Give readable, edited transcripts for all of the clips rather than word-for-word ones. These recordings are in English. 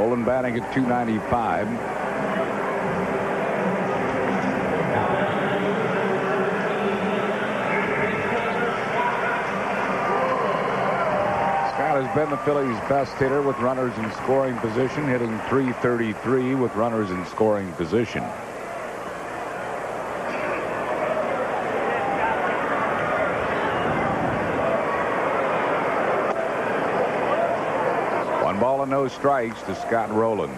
Nolan batting at .295. Scott has been the Phillies' best hitter with runners in scoring position, hitting .333 with runners in scoring position. One ball and no strikes to Scott Rowland.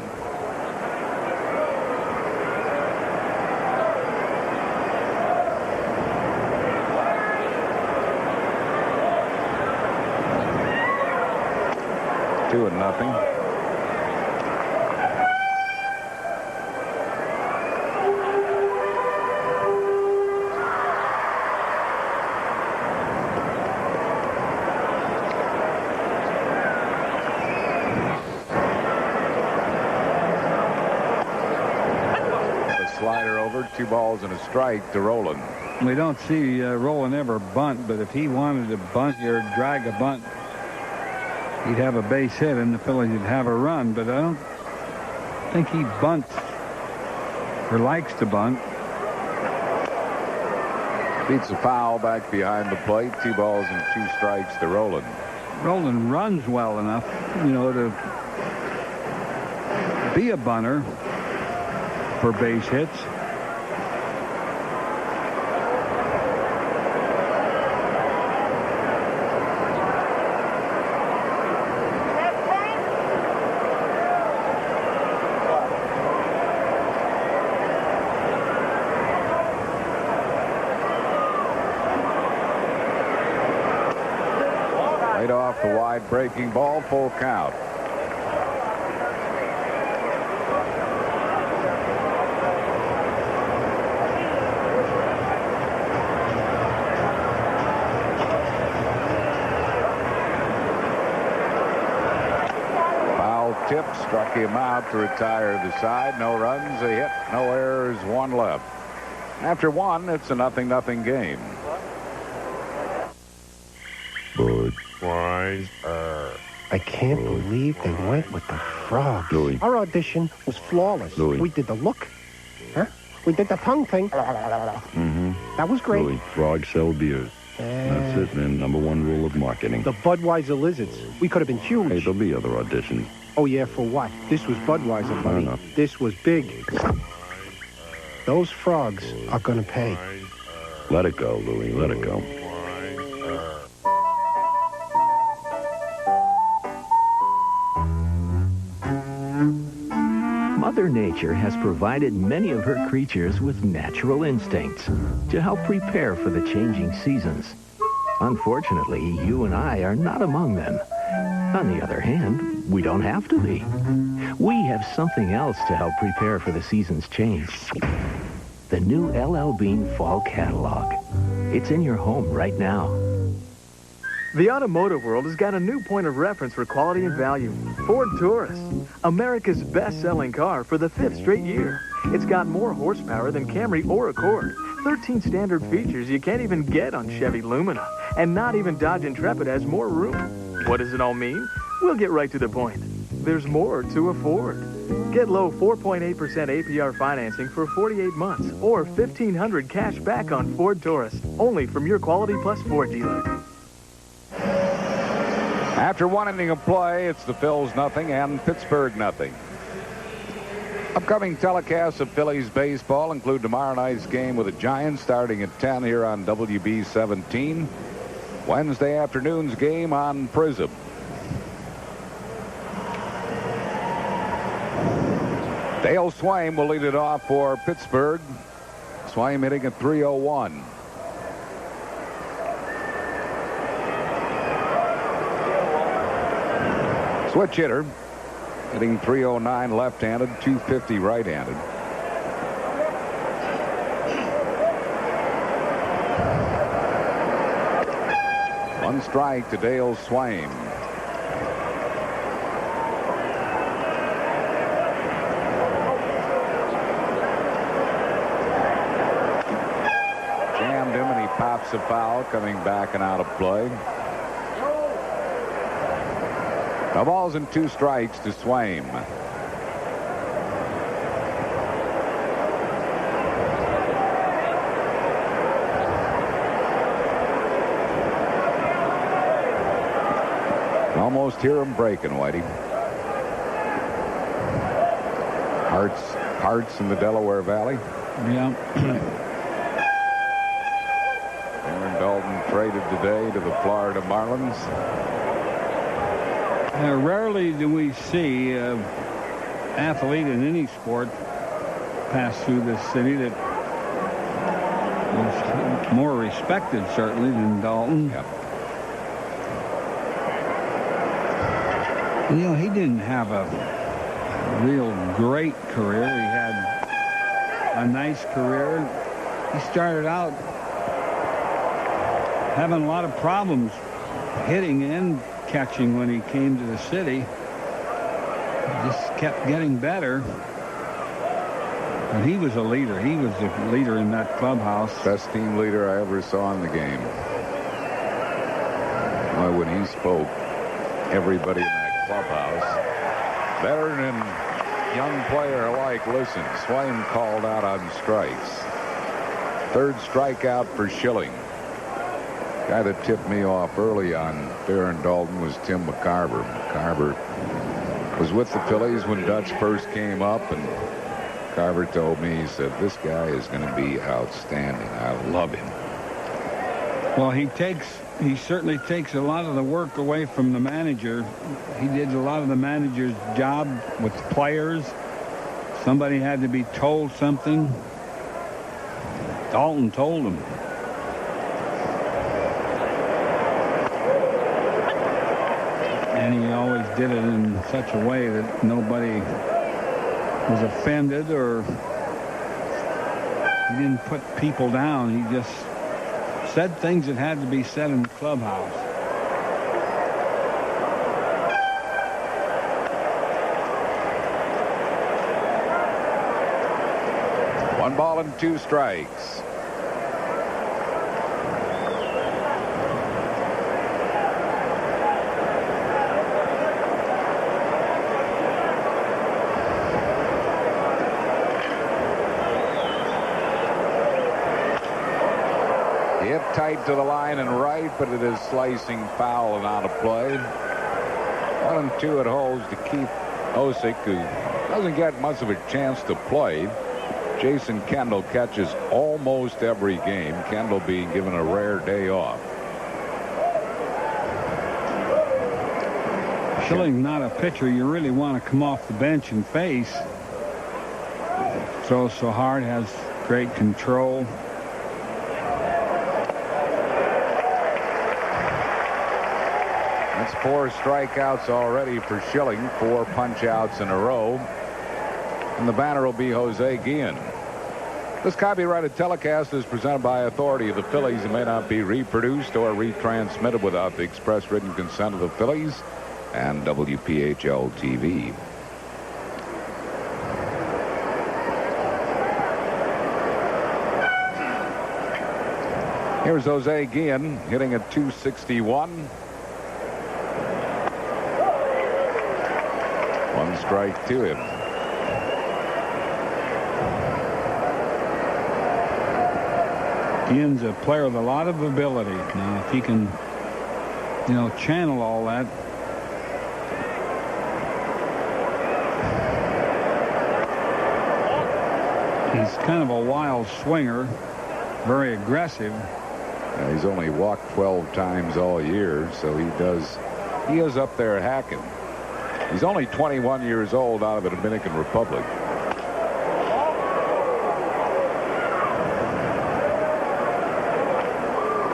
Two and nothing. Slider over, 2 balls and a strike to Rowland. We don't see Rowland ever bunt, but if he wanted to bunt or drag a bunt, he'd have a base hit and the Phillies would have a run. But I don't think he bunts or likes to bunt. Beats a foul back behind the plate. 2 balls and 2 strikes to Rowland. Rowland runs well enough, you know, to be a bunter for base hits. Laid off the wide breaking ball, full count. Tip struck him out to retire the side. No runs, a hit, no errors, 1 left. After 1, it's a 0-0 game. Budweiser. I can't believe they went with the frog. Louis. Our audition was flawless. Louis. We did the look. Huh? We did the tongue thing. Mm-hmm. That was great. Louis, frogs sell beers. That's it, man. #1 rule of marketing. The Budweiser lizards. We could have been huge. Hey, there'll be other auditions. Oh, yeah, for what? This was Budweiser, buddy. No. This was big. Those frogs are going to pay. Let it go, Louis. Let it go. Mother Nature has provided many of her creatures with natural instincts to help prepare for the changing seasons. Unfortunately, you and I are not among them. On the other hand, we don't have to be. We have something else to help prepare for the season's change. The new LL Bean Fall Catalog. It's in your home right now. The automotive world has got a new point of reference for quality and value. Ford Taurus, America's best-selling car for the 5th straight year. It's got more horsepower than Camry or Accord. 13 standard features you can't even get on Chevy Lumina. And not even Dodge Intrepid has more room. What does it all mean? We'll get right to the point. There's more to afford. Get low 4.8% APR financing for 48 months or $1,500 cash back on Ford Taurus. Only from your Quality Plus Ford dealer. After 1 inning of play, it's the Phils 0 and Pittsburgh 0. Upcoming telecasts of Phillies baseball include tomorrow night's game with the Giants starting at 10 here on WB 17. Wednesday afternoon's game on Prism. Dale Swaim will lead it off for Pittsburgh. Swaim hitting at .301. Switch hitter, hitting .309 left-handed, .250 right-handed. One strike to Dale Swaim. Jammed him and he pops a foul, coming back and out of play. No balls and 2 strikes to Swaim. almost hear him breaking, Whitey. Hearts in the Delaware Valley. Yeah. Aaron Dalton traded today to the Florida Marlins. Rarely do we see an athlete in any sport pass through this city that was more respected, certainly, than Dalton. Yep. You know, he didn't have a real great career. He had a nice career. He started out having a lot of problems hitting and catching when he came to the city. He just kept getting better. And he was a leader. He was the leader in that clubhouse. Best team leader I ever saw in the game. Boy, when he spoke, everybody in that clubhouse, veteran and young player alike, listened. Swain called out on strikes. Third strikeout for Schilling. Guy that tipped me off early on Aaron Dalton was Tim McCarver. McCarver was with the Phillies when Dutch first came up, and Carver told me, he said, this guy is going to be outstanding. I love him. Well, he certainly takes a lot of the work away from the manager. He did a lot of the manager's job with the players. Somebody had to be told something. Dalton told him. And he always did it in such a way that nobody was offended, or he didn't put people down. He just said things that had to be said in the clubhouse. One ball and two strikes. Hit tight to the line and right, but it is slicing foul and out of play. 1-2 it holds to Keith Osick, who doesn't get much of a chance to play. Jason Kendall catches almost every game, Kendall being given a rare day off. Schilling, not a pitcher you really want to come off the bench and face. Throws so hard, has great control. That's 4 strikeouts already for Schilling, 4 punch-outs in a row. And the banner will be Jose Guillen. This copyrighted telecast is presented by authority of the Phillies and may not be reproduced or retransmitted without the express written consent of the Phillies and WPHL TV. Here's Jose Guillen hitting at .261. 1 strike to him. Guillen's a player with a lot of ability. Now, if he can, channel all that. He's kind of a wild swinger, very aggressive. He's only walked 12 times all year, so he is up there hacking. He's only 21 years old, out of the Dominican Republic.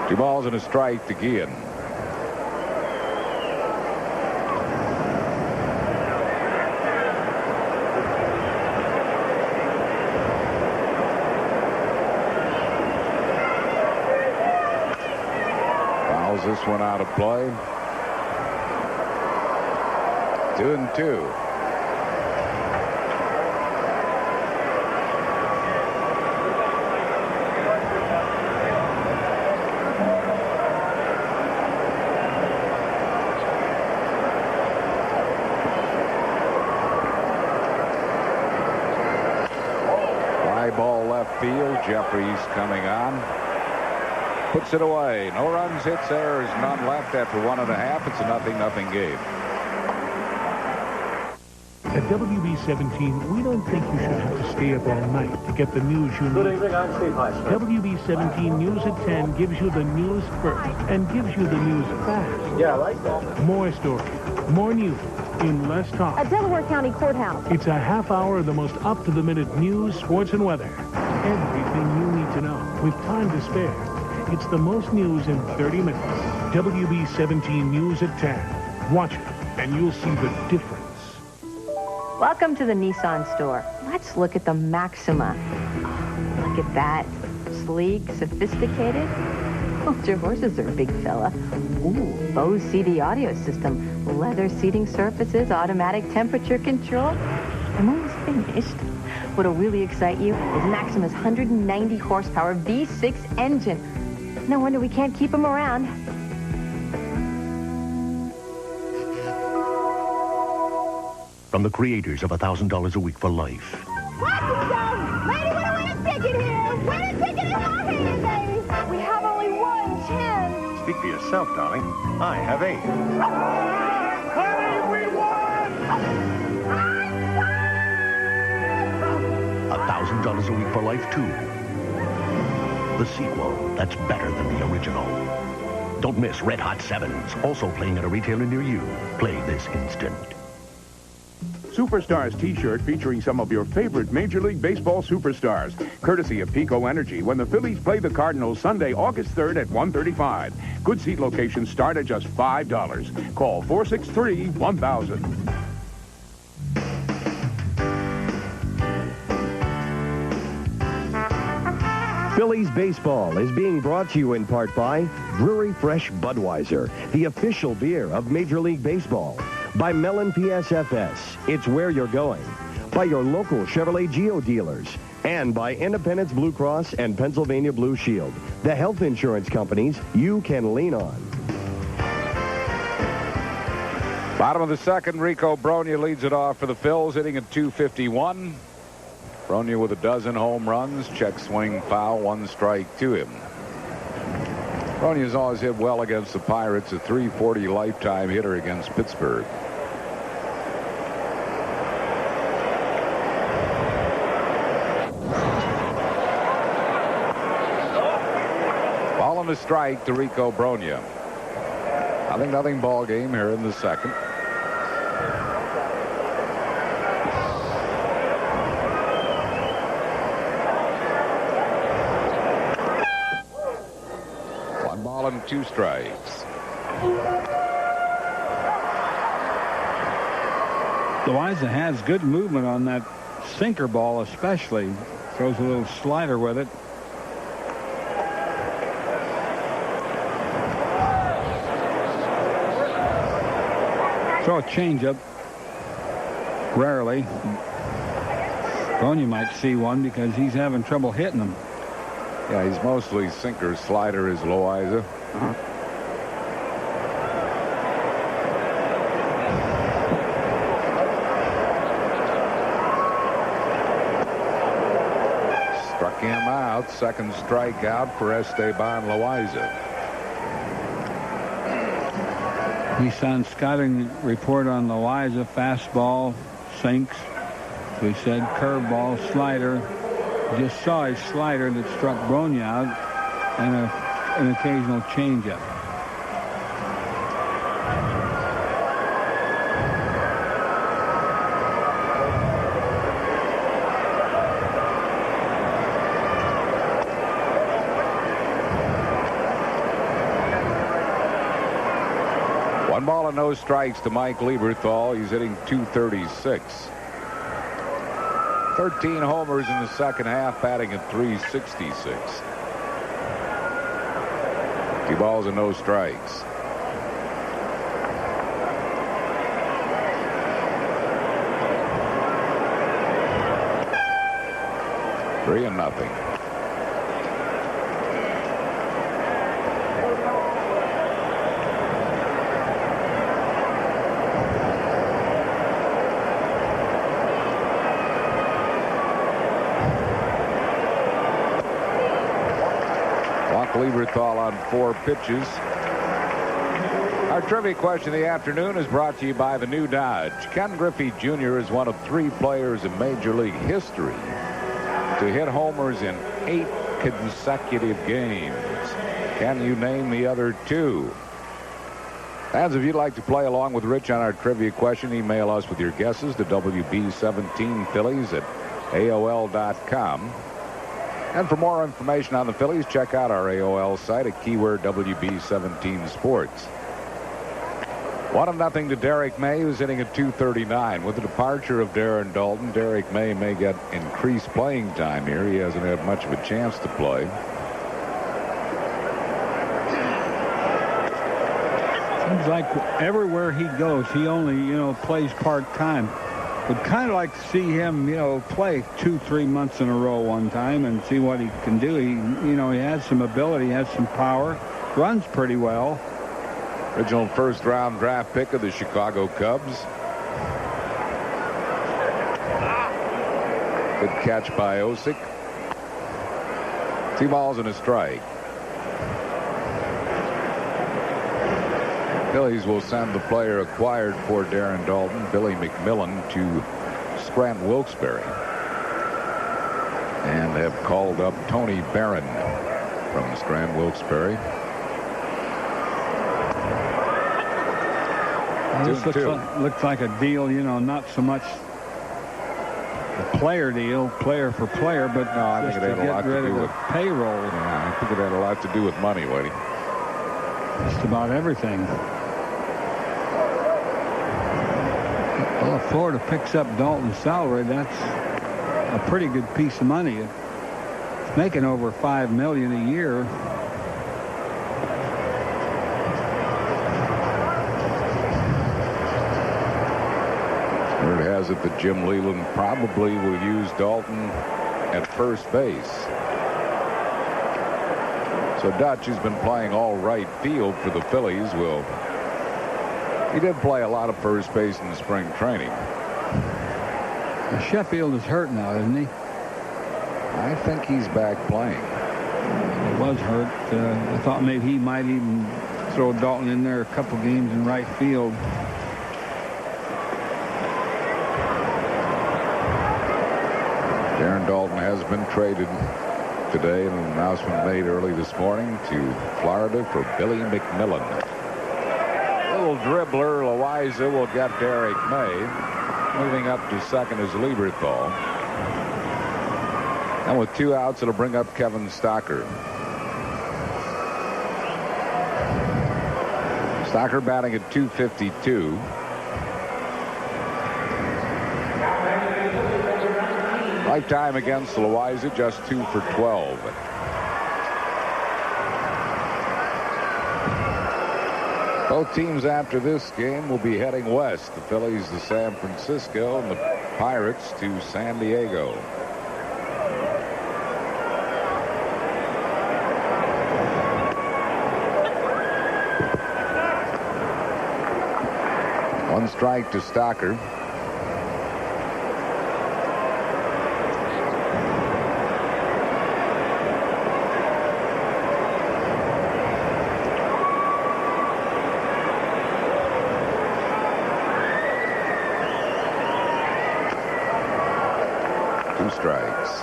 Two balls and a strike to Guillen. Fouls this one out of play. 2-2. Fly ball left field. Jeffries coming on. Puts it away. No runs, hits, errors, none left after 1.5. It's a 0-0 game. At WB17, we don't think you should have to stay up all night to get the news you need. Good evening, I'm Steve Heisman. WB17 News at 10 gives you the news first and gives you the news fast. Yeah, I like that. More stories, more news, in less talk. At Delaware County Courthouse. It's a half hour of the most up-to-the-minute news, sports, and weather. Everything you need to know with time to spare. It's the most news in 30 minutes. WB17 News at 10. Watch it, and you'll see the difference. Welcome to the Nissan store. Let's look at the Maxima. Oh, look at that. Sleek, sophisticated. Oh, your horses are a big fella. Ooh, Bose CD audio system. Leather seating surfaces, automatic temperature control. I'm almost finished. What'll really excite you is Maxima's 190 horsepower V6 engine. No wonder we can't keep them around. From the creators of $1,000 a week for life. Washington! Lady with a winning ticket here! Winning ticket in my hand, baby! We have only one chance. Speak for yourself, darling. I have 8. Honey, we won! $1,000 a week for life, too. The sequel that's better than the original. Don't miss Red Hot 7s, also playing at a retailer near you. Play this instant. Superstars T-shirt featuring some of your favorite Major League Baseball superstars. Courtesy of Pico Energy when the Phillies play the Cardinals Sunday, August 3rd at 1:35. Good seat locations start at just $5. Call 463-1000. Phillies baseball is being brought to you in part by Brewery Fresh Budweiser, the official beer of Major League Baseball. By Mellon PSFS, it's where you're going. By your local Chevrolet Geo dealers. And by Independence Blue Cross and Pennsylvania Blue Shield, the health insurance companies you can lean on. Bottom of the second, Rico Brogna leads it off for the Phils, hitting at .251. Brogna with a dozen home runs, check swing foul, 1 strike to him. Brogna's always hit well against the Pirates, a .340 lifetime hitter against Pittsburgh. Ball on the strike to Rico Brogna. 0-0 ball game here in the second. Ball and 2 strikes. Loaiza has good movement on that sinker ball, especially. Throws a little slider with it. Throw a changeup. Rarely. Brogna might see one because he's having trouble hitting them. Yeah, he's mostly sinker. Slider is Loaiza. Struck him out. Second strikeout for Esteban Loaiza. Nissan scouting report on Loaiza. Fastball, sinks. We said curveball, slider. Just saw his slider that struck Brogna out, and an occasional changeup. One ball and no strikes to Mike Lieberthal. He's hitting .236. 13 homers in the second half, batting at .366. 2 balls and no strikes. Three and nothing. Lieberthal on 4 pitches. Our trivia question of the afternoon is brought to you by the new Dodge. Ken Griffey Jr. is one of 3 players in Major League history to hit homers in 8 consecutive games. Can you name the other 2? Fans, if you'd like to play along with Rich on our trivia question, email us with your guesses to WB17Phillies@AOL.com. And for more information on the Phillies, check out our AOL site at keyword WB17 Sports. 1-0 to Derek May, who's hitting at .239. With the departure of Darren Daulton, Derek May get increased playing time here. He hasn't had much of a chance to play. Seems like everywhere he goes, he only, plays part-time. Would kind of like to see him, play 2-3 months in a row one time and see what he can do. He has some ability, has some power, runs pretty well. Original first-round draft pick of the Chicago Cubs. Good catch by Osick. 2 balls and a strike. Phillies will send the player acquired for Darren Daulton, Billy McMillan, to Scranton Wilkes-Barre, and have called up Tony Barron from Scranton Wilkes-Barre. This looks like a deal, not so much a player deal, player for player, but no, I think it had a lot to do with payroll. Yeah, I think it had a lot to do with money, Whitey. Just about everything. Well, if Florida picks up Daulton's salary, that's a pretty good piece of money. It's making over $5 million a year. Word has it that Jim Leland probably will use Daulton at first base. So Dutch, who's been playing all right field for the Phillies, he did play a lot of first base in spring training. Sheffield is hurt now, isn't he? I think he's back playing. He was hurt. I thought maybe he might even throw Daulton in there a couple games in right field. Darren Daulton has been traded today, and an announcement made early this morning to Florida for Billy McMillan. Little dribbler Loaiza will get Derek May. Moving up to second is Lieberthal. And with 2 outs, it'll bring up Kevin Stocker. Stocker batting at .252. Lifetime against Loaiza, just 2 for 12. Both teams after this game will be heading west. The Phillies to San Francisco and the Pirates to San Diego. One strike to Stocker. Strikes.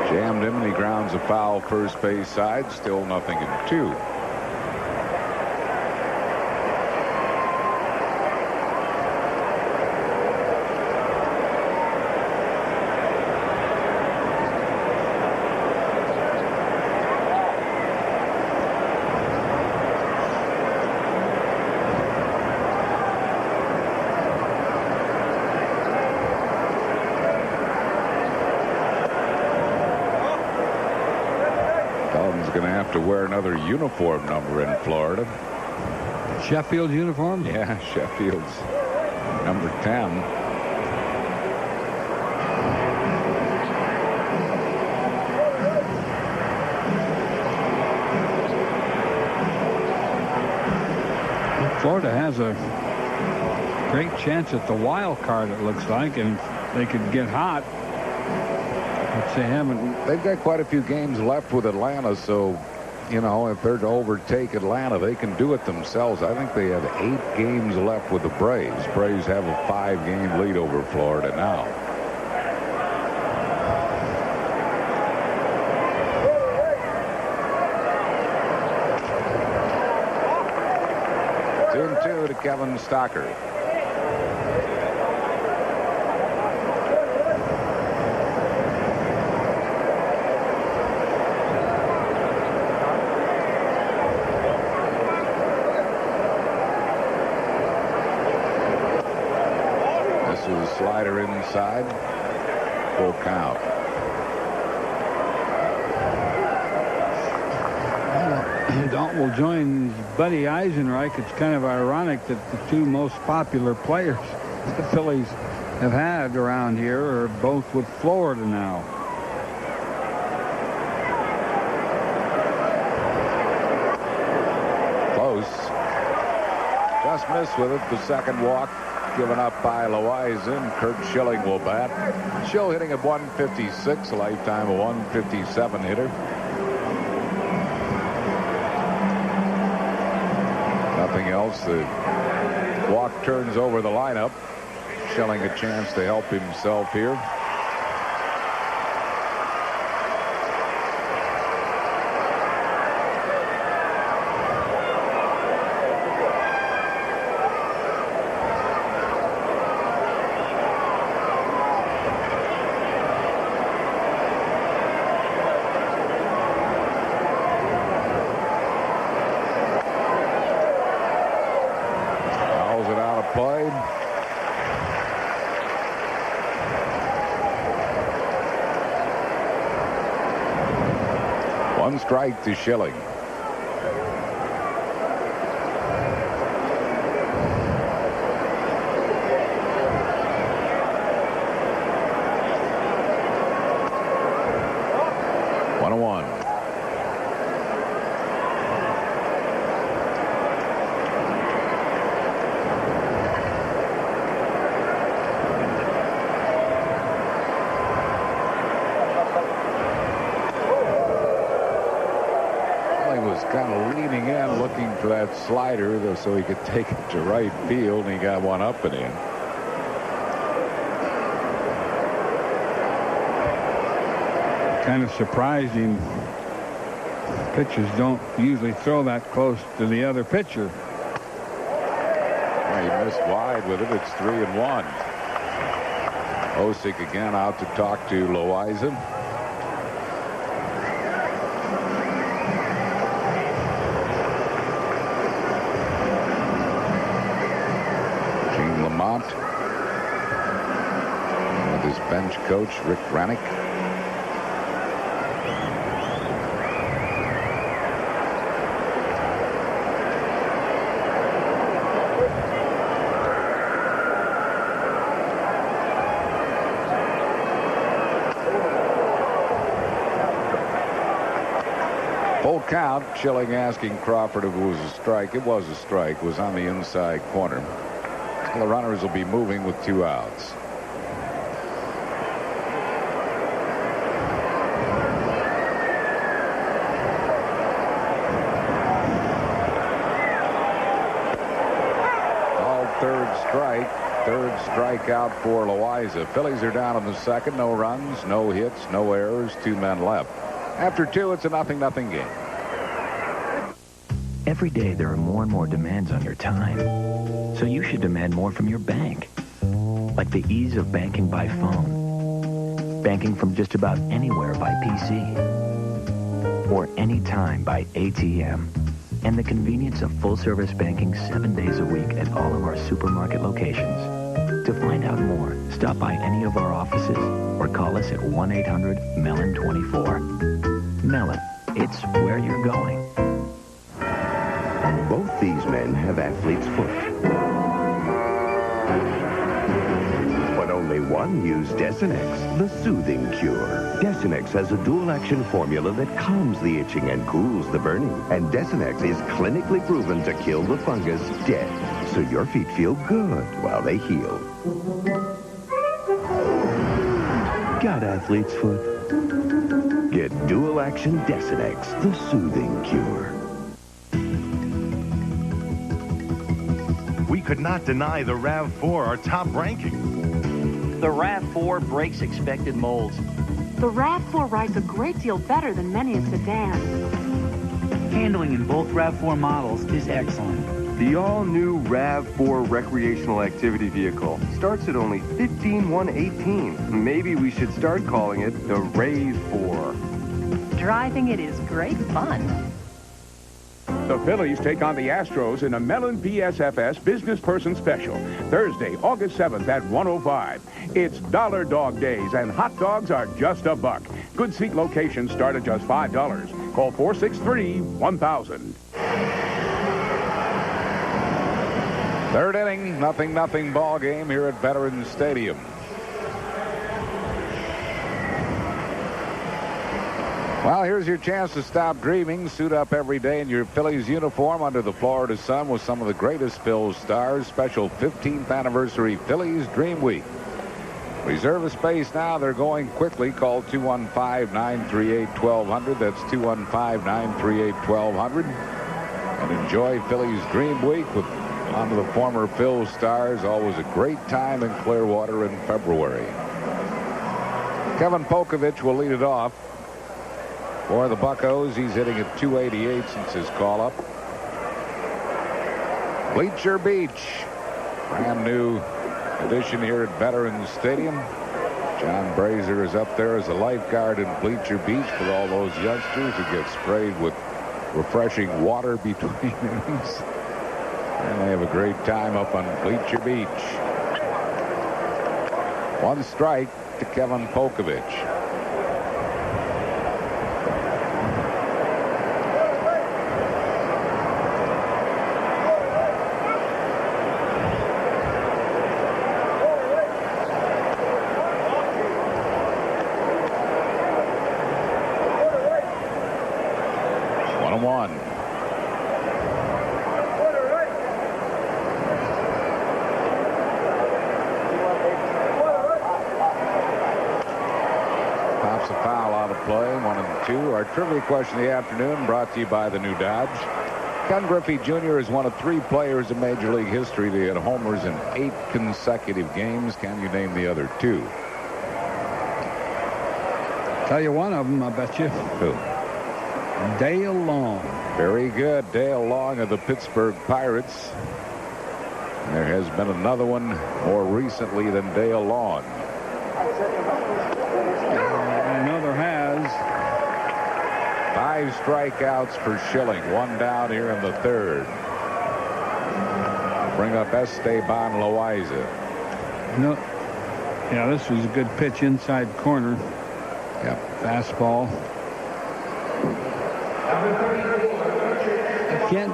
Jammed him, and he grounds a foul first base side. Still 0-2. Going to have to wear another uniform number in Florida. Sheffield's uniform? Yeah, Sheffield's. number 10. Florida has a great chance at the wild card, it looks like, and they could get hot. But they haven't. They've got quite a few games left with Atlanta, so, you know, if they're to overtake Atlanta, they can do it themselves. I think they have 8 games left with the Braves. Braves have a 5-game lead over Florida now. To Kevin Stocker. This is a slider inside. Full count. Dalton will join Buddy Eisenreich. It's kind of ironic that the 2 most popular players the Phillies have had around here are both with Florida now. Close. Just missed with it. The second walk given up by Loaiza, and Curt Schilling will bat. Schill hitting at 156, a lifetime of 157 hitter. Nothing else. The walk turns over the lineup. Schilling a chance to help himself here. One strike to Schilling. Kind of leaning in, looking for that slider, though, so he could take it to right field, and he got one up and in. Kind of surprising. Pitchers don't usually throw that close to the other pitcher. He missed wide with it. It's 3-1. Osick again out to talk to Loaiza. With his bench coach, Rick Rannick. Full count. Schilling asking Crawford if it was a strike. It was a strike. It was on the inside corner. The runners will be moving with 2 outs. Called third strike. Third strikeout for Loaiza. Phillies are down in the second. No runs, no hits, no errors. 2 men left. After 2, it's a 0-0 game. Every day there are more and more demands on your time. So you should demand more from your bank. Like the ease of banking by phone. Banking from just about anywhere by PC. Or anytime by ATM. And the convenience of full-service banking 7 days a week at all of our supermarket locations. To find out more, stop by any of our offices or call us at 1-800-MELON-24. Mellon, it's where you're going. Both these men have athlete's foot. only one use Desinex, the soothing cure. Desinex has a dual-action formula that calms the itching and cools the burning. And Desinex is clinically proven to kill the fungus dead, so your feet feel good while they heal. Got athlete's foot? Get dual-action Desinex, the soothing cure. We could not deny the RAV4 our top ranking. The RAV4 breaks expected molds. The RAV4 rides a great deal better than many a sedan. Handling in both RAV4 models is excellent. The all-new RAV4 recreational activity vehicle starts at only $15,118. Maybe we should start calling it the RAV4. Driving it is great fun. The Phillies take on the Astros in a Mellon PSFS Business Person Special, Thursday, August 7th at 1:05. It's Dollar Dog Days, and hot dogs are just $1. Good seat locations start at just $5. Call 463-1000. Third inning, 0-0 ball game here at Veterans Stadium. Well, here's your chance to stop dreaming. Suit up every day in your Phillies uniform under the Florida sun with some of the greatest Phil's stars. Special 15th anniversary Phillies Dream Week. Reserve a space now. They're going quickly. Call 215-938-1200. That's 215-938-1200. And enjoy Phillies Dream Week with one of the former Phil's stars. Always a great time in Clearwater in February. Kevin Pokovich will lead it off. For the Buccos, he's hitting at .288 since his call-up. Bleacher Beach, brand new addition here at Veterans Stadium. John Brazier is up there as a lifeguard in Bleacher Beach for all those youngsters who get sprayed with refreshing water between innings. And they have a great time up on Bleacher Beach. One strike to Kevin Pokovich. Our trivia question of the afternoon brought to you by the new Dodge. Ken Griffey Jr. is one of 3 players in Major League history to hit homers in 8 consecutive games. Can you name the other 2? Tell you one of them, I bet you. Who? Dale Long. Very good. Dale Long of the Pittsburgh Pirates. And there has been another one more recently than Dale Long. I know there has. 5 strikeouts for Schilling. 1 down here in the 3rd. Bring up Esteban Loaiza. No. Yeah, this was a good pitch inside corner. Yep. Fastball. I can't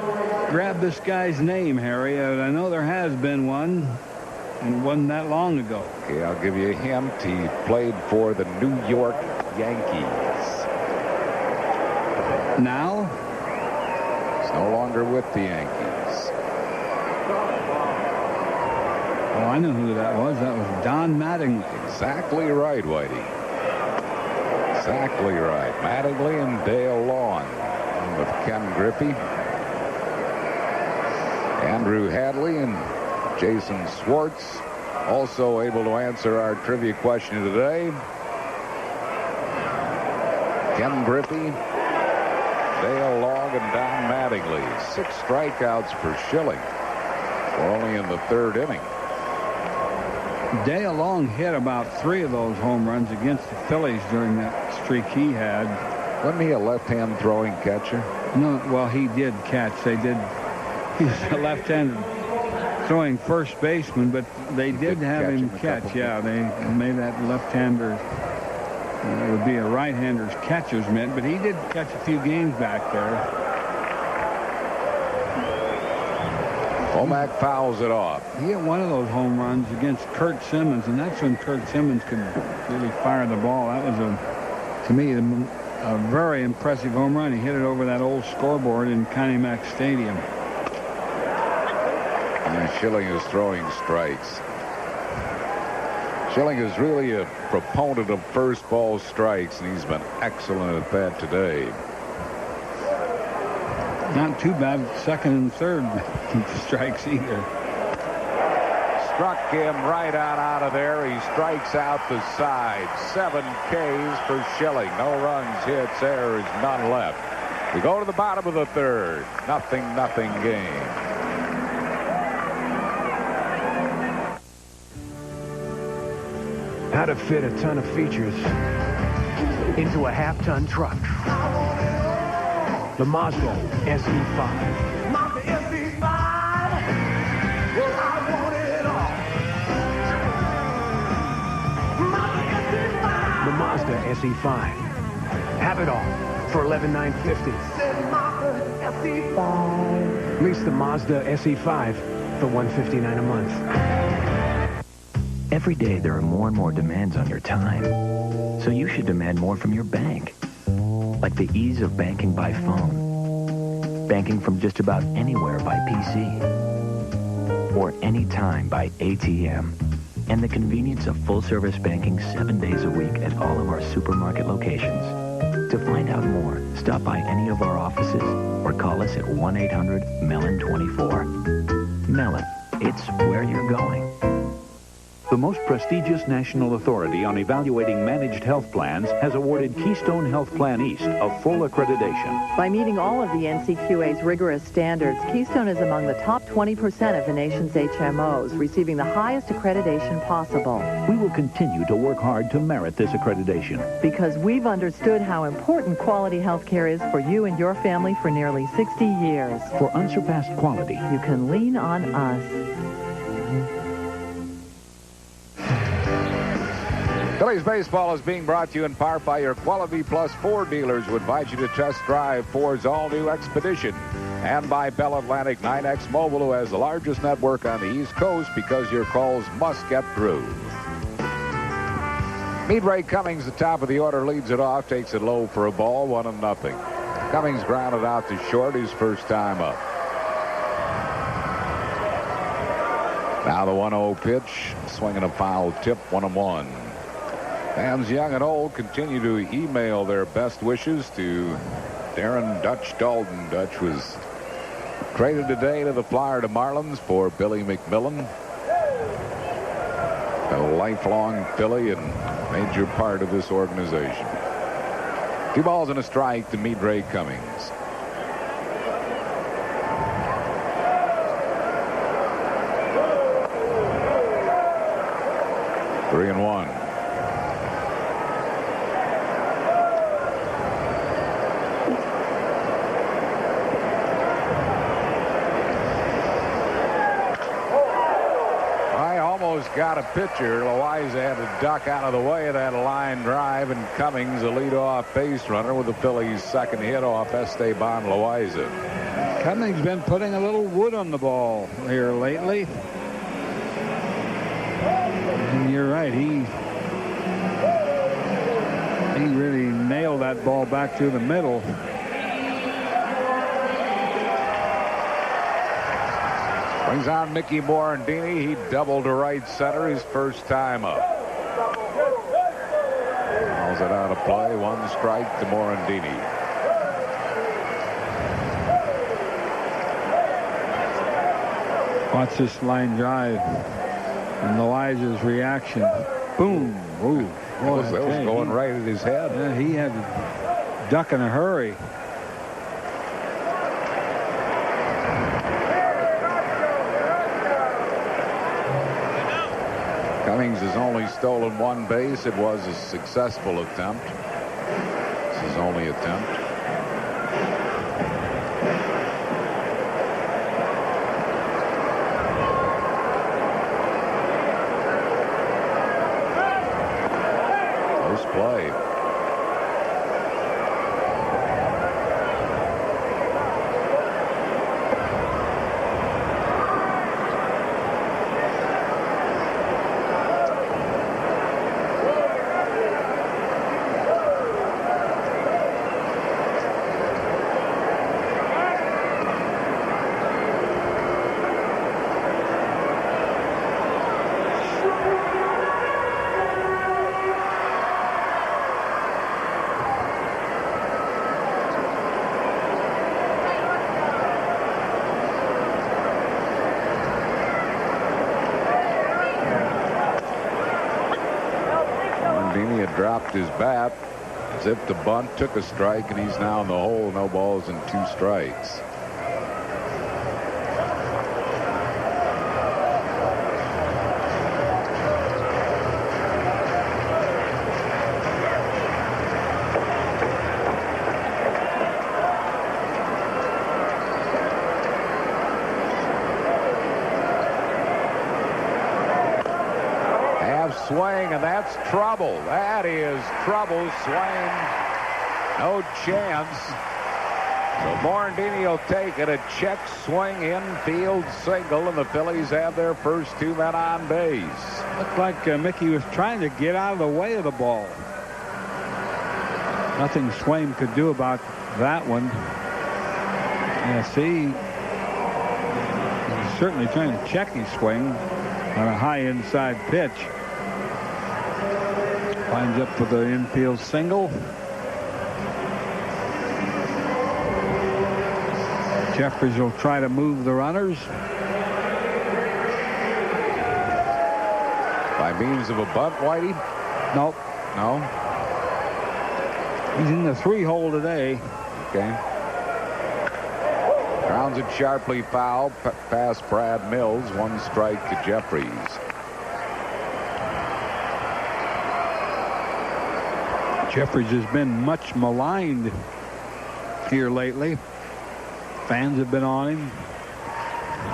grab this guy's name, Harry. I know there has been one, and it wasn't that long ago. Okay, I'll give you a hint. He played for the New York Yankees. Now? He's no longer with the Yankees. Oh, I know who that was. That was Don Mattingly. Exactly right, Whitey. Exactly right. Mattingly and Dale Long. And with Ken Griffey, Andrew Hadley, and Jason Swartz also able to answer our trivia question today. Ken Griffey, Dale Long, and Don Mattingly. 6 strikeouts for Schilling. We're only in the 3rd inning. Dale Long hit about 3 of those home runs against the Phillies during that streak he had. Wasn't he a left-hand throwing catcher? No, well, he did catch. He was a left-handed throwing first baseman, but they did have him catch. Yeah, they made that left-hander. It would be a right-hander's catcher's mitt, but he did catch a few games back there. Womack fouls it off. He hit one of those home runs against Curt Simmons, and that's when Curt Simmons could really fire the ball. That was, to me, a very impressive home run. He hit it over that old scoreboard in Connie Mack Stadium. And Schilling is throwing strikes. Schilling is really a proponent of first ball strikes, and he's been excellent at that today. Not too bad second and third strikes either. Struck him right out of there. He strikes out the side. 7 Ks for Schilling. No runs, hits, errors, none left. We go to the bottom of the third. 0-0 game. How to fit a ton of features into a half-ton truck. The Mazda SE5. Mazda SE5. Well, I want it all. Mazda SE5. The Mazda SE5. Have it all for $11,950. Mazda SE5. Lease the Mazda SE5 for $159 a month. Every day there are more and more demands on your time. So you should demand more from your bank. Like the ease of banking by phone. Banking from just about anywhere by PC. Or anytime by ATM. And the convenience of full-service banking 7 days a week at all of our supermarket locations. To find out more, stop by any of our offices or call us at 1-800-MELON-24. Mellon, it's where you're going. The most prestigious national authority on evaluating managed health plans has awarded Keystone Health Plan East a full accreditation. By meeting all of the NCQA's rigorous standards, Keystone is among the top 20% of the nation's HMOs, receiving the highest accreditation possible. We will continue to work hard to merit this accreditation. Because we've understood how important quality health care is for you and your family for nearly 60 years. For unsurpassed quality, you can lean on us. Phillies baseball is being brought to you in part by your Quality Plus Ford dealers who invite you to test drive Ford's all-new Expedition. And by Bell Atlantic 9X Mobile, who has the largest network on the East Coast because your calls must get through. Meadray Cummings, the top of the order, leads it off, takes it low for a ball, 1-0. Cummings grounded out to short, his first time up. Now the 1-0 pitch, swinging a foul tip, 1-1. Fans young and old continue to email their best wishes to Darren Dutch Dalton. Dutch was traded today to the Florida Marlins for Billy McMillan. A lifelong Philly and major part of this organization. 2 balls and a strike to Meadray Cummings. Three and one. Got a pitcher. Loaiza had to duck out of the way of that line drive, and Cummings, a leadoff base runner, with the Phillies' second hit off Esteban Loaiza. Cummings been putting a little wood on the ball here lately. And you're right, he really nailed that ball back to the middle. Brings on Mickey Morandini. He doubled to right center his first time up. Fouls it out of play. 1 strike to Morandini. Watch this line drive and Loaiza's reaction. Boom. Ooh. That was going right at his head. Yeah, he had to duck in a hurry. Cummings has only stolen 1 base. It was a successful attempt. It's his only attempt. Close play. dropped his bat, zipped a bunt, took a strike, and he's now in the hole. No balls and 2 strikes. Swing, and that's trouble. That is trouble. Swing. No chance. So Morandini will take it. A check swing, infield single, and the Phillies have their first 2 men on base. Looked like Mickey was trying to get out of the way of the ball. Nothing Swain could do about that one. Yeah, see, he's certainly trying to check his swing on a high inside pitch. Lines up for the infield single. Jeffries will try to move the runners. By means of a bunt, Whitey? Nope. No? He's in the 3-hole today. Okay. Grounds it sharply foul. Past Brad Mills. 1 strike to Jeffries. Jeffries has been much maligned here lately. Fans have been on him.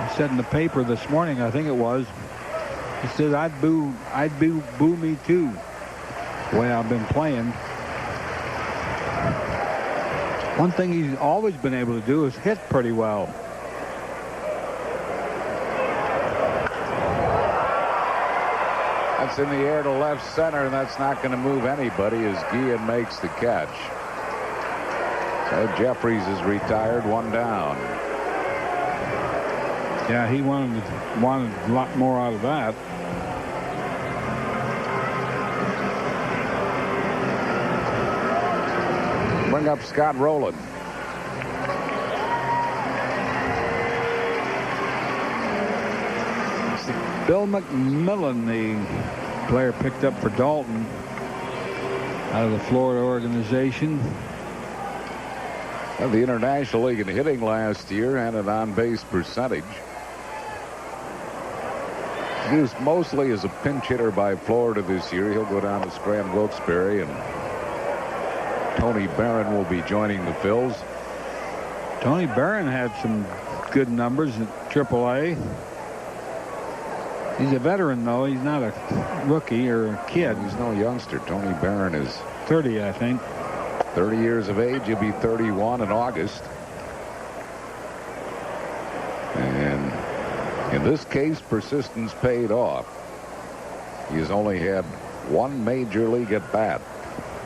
He said in the paper this morning, I think it was, he said, I'd boo me too, the way I've been playing. One thing he's always been able to do is hit pretty well. That's in the air to left center, and that's not going to move anybody as Guillen makes the catch. So Jeffries is retired, 1 down. Yeah, he wanted a lot more out of that. Bring up Scott Rowland. Bill McMillan, the player picked up for Dalton out of the Florida organization. Well, the International League in hitting last year and an on-base percentage. Used mostly as a pinch hitter by Florida this year. He'll go down to Scranton Wilkes-Barre, and Tony Barron will be joining the Phils. Tony Barron had some good numbers at AAA. He's a veteran, though. He's not a rookie or a kid. He's no youngster. Tony Barron is 30, I think. 30 years of age. He'll be 31 in August. And in this case, persistence paid off. He has only had 1 major league at bat.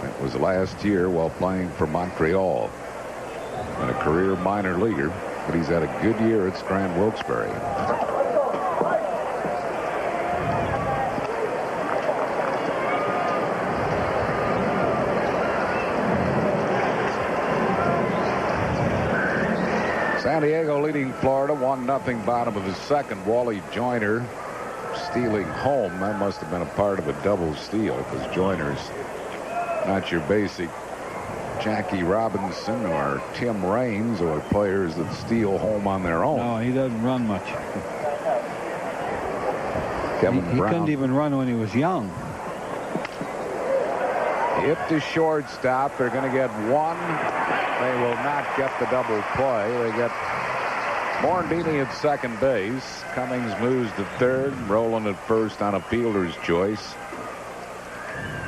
That was last year while playing for Montreal. And a career minor leaguer. But he's had a good year at Scranton Wilkes-Barre. San Diego leading Florida 1-0 bottom of the 2nd. Wally Joyner stealing home. That must have been a part of a double steal, because Joyner's not your basic Jackie Robinson or Tim Raines or players that steal home on their own. No, he doesn't run much. Kevin He Brown couldn't even run when he was young. hit to shortstop. They're going to get 1. They will not get the double play. They get Morandini at second base. Cummings moves to third. Rowland at first on a fielder's choice.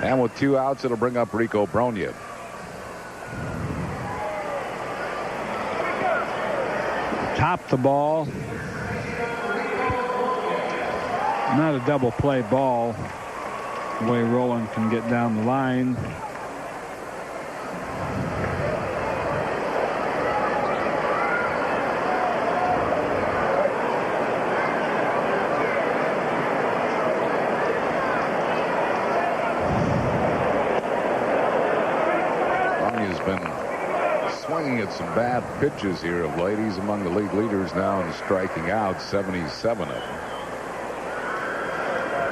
And with 2 outs, it'll bring up Rico Brogna. Top the ball. Not a double play ball. The way Rowland can get down the line. At some bad pitches here of late. He's among the league leaders now in striking out, 77 of them.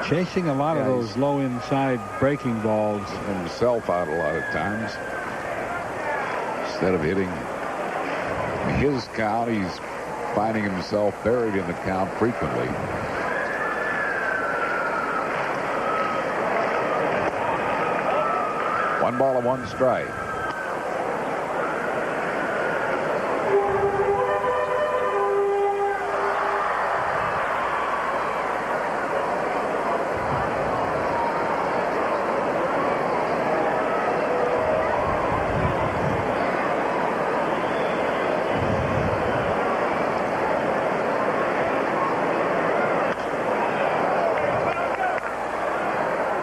chasing a lot of those low inside breaking balls. Himself out a lot of times. Instead of hitting his count, he's finding himself buried in the count frequently. One ball and one strike.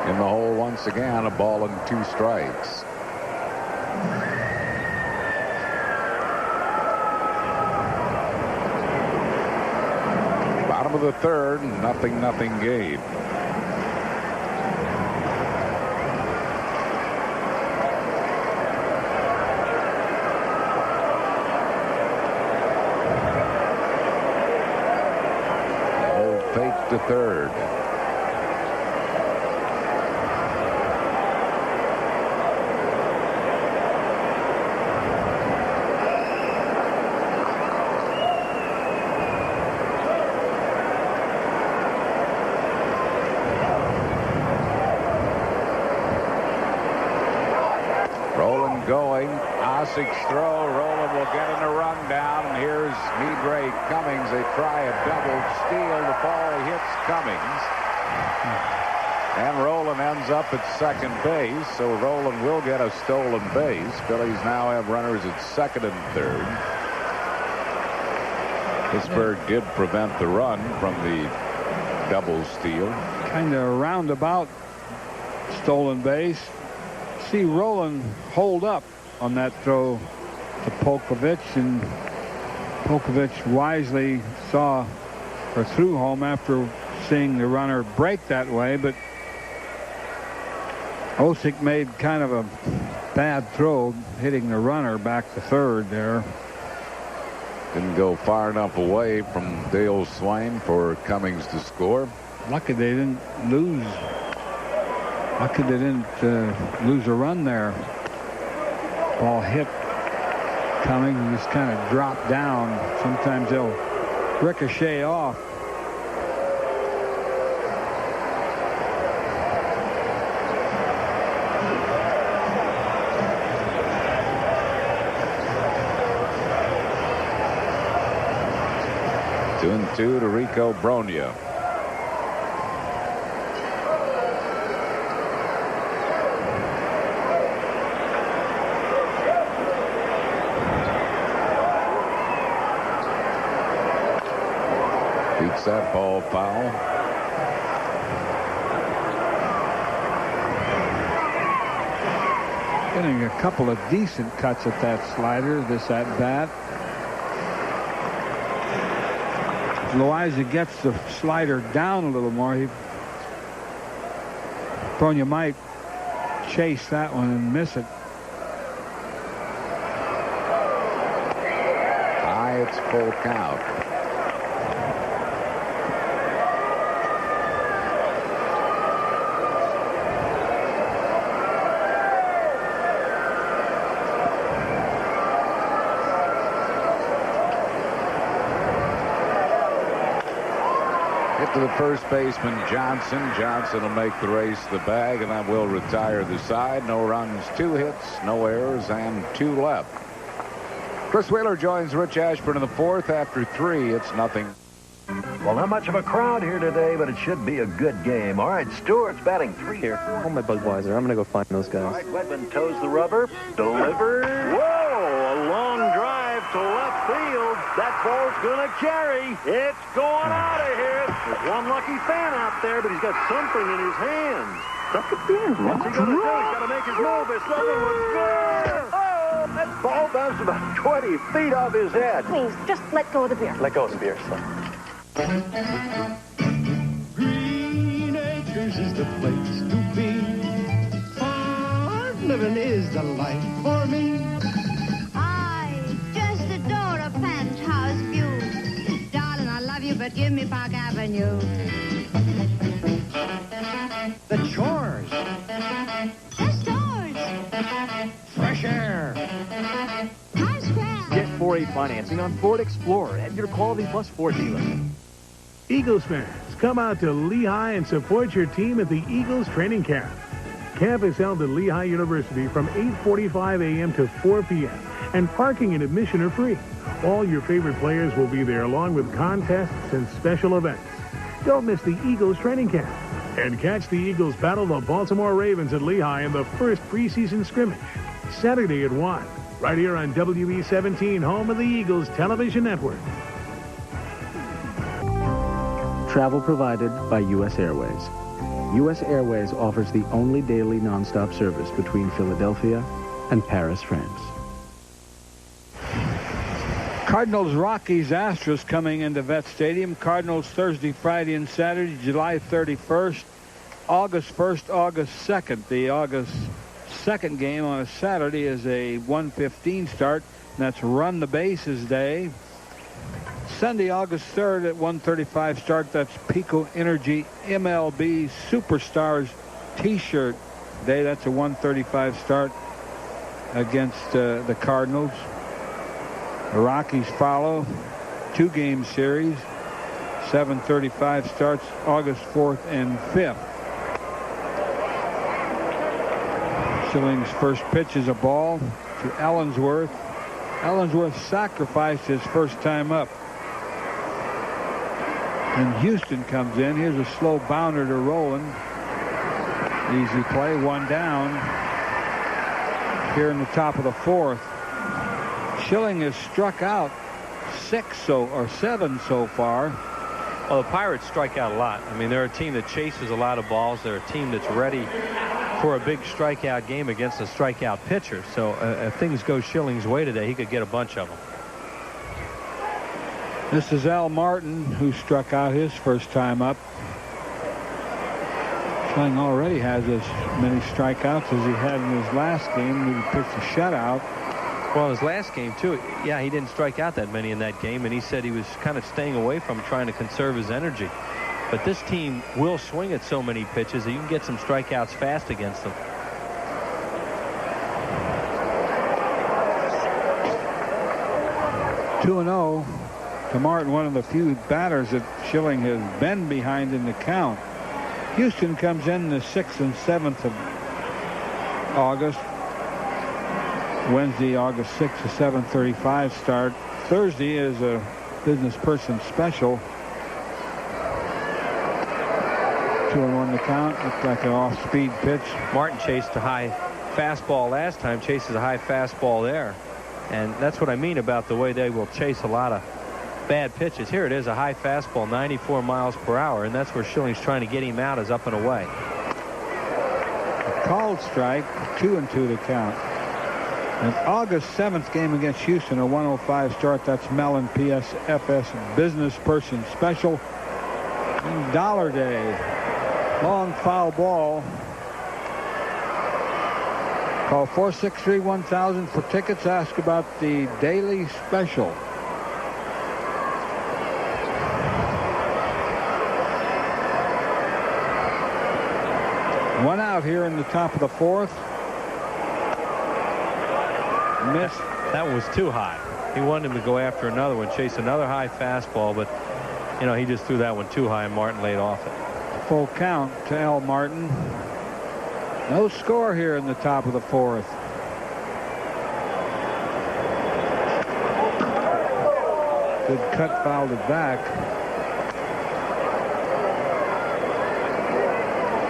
In the hole once again, a ball and 2 strikes. Bottom of the third, 0-0 game. Old fake to third. Going, Ossick's throw. Rowland will get in a rundown, and here's Midre Cummings. They try a double steal. The ball hits Cummings, and Rowland ends up at second base. So Rowland will get a stolen base. Phillies now have runners at second and third. Pittsburgh did prevent the run from the double steal. Kind of roundabout stolen base. See Rowland hold up on that throw to Polkovich, and Polkovich wisely saw or threw home after seeing the runner break that way, but Ossick made kind of a bad throw, hitting the runner back to third there. Didn't go far enough away from Dale Swain for Cummings to score. Lucky they didn't lose. Lucky they didn't lose a run there. Ball hit Cummings and just kind of dropped down. Sometimes they'll ricochet off. Two and two to Rico Bronya. Beats that ball foul. Getting a couple of decent cuts at that slider this at bat. Loaiza gets the slider down a little more. Bronya might chase that one and miss it. High, it's full count. To the first baseman, Johnson. Johnson will make the race to the bag, and that will retire the side. No runs, 2 hits, no errors, and 2 left. Chris Wheeler joins Rich Ashburn in the 4th. After 3, it's nothing. Well, not much of a crowd here today, but it should be a good game. All right, Stewart's batting 3 here. Hold my Budweiser. I'm going to go find those guys. All right, Wedman toes the rubber. Delivers. Whoa, a long drive to left field. That ball's going to carry. It's going out of here. There's one lucky fan out there, but he's got something in his hands. What's he going to do? He's got to make his move. This other one's good. Oh, that ball bounced about 20 feet off his head. Please, just let go of the beer. Let go of the beer, son. Green Acres is the place to be. Farm living is the life for me. I just adore a penthouse view. Darling, I love you, but give me Park Avenue. 4.8 financing on Ford Explorer at your Quality Plus Ford dealer. Eagles fans, come out to Lehigh and support your team at the Eagles training camp. Camp is held at Lehigh University from 8:45 a.m. to 4 p.m. and parking and admission are free. All your favorite players will be there along with contests and special events. Don't miss the Eagles training camp. And catch the Eagles battle the Baltimore Ravens at Lehigh in the first preseason scrimmage. Saturday at 1, right here on WE17, home of the Eagles Television Network. Travel provided by U.S. Airways. U.S. Airways offers the only daily nonstop service between Philadelphia and Paris, France. Cardinals, Rockies, Astros coming into Vet Stadium. Cardinals Thursday, Friday, and Saturday, July 31st, August 1st, August 2nd. The August 2nd game on a Saturday is a 1:15 start, and that's Run the Bases Day. Sunday, August 3rd at 1:35 start. That's Pico Energy MLB Superstars T-shirt day. That's a 1:35 start against the Cardinals. The Rockies follow. 2-game series. 7:35 starts August 4th and 5th. Schilling's first pitch is a ball to Ellensworth. Ellensworth sacrificed his first time up. And Houston comes in. Here's a slow bounder to Rowland. Easy play, one down. Here in the top of the 4th. Schilling has struck out 7 so far. Well, the Pirates strike out a lot. I mean, they're a team that chases a lot of balls. They're a team that's ready for a big strikeout game against a strikeout pitcher. So if things go Schilling's way today, he could get a bunch of them. This is Al Martin, who struck out his first time up. Schilling already has as many strikeouts as he had in his last game. He pitched a shutout. Well, his last game, too, yeah, he didn't strike out that many in that game, and he said he was kind of staying away from trying to conserve his energy. But this team will swing at so many pitches that you can get some strikeouts fast against them. (2-0) to Martin, one of the few batters that Schilling has been behind in the count. Houston comes in the 6th and 7th of August. Wednesday, August 6th to 7:35 start. Thursday is a business person special. 2-1 the count. Looked like an off-speed pitch. Martin chased a high fastball last time, chases a high fastball there. And that's what I mean about the way they will chase a lot of bad pitches. Here it is, a high fastball, 94 miles per hour, and that's where Schilling's trying to get him out, is up and away. A called strike, 2-2 the count. An August 7th game against Houston, a 1:05 start. That's Mellon PSFS Business Person Special. And Dollar Day. Long foul ball. Call 463-1000 for tickets. Ask about the daily special. One out here in the top of the 4th. Missed. That was too high. He wanted him to go after another one, chase another high fastball, but, you know, he just threw that one too high, and Martin laid off it. Full count to Al Martin. No score here in the top of the 4th. Good cut, fouled it back.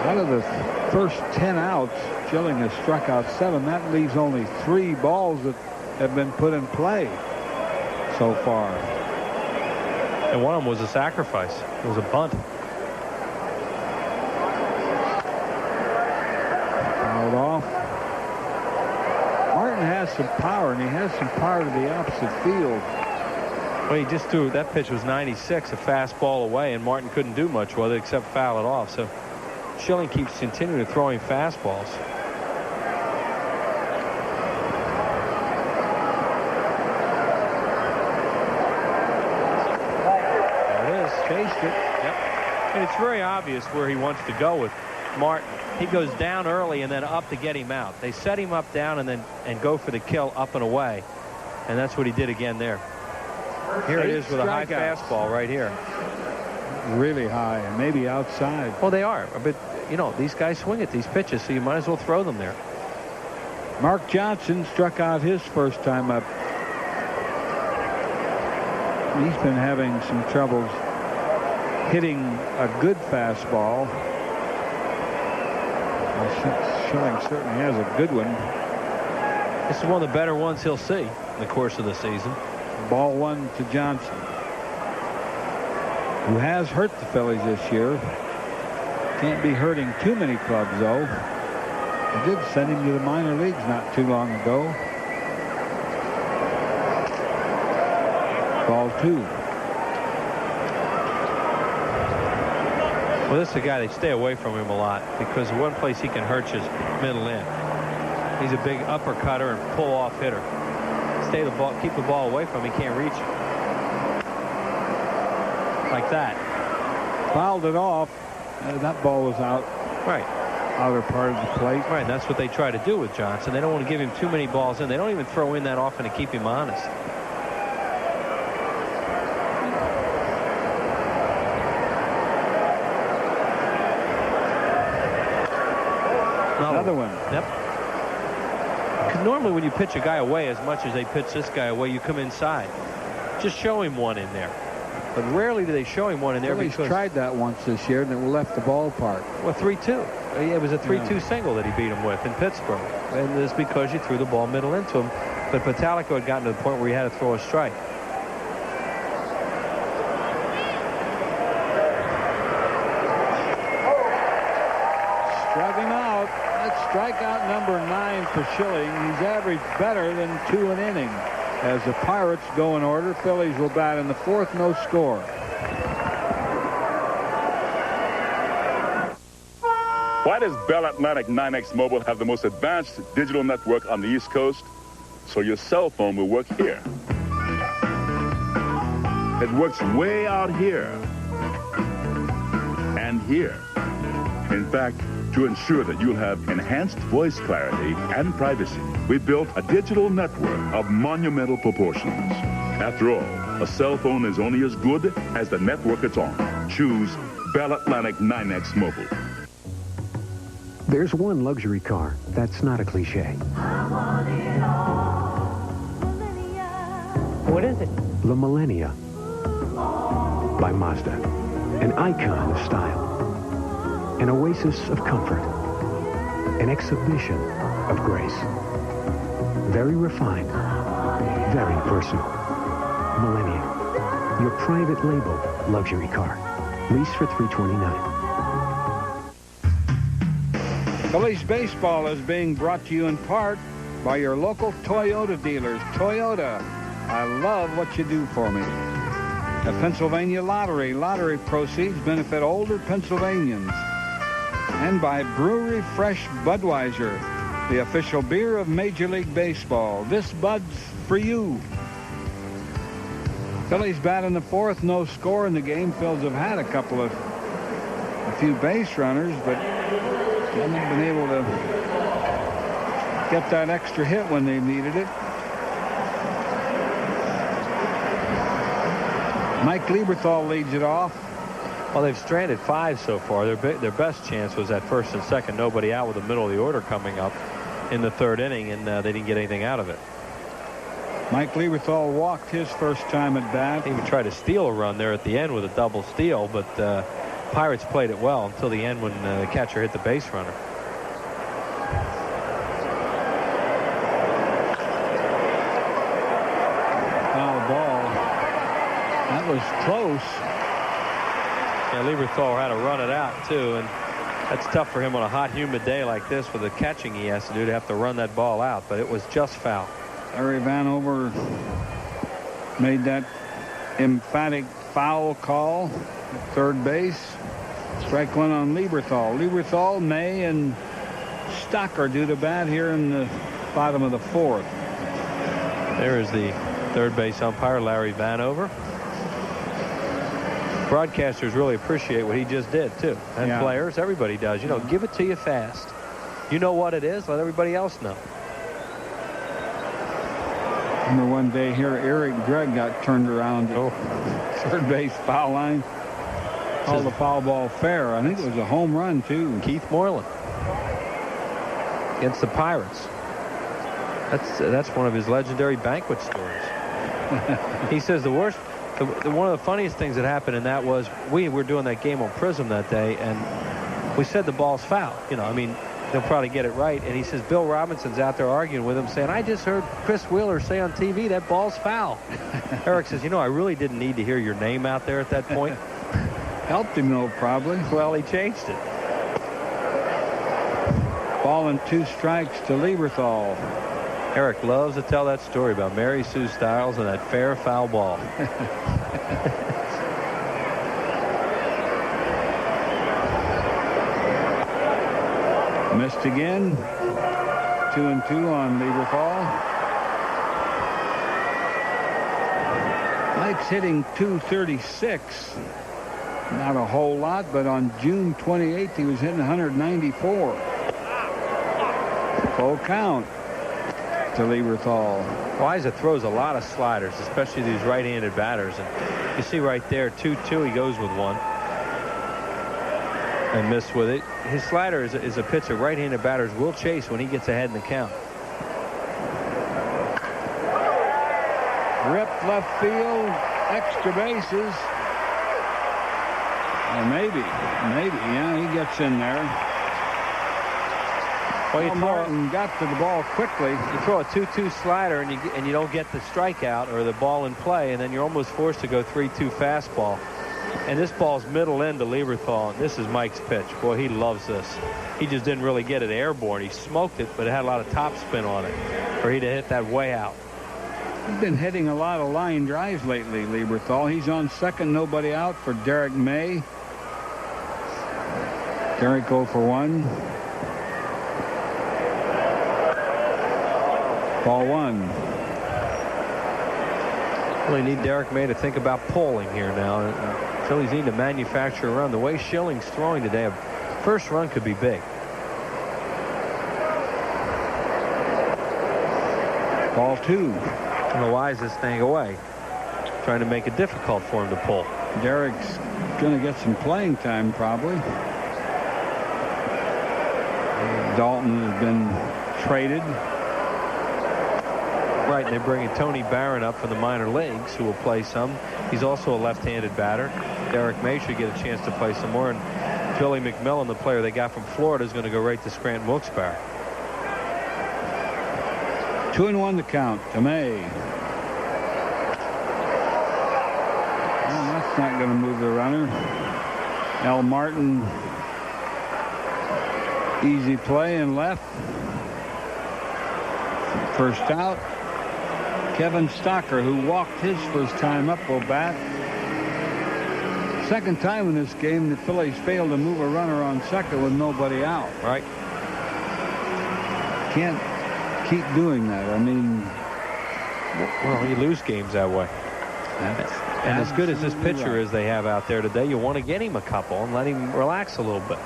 Out of the first 10 outs, Schilling has struck out 7. That leaves only 3 balls that have been put in play so far. And one of them was a sacrifice. It was a bunt. Fouled off. Martin has some power, and he has some power to the opposite field. Well, he just threw, that pitch was 96, a fastball away, and Martin couldn't do much with it except foul it off. So Schilling keeps continuing to throwing fastballs. Chased it. Yep. And it's very obvious where he wants to go with Martin. He goes down early and then up to get him out. They set him up down and go for the kill up and away. And that's what he did again there. Here it is with a high fastball right here. Really high, and maybe outside. Well, they are. But, you know, these guys swing at these pitches, so you might as well throw them there. Mark Johnson struck out his first time up. He's been having some troubles hitting a good fastball. Schilling certainly has a good one. This is one of the better ones he'll see in the course of the season. Ball one to Johnson, who has hurt the Phillies this year. Can't be hurting too many clubs, though. They did send him to the minor leagues not too long ago. Ball two. Well, this is a guy they stay away from him a lot because the one place he can hurt you is middle in. He's a big uppercutter and pull-off hitter. Keep the ball away from him. He can't reach it. Like that. Fouled it off. That ball was out. Right. Outer part of the plate. Right. That's what they try to do with Johnson. They don't want to give him too many balls in. They don't even throw in that often to keep him honest. Another one. Yep. Because normally when you pitch a guy away as much as they pitch this guy away, you come inside. Just show him one in there. But rarely do they show him one in there. He's tried that once this year, and it left the ballpark. Well, 3-2. It was a 3-2 single that he beat him with in Pittsburgh. And it's because you threw the ball middle into him. But Patalico had gotten to the point where he had to throw a strike. Struck him out. That's strikeout number 9 for Schilling. He's averaged better than 2 an inning. As the Pirates go in order, Phillies will bat in the 4th, no score. Why does Bell Atlantic 9X Mobile have the most advanced digital network on the East Coast? So your cell phone will work here. It works way out here. And here. In fact, to ensure that you'll have enhanced voice clarity and privacy, we built a digital network of monumental proportions. After all, a cell phone is only as good as the network it's on. Choose Bell Atlantic 9X Mobile. There's one luxury car that's not a cliche. What is it? The Millennia by Mazda. An icon of style. An oasis of comfort. An exhibition of grace. Very refined. Very personal. Millennia. Your private label luxury car. Lease for $329. Phillies baseball is being brought to you in part by your local Toyota dealers. Toyota, I love what you do for me. The Pennsylvania Lottery. Lottery proceeds benefit older Pennsylvanians. And by Brewery Fresh Budweiser, the official beer of Major League Baseball. This Bud's for you. Phillies bat in the 4th, no score in the game. Phils have had a few base runners, but haven't been able to get that extra hit when they needed it. Mike Lieberthal leads it off. Well, they've stranded 5 so far. Their best chance was at 1st and 2nd, nobody out with the middle of the order coming up in the 3rd inning, and they didn't get anything out of it. Mike Lieberthal walked his first time at bat. He even tried to steal a run there at the end with a double steal, but Pirates played it well until the end when the catcher hit the base runner. Foul ball. That was close. Yeah, Lieberthal had to run it out, too, and that's tough for him on a hot, humid day like this with the catching he has to do to have to run that ball out, but it was just foul. Larry Vanover made that emphatic foul call at 3rd base. Strike 1 on Lieberthal. Lieberthal, May, and Stock are due to bat here in the bottom of the 4th. There is the 3rd base umpire, Larry Vanover. Broadcasters really appreciate what he just did, too. And yeah. Players, everybody does. You know, give it to you fast. You know what it is, let everybody else know. Remember one day here, Eric Gregg got turned around to third base foul line. Called the foul ball fair. I think it was a home run, too. Keith Moreland against the Pirates. That's one of his legendary banquet stories. He says one of the funniest things that happened in that was we were doing that game on Prism that day, and we said the ball's foul. You know, I mean, they'll probably get it right. And he says Bill Robinson's out there arguing with him, saying, I just heard Chris Wheeler say on TV that ball's foul. Eric says, you know, I really didn't need to hear your name out there at that point. Helped him, though, probably. Well, he changed it. Ball and 2 strikes to Lieberthal. Eric loves to tell that story about Mary Sue Stiles and that fair foul ball. Missed again. 2-2 on Lieberthal. Mike's hitting .236. Not a whole lot, but on June 28th, he was hitting 194. Full count to Lieberthal. Loaiza throws a lot of sliders, especially these right-handed batters. And you see right there, 2-2, he goes with one. And missed with it. His slider is a pitch that right-handed batters will chase when he gets ahead in the count. Ripped left field, extra bases. Or maybe, yeah, he gets in there. Well, Martin got to the ball quickly. You throw a 2-2 slider and you don't get the strikeout or the ball in play, and then you're almost forced to go 3-2 fastball. And this ball's middle end to Lieberthal. This is Mike's pitch. Boy, he loves this. He just didn't really get it airborne. He smoked it, but it had a lot of top spin on it, or he'd have hit that way out. He's been hitting a lot of line drives lately, Lieberthal. He's on second, nobody out for Derek May. Derek 0 for 1. Ball 1. Really need Derek May to think about polling here now. Phillies need to manufacture a run. The way Schilling's throwing today, a first run could be big. Ball 2. And Loaiza's staying away, trying to make it difficult for him to pull. Derek's going to get some playing time, probably. Dalton has been traded. Right, and they're bringing Tony Barron up from the minor leagues, who will play some. He's also a left-handed batter. Derek May should get a chance to play some more. And Billy McMillan, the player they got from Florida, is going to go right to Scranton Wilkes-Barre. 2-1 the count to May. Well, that's not going to move the runner. Al Martin, easy play and left. First out. Kevin Stocker, who walked his first time up, will bat. Second time in this game the Phillies failed to move a runner on second with nobody out. Right. Can't keep doing that. I mean, well, you lose games that way. And as good as this pitcher is they have out there today, you want to get him a couple and let him relax a little bit.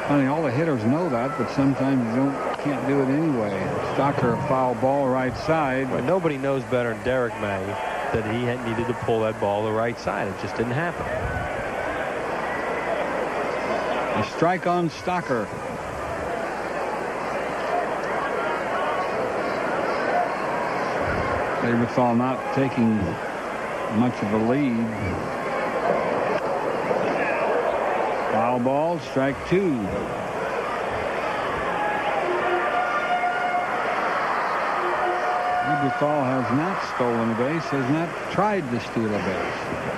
Funny, all the hitters know that, but sometimes you can't do it anyway. Stocker, a foul ball right side. Well, nobody knows better than Derek May that he had needed to pull that ball the right side. It just didn't happen. A strike on Stocker. Lieberthal not taking much of a lead. Foul ball, strike 2. Lieberthal has not stolen a base, has not tried to steal a base.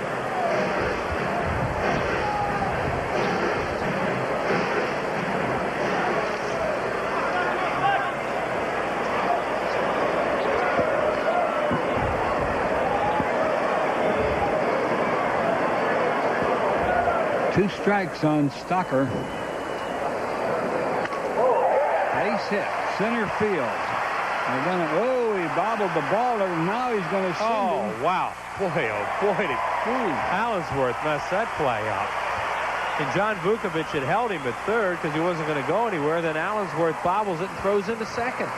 Two strikes on Stocker. Base hit, center field. They're gonna, he bobbled the ball, and now he's going to send him. Wow. Boy, oh, boy. Allensworth messed that play up. And John Vukovic had held him at third because he wasn't going to go anywhere. Then Allensworth bobbles it and throws into second.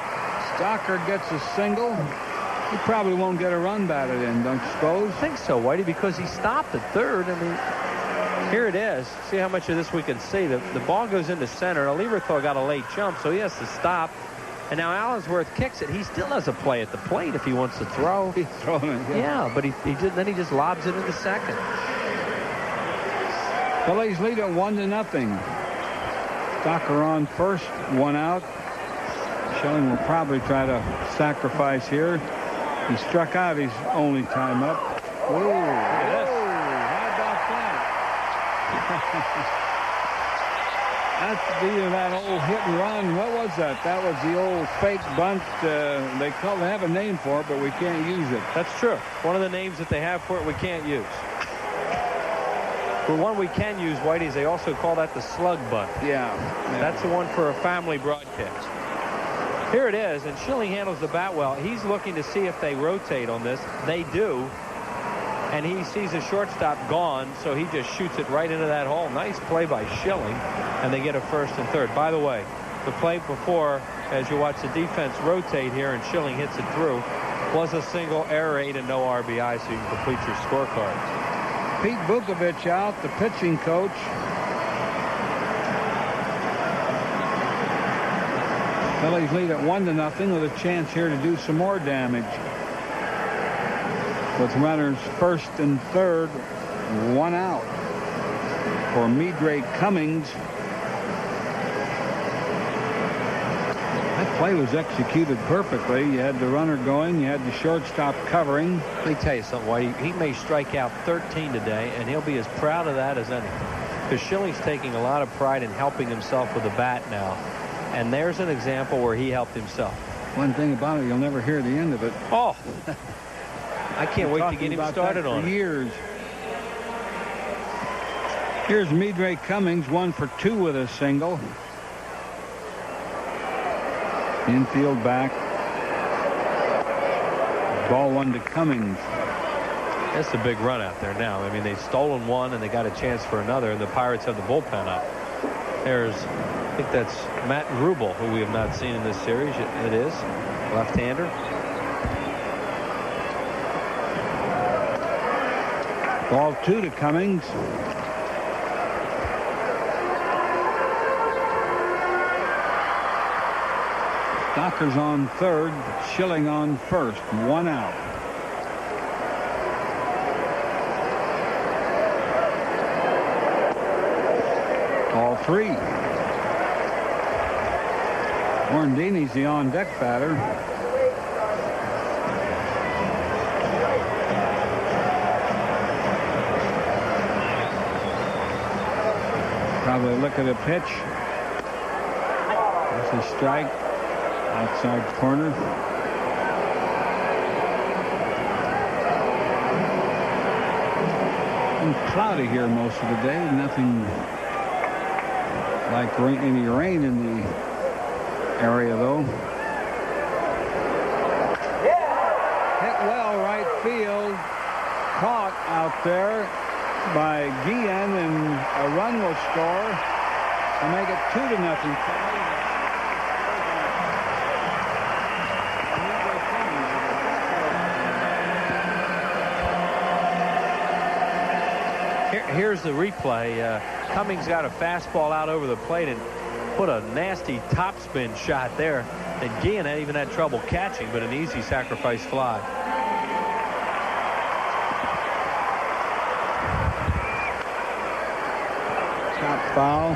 Docker gets a single. He probably won't get a run batted in, don't you suppose? I think so, Whitey, because he stopped at third. I mean, here it is. See how much of this we can see. The ball goes into center. Lieberthal got a late jump, so he has to stop. And now Allensworth kicks it. He still has a play at the plate if he wants to throw. He's throwing it. Yeah, but then he just lobs it into second. Phillies lead at 1-0. Docker on first, 1 out. Schilling will probably try to sacrifice here. He struck out his only time up. Whoa. How about that? That's either that old hit and run. What was that? That was the old fake bunt. They have a name for it, but we can't use it. That's true. One of the names that they have for it we can't use. For one we can use, Whitey, is they also call that the slug bunt. Yeah. That's the one for a family broadcast. Here it is, and Schilling handles the bat well. He's looking to see if they rotate on this. They do. And he sees a shortstop gone, so he just shoots it right into that hole. Nice play by Schilling, and they get a first and third. By the way, the play before, as you watch the defense rotate here and Schilling hits it through, was a single, error rate, and no RBI, so you can complete your scorecards. Pete Vukovich out, the pitching coach. Phillies lead at 1-0 with a chance here to do some more damage. With runners first and third, 1 out for Midre Cummings. That play was executed perfectly. You had the runner going, you had the shortstop covering. Let me tell you something, Whitey. He may strike out 13 today, and he'll be as proud of that as anything. Because Schilling's taking a lot of pride in helping himself with the bat now. And there's an example where he helped himself. One thing about it, you'll never hear the end of it. Oh, I can't wait to get him started on it. For years. Here's Midre Cummings, 1 for 2 with a single. Infield back. Ball 1 to Cummings. That's a big run out there now. I mean, they've stolen one and they got a chance for another, and the Pirates have the bullpen up. There's, I think that's Matt Rubel, who we have not seen in this series. It is. Left-hander. Ball 2 to Cummings. Docker's on third, Schilling on first, 1 out. Ball 3. Morandini's the on-deck batter. Probably look at a pitch. That's a strike. Outside corner. And cloudy here most of the day. Nothing like any rain in the area, though. Hit well right field. Caught out there by Guillen, and a run will score to make it 2-0. Here's the replay. Cummings got a fastball out over the plate and put a nasty topspin shot there. And Guillen even had trouble catching, but an easy sacrifice fly. Top foul.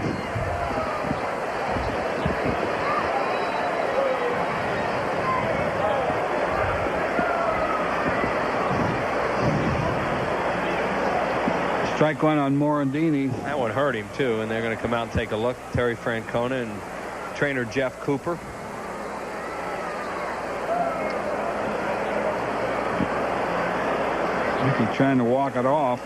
Strike 1 on Morandini. That one hurt him, too, and they're going to come out and take a look. Terry Francona and trainer Jeff Cooper. I think he's trying to walk it off.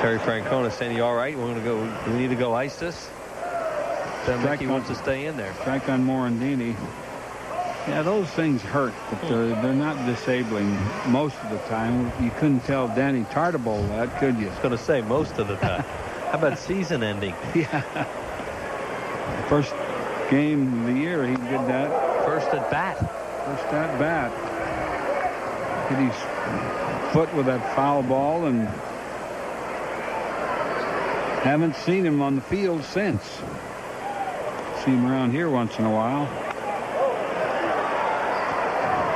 Terry Francona saying, "You all right? We're going to go. We need to go ice this." Then Mickey wants to stay in there. Strike on Morandini. Yeah, those things hurt, but they're not disabling most of the time. You couldn't tell Danny Tartabull that, could you? I was going to say most of the time. How about season ending? Yeah. First game of the year, he did that. First at bat. First at bat. Hit his foot with that foul ball, and haven't seen him on the field since. See him around here once in a while.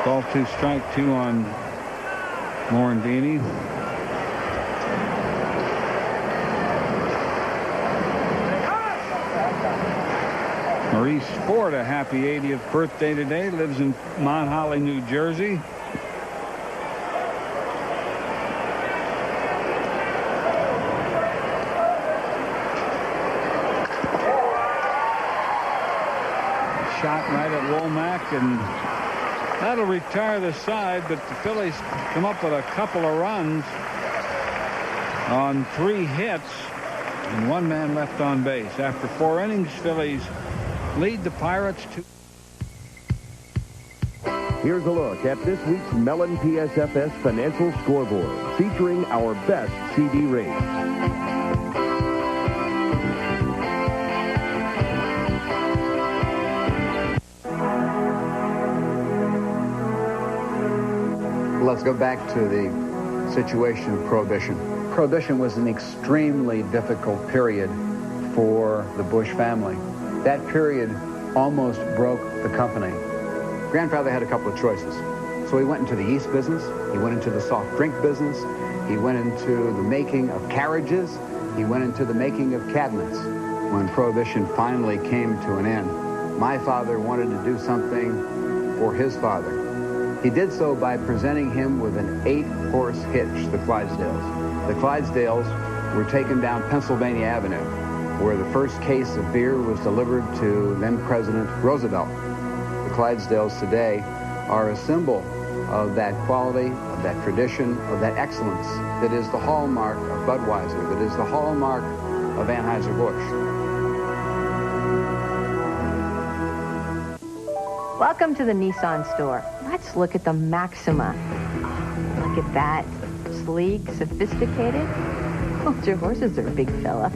Ball 2, strike 2 on Morandini. Maurice Ford, a happy 80th birthday today, lives in Mount Holly, New Jersey. Shot right at Womack, and that'll retire the side, but the Phillies come up with a couple of runs on 3 hits and 1 man left on base. After 4 innings, Phillies lead the Pirates to. Here's a look at this week's Mellon PSFS Financial Scoreboard, featuring our best CD rates. Let's go back to the situation of Prohibition. Prohibition was an extremely difficult period for the Bush family. That period almost broke the company. Grandfather had a couple of choices. So he went into the yeast business, he went into the soft drink business, he went into the making of carriages, he went into the making of cabinets. When Prohibition finally came to an end, my father wanted to do something for his father. He did so by presenting him with an 8-horse hitch, the Clydesdales. The Clydesdales were taken down Pennsylvania Avenue, where the first case of beer was delivered to then-President Roosevelt. The Clydesdales today are a symbol of that quality, of that tradition, of that excellence that is the hallmark of Budweiser, that is the hallmark of Anheuser-Busch. Welcome to the Nissan store. Let's look at the Maxima. Oh, look at that. Sleek, sophisticated. Hold your horses are a big fella.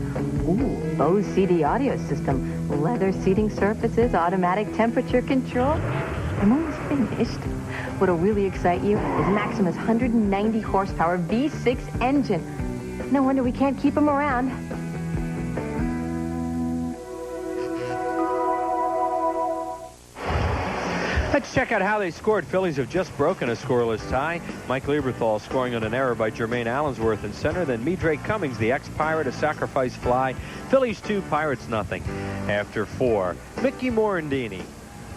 Ooh, Bose CD audio system. Leather seating surfaces, automatic temperature control. I'm almost finished. What'll really excite you is Maxima's 190 horsepower V6 engine. No wonder we can't keep them around. Let's check out how they scored. Phillies have just broken a scoreless tie. Mike Lieberthal scoring on an error by Jermaine Allensworth in center. Then Midre Cummings, the ex-Pirate, a sacrifice fly. Phillies 2, Pirates nothing. After 4, Mickey Morandini,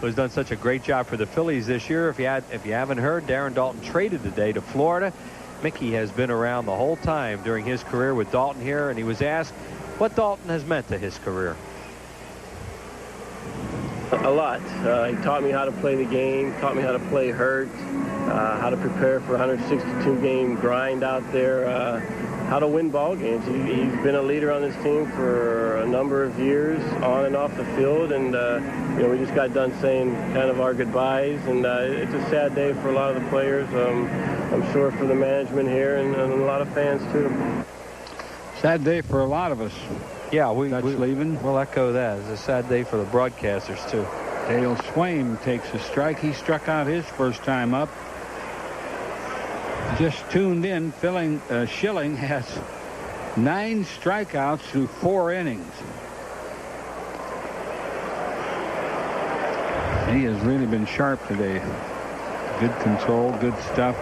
who has done such a great job for the Phillies this year. If you haven't heard, Darren Daulton traded today to Florida. Mickey has been around the whole time during his career with Daulton here, and he was asked what Daulton has meant to his career. A lot. He taught me how to play the game, taught me how to play hurt, how to prepare for a 162-game grind out there, how to win ball games. He's been a leader on this team for a number of years, on and off the field, and you know, we just got done saying kind of our goodbyes, and it's a sad day for a lot of the players. I'm sure for the management here and a lot of fans too. Sad day for a lot of us. Yeah, That's leaving. We'll echo that. It's a sad day for the broadcasters, too. Dale Swaim takes a strike. He struck out his first time up. Just tuned in, Schilling has 9 strikeouts through 4 innings. He has really been sharp today. Good control, good stuff.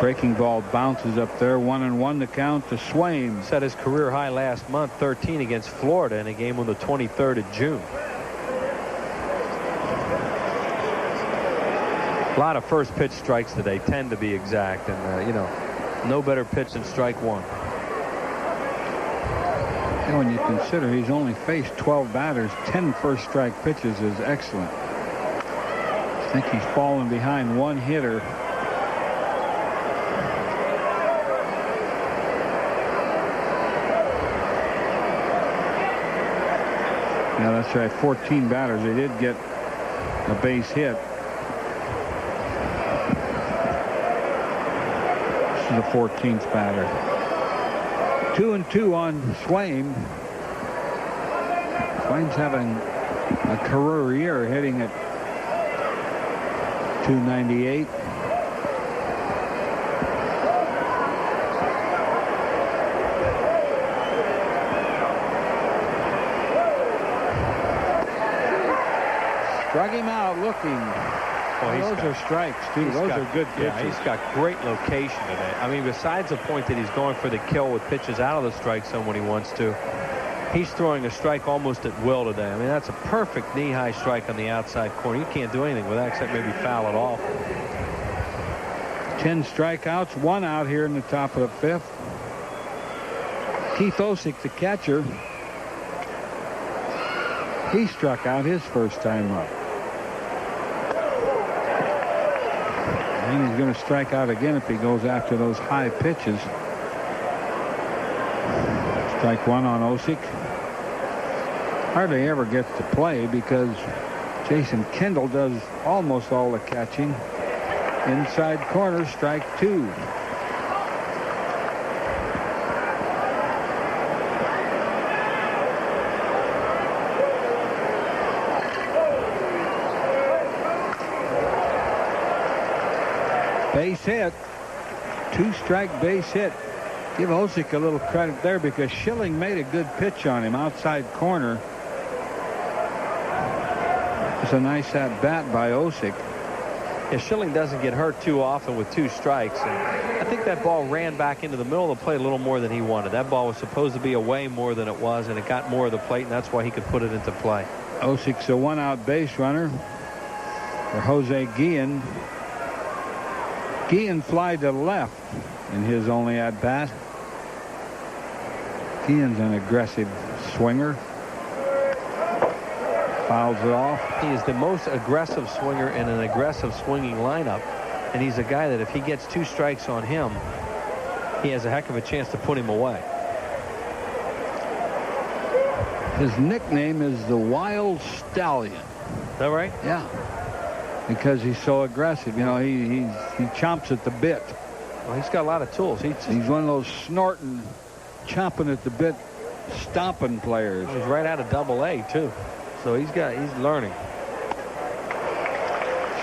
Breaking ball bounces up there. 1-1 to count to Swaim. Set his career high last month, 13 against Florida in a game on the 23rd of June. A lot of first pitch strikes today, 10 to be exact, and you know, no better pitch than strike 1. And when you consider he's only faced 12 batters, 10 first strike pitches is excellent. I think he's fallen behind 1 hitter. Yeah, that's right. 14 batters. They did get a base hit. This is the 14th batter. 2-2 on Swaim. Swaim's having a career year, hitting at .298. Struck him out looking. Well, those are strikes, too. Those are good pitches. Yeah, he's got great location today. I mean, besides the point that he's going for the kill with pitches out of the strike zone when he wants to, he's throwing a strike almost at will today. I mean, that's a perfect knee-high strike on the outside corner. You can't do anything with that except maybe foul it off. 10 strikeouts, 1 out here in the top of the 5th. Keith Osick, the catcher, he struck out his first time up. And he's going to strike out again if he goes after those high pitches. Strike 1 on Osick. Hardly ever gets to play because Jason Kendall does almost all the catching. Inside corner, strike 2. Base hit. 2-strike base hit. Give Osick a little credit there because Schilling made a good pitch on him outside corner. It's a nice at-bat by Osick. Yeah, Schilling doesn't get hurt too often with 2 strikes. And I think that ball ran back into the middle of the plate a little more than he wanted. That ball was supposed to be away more than it was, and it got more of the plate, and that's why he could put it into play. Osick's a 1-out base runner for Jose Guillen. Guillen fly to left in his only at-bat. Guillen's an aggressive swinger. Fouls it off. He is the most aggressive swinger in an aggressive swinging lineup. And he's a guy that if he gets 2 strikes on him, he has a heck of a chance to put him away. His nickname is the Wild Stallion. Is that right? Yeah. Because he's so aggressive. You know, he chomps at the bit. Well, he's got a lot of tools. He's one of those snorting, chomping at the bit, stomping players. He's right out of Double-A, too. So he's learning.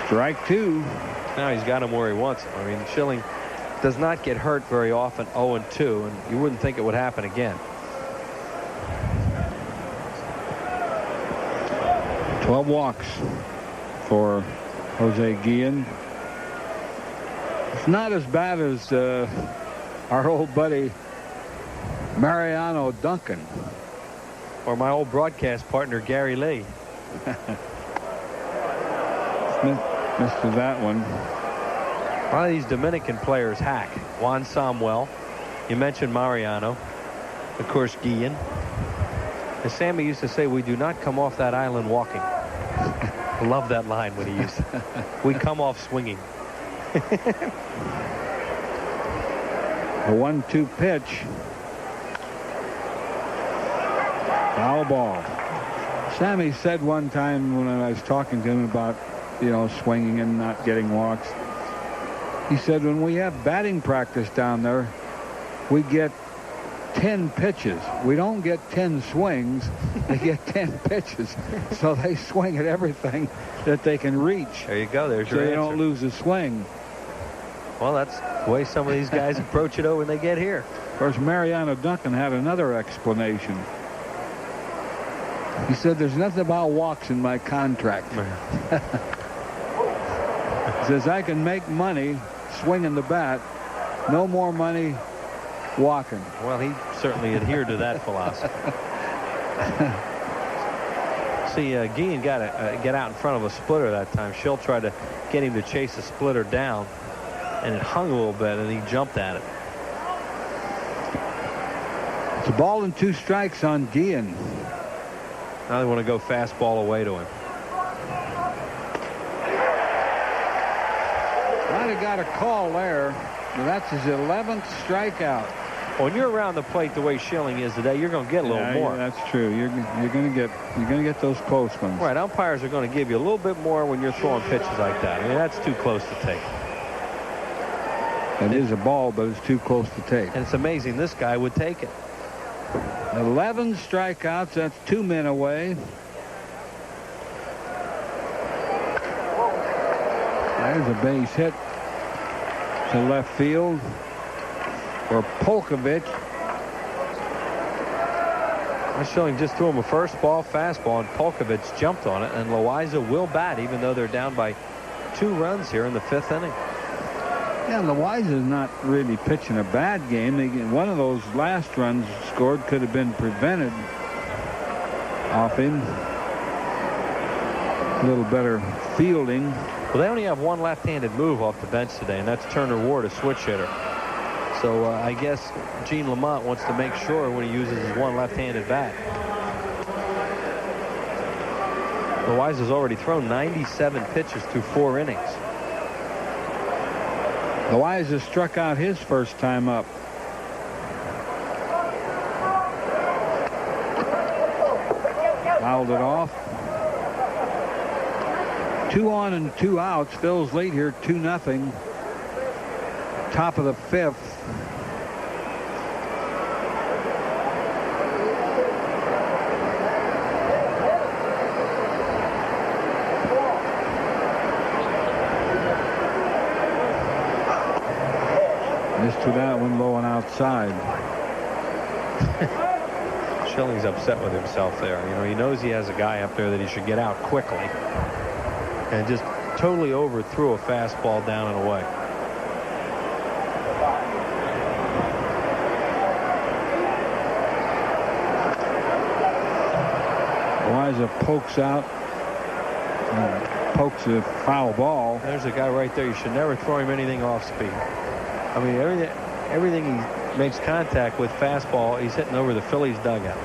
Strike 2. Now he's got him where he wants him. I mean, Schilling does not get hurt very often, 0-2, and you wouldn't think it would happen again. 12 walks for Jose Guillen. It's not as bad as our old buddy Mariano Duncan. Or my old broadcast partner, Gary Lee. Missed that one. A lot of these Dominican players hack. Juan Samuel. You mentioned Mariano. Of course, Guillen. As Sammy used to say, we do not come off that island walking. I love that line when he used to. We come off swinging. A 1-2 pitch. Foul ball. Sammy said one time when I was talking to him about, you know, swinging and not getting walks. He said when we have batting practice down there, we get 10 pitches. We don't get 10 swings. They get 10 pitches. So they swing at everything that they can reach. There you go. There's your answer. So they don't lose a swing. Well, that's the way some of these guys approach it when they get here. Of course, Mariano Duncan had another explanation. He said, there's nothing about walks in my contract. He says, I can make money swinging the bat. No more money walking. Well, he certainly adhered to that philosophy. See, Guillen got to get out in front of a splitter that time. Schill tried to get him to chase the splitter down, and it hung a little bit, and he jumped at it. It's a ball and 2 strikes on Guillen. Now they want to go fastball away to him. Might have got a call there. But that's his 11th strikeout. When you're around the plate the way Schilling is today, you're going to get a little more. Yeah, that's true. You're going to get those close ones. Right. Umpires are going to give you a little bit more when you're throwing pitches like that. I mean, that's too close to take. It is a ball, but it's too close to take. And it's amazing this guy would take it. 11 strikeouts. That's 2 men away. There's a base hit to left field for Polkovich. Schilling just threw him a first ball fastball, and Polkovich jumped on it, and Loaiza will bat, even though they're down by 2 runs here in the 5th inning. Yeah, Loaiza's not really pitching a bad game. One of those last runs scored could have been prevented off him. A little better fielding. Well, they only have one left-handed move off the bench today, and that's Turner Ward, a switch hitter. So I guess Gene Lamont wants to make sure when he uses his one left-handed bat. Loaiza's already thrown 97 pitches through 4 innings. Loaiza struck out his first time up. Fouled it off. 2 on and 2 outs. Phil's lead here, 2-0. Top of the 5th. Missed to that one low and outside. Schilling's upset with himself there. You know, he knows he has a guy up there that he should get out quickly. And just totally overthrew a fastball down and away. Loaiza pokes out. Pokes a foul ball. There's a guy right there. You should never throw him anything off speed. I mean, everything he makes contact with fastball, he's hitting over the Phillies dugout.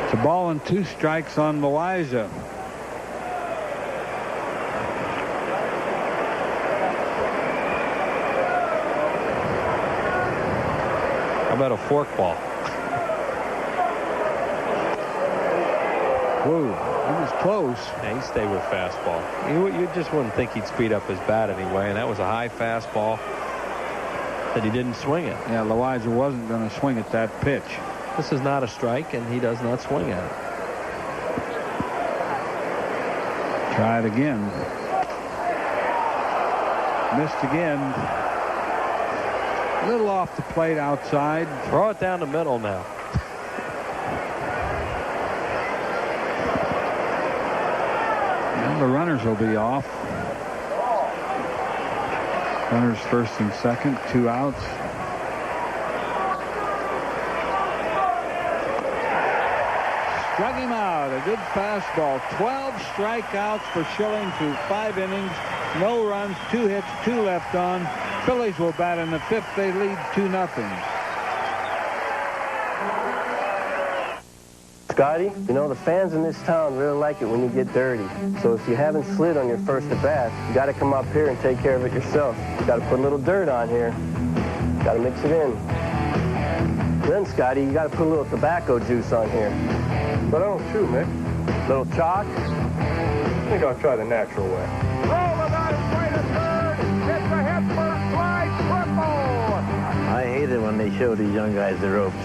It's a ball and 2 strikes on Loaiza. How about a forkball? Whoa, he was close. Yeah, he stayed with fastball. You just wouldn't think he'd speed up his bat anyway, and that was a high fastball that he didn't swing it. Yeah, Loaiza wasn't going to swing at that pitch. This is not a strike, and he does not swing at it. Try it again. Missed again. A little off the plate outside. Throw it down the middle now. Well, the runners will be off. Runners first and second, 2 outs. Struck him out. A good fastball. 12 strikeouts for Schilling through 5 innings. No runs, 2 hits, 2 left on. Phillies will bat in the 5th. They lead 2-0. Scotty, you know, the fans in this town really like it when you get dirty. So if you haven't slid on your first at-bat, you got to come up here and take care of it yourself. You got to put a little dirt on here. Got to mix it in. Then, Scotty, you got to put a little tobacco juice on here. But I don't chew, Mick. Little chalk. I think I'll try the natural way. I hate it when they show these young guys the ropes.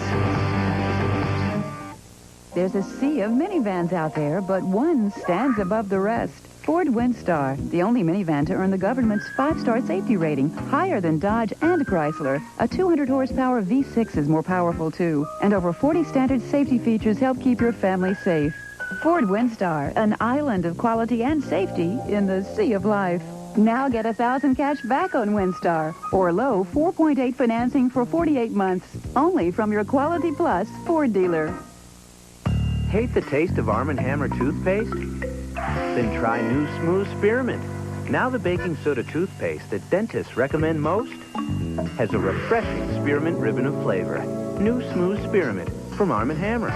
There's a sea of minivans out there, but one stands above the rest. Ford Windstar, the only minivan to earn the government's 5-star safety rating, higher than Dodge and Chrysler. A 200-horsepower V6 is more powerful, too. And over 40 standard safety features help keep your family safe. Ford Windstar, an island of quality and safety in the sea of life. Now get $1,000 cash back on Windstar, or low 4.8 financing for 48 months, only from your Quality Plus Ford dealer. Hate the taste of Arm & Hammer toothpaste? Then try New Smooth Spearmint. Now the baking soda toothpaste that dentists recommend most has a refreshing spearmint ribbon of flavor. New Smooth Spearmint from Arm & Hammer.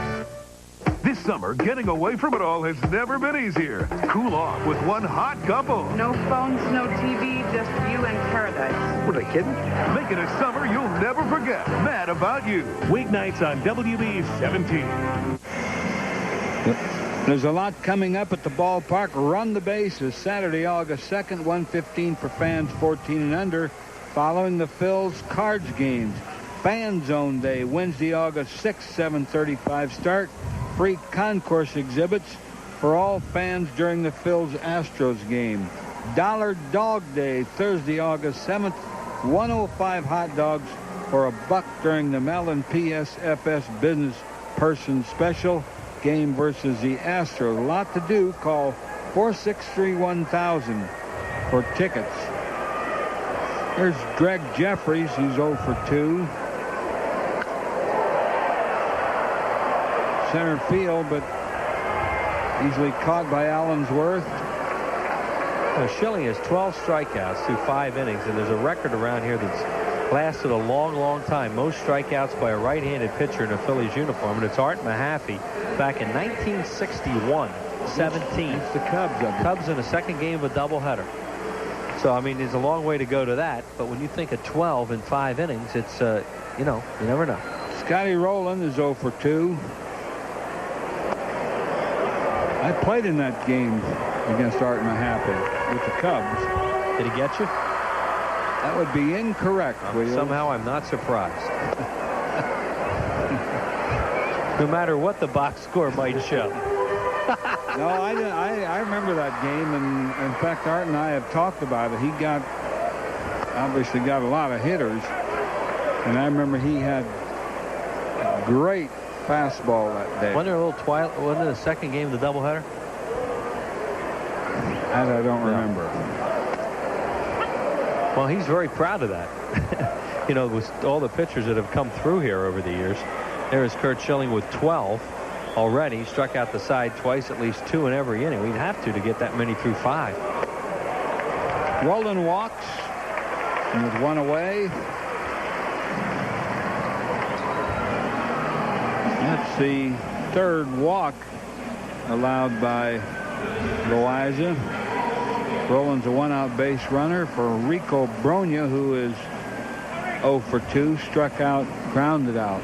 This summer, getting away from it all has never been easier. Cool off with one hot couple. No phones, no TV, just you and paradise. Were they kidding? Make it a summer you'll never forget. Mad About You. Weeknights on WB 17. There's a lot coming up at the ballpark. Run the Bases, Saturday, August 2nd, 1:15 for fans 14 and under, following the Phil's Cards games. Fan Zone Day, Wednesday, August 6th, 7:35 start. Free concourse exhibits for all fans during the Phil's Astros game. Dollar Dog Day, Thursday, August 7th, 105 hot dogs for $1 during the Mellon PSFS Business Person Special. Game versus the Astros. A lot to do. Call 463-1000 for tickets. Here's Greg Jeffries. He's 0 for 2. Center field, but easily caught by Allensworth. Schilling has 12 strikeouts through 5 innings, and there's a record around here that's lasted a long, long time. Most strikeouts by a right-handed pitcher in a Phillies uniform, and it's Art Mahaffey back in 1961, 17. It's the Cubs. Cubs in the second game of a doubleheader. So, I mean, there's a long way to go to that, but when you think of 12 in 5 innings, it's, you know, you never know. Scotty Rowland is 0 for 2. I played in that game against Art Mahaffey with the Cubs. Did he get you? That would be incorrect. Somehow I'm not surprised. No matter what the box score might show. No, I remember that game, and in fact, Art and I have talked about it. He obviously got a lot of hitters, and I remember he had a great fastball that day. Wasn't there a little twilight? Wasn't it the second game of the doubleheader? That I don't remember. Well, he's very proud of that. You know, with all the pitchers that have come through here over the years. There is Curt Schilling with 12 already. Struck out the side twice, at least 2 in every inning. We'd have to get that many through 5. Rowland walks, and with 1 away. That's the 3rd walk allowed by Loaiza. Rowland's a 1-out base runner for Rico Bronya, who is 0 for 2, struck out, grounded out.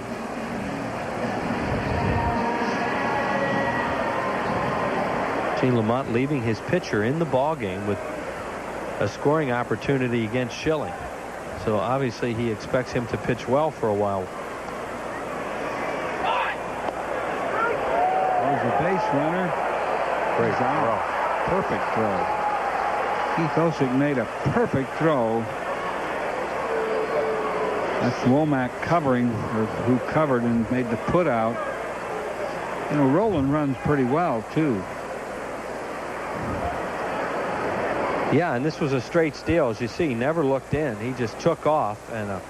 Gene Lamont leaving his pitcher in the ball game with a scoring opportunity against Schilling. So obviously he expects him to pitch well for a while. There's a base runner. Great throw. Perfect throw. Keith Osick made a perfect throw. That's Womack covering, or who covered and made the put out. You know, Rowland runs pretty well, too. Yeah, and this was a straight steal. As you see, he never looked in. He just took off, and a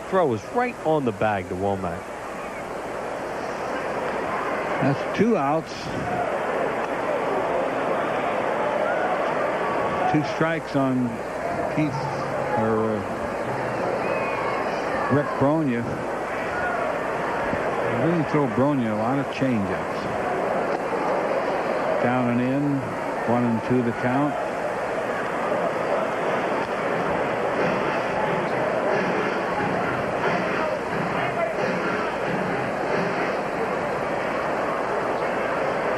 throw was right on the bag to Womack. That's 2 outs. 2 strikes on Keith, or Rick Bronya. Really throw Bronya a lot of changeups. Down and in, 1-2 the count.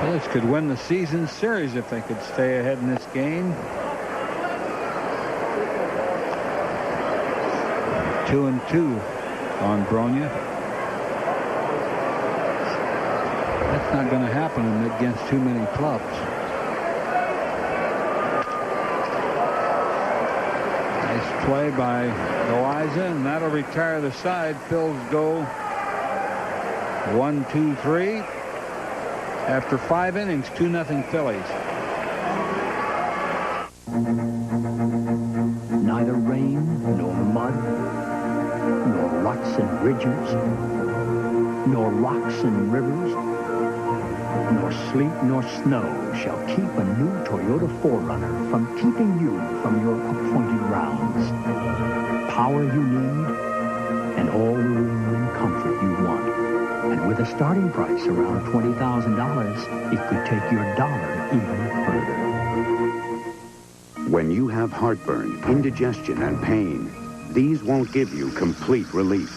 Phillies could win the season series if they could stay ahead in this game. 2-2 on Bronya. That's not going to happen against too many clubs. Nice play by Loaiza, and that'll retire the side. Phils go 1-2-3. After 5 innings, 2-0 Phillies. Neither rain nor mud, nor ruts and ridges, nor rocks and rivers, nor sleet nor snow shall keep a new Toyota 4Runner from keeping you from your appointed rounds. Power you need, and all the room and comfort you want. And with a starting price around $20,000, it could take your dollar even further. When you have heartburn, indigestion, and pain, these won't give you complete relief.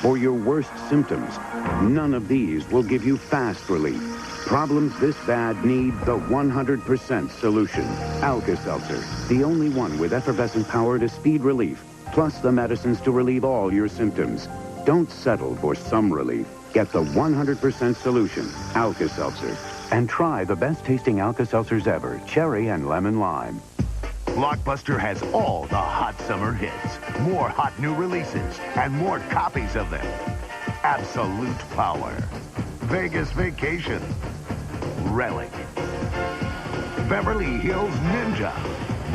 For your worst symptoms, none of these will give you fast relief. Problems this bad need the 100% solution. Alka-Seltzer, the only one with effervescent power to speed relief, plus the medicines to relieve all your symptoms. Don't settle for some relief. Get the 100% solution, Alka-Seltzer. And try the best-tasting Alka-Seltzers ever, cherry and lemon lime. Blockbuster has all the hot summer hits, more hot new releases, and more copies of them. Absolute Power, Vegas Vacation, Relic, Beverly Hills Ninja,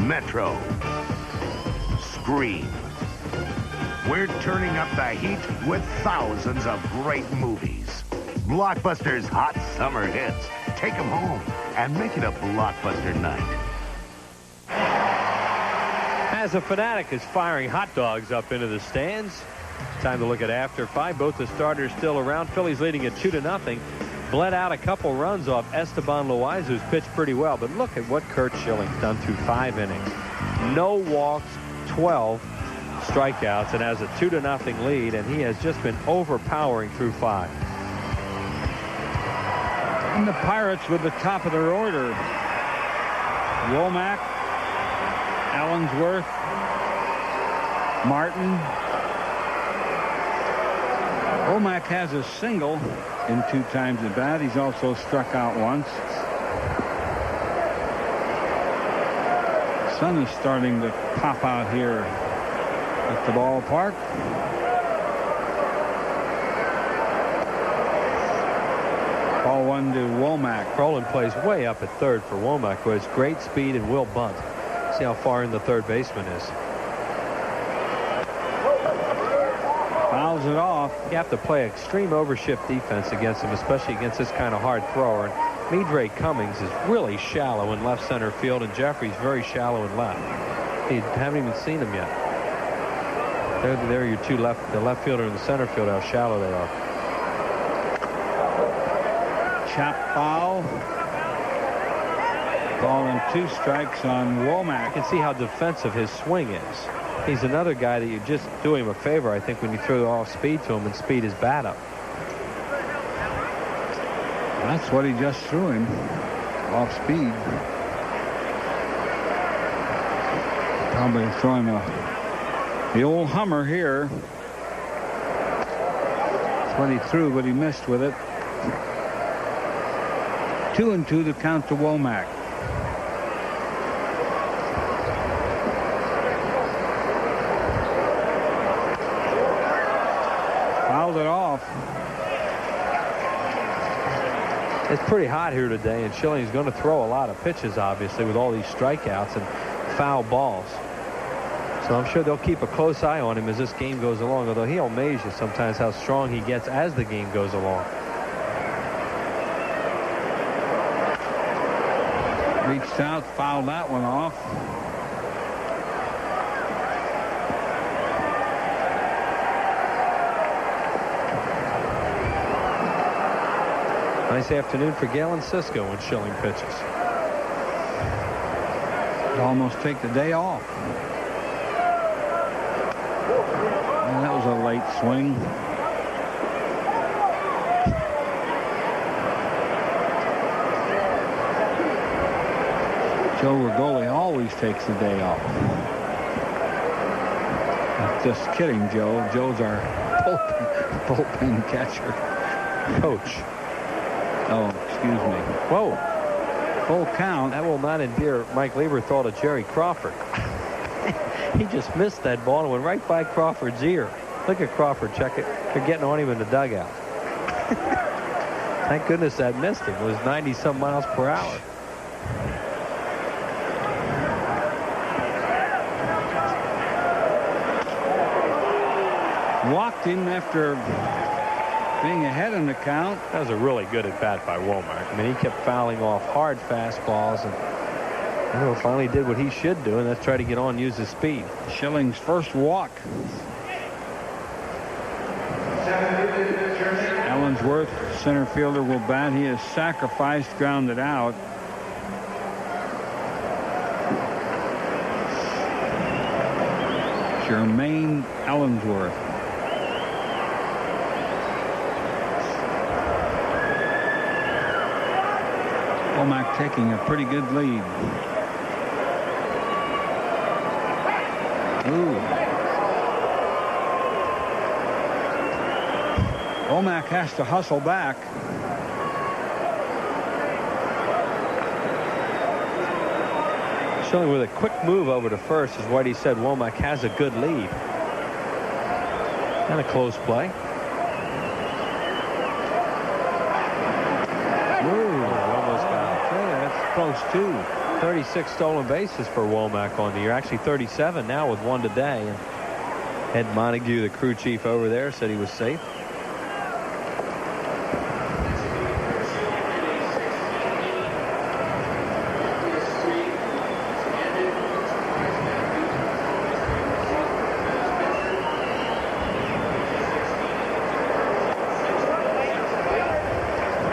Metro, Scream. We're turning up the heat with thousands of great movies. Blockbuster's hot summer hits. Take them home and make it a Blockbuster night. As a Fanatic is firing hot dogs up into the stands. Time to look at after 5. Both the starters still around. Phillies leading at 2-0. Bled out a couple runs off Esteban Loaiza, who's pitched pretty well. But look at what Curt Schilling's done through 5 innings. No walks, 12 strikeouts, and has a 2-0 lead. And he has just been overpowering through 5. And the Pirates with the top of their order. Womack, Allensworth, Martin. Womack has a single in 2 times at bat. He's also struck out once. The sun is starting to pop out here at the ballpark. Ball 1 to Womack. Roland plays way up at third for Womack, who has great speed and will bunt. See how far in the third baseman is. Fouls it off. You have to play extreme overshift defense against him, especially against this kind of hard thrower. And Midre Cummings is really shallow in left center field, and Jeffrey's very shallow in left. You haven't even seen them yet. There are your two the left fielder and the center fielder, how shallow they are. Chop foul. Ball and 2 strikes on Womack. You can see how defensive his swing is. He's another guy that you just do him a favor, I think, when you throw off speed to him and speed his bat up. That's what he just threw him, off speed. Probably throwing the old Hummer here. That's what he threw, but he missed with it. 2-2 to count to Womack. Fouled it off. It's pretty hot here today, and Schilling's going to throw a lot of pitches, obviously, with all these strikeouts and foul balls. So I'm sure they'll keep a close eye on him as this game goes along, although he'll amaze you sometimes how strong he gets as the game goes along. Reached out, fouled that one off. Nice afternoon for Galen Cisco when Schilling pitches. Almost take the day off. And that was a late swing. Joe Rigoli always takes the day off. Just kidding, Joe. Joe's our bullpen catcher. Coach. Oh, excuse me. Whoa. Full count. That will not endear Mike Lieberthal to Jerry Crawford. He just missed that ball and went right by Crawford's ear. Look at Crawford. Check it. They're getting on him in the dugout. Thank goodness that missed him. It was 90-some miles per hour. Walked him after being ahead in the count. That was a really good at bat by Womack. I mean, he kept fouling off hard fastballs, and finally did what he should do, and that's try to get on and use his speed. Schilling's first walk. Allensworth, center fielder, will bat. He has sacrificed, grounded out. Jermaine Allensworth. Womack taking a pretty good lead. Ooh. Womack has to hustle back. Schilling with a quick move over to first is what he said. Womack has a good lead. And a close play. Ooh, almost got it. Okay, that's close too. 36 stolen bases for Womack on the year. Actually 37 now with one today. And Ed Montague, the crew chief over there, said he was safe.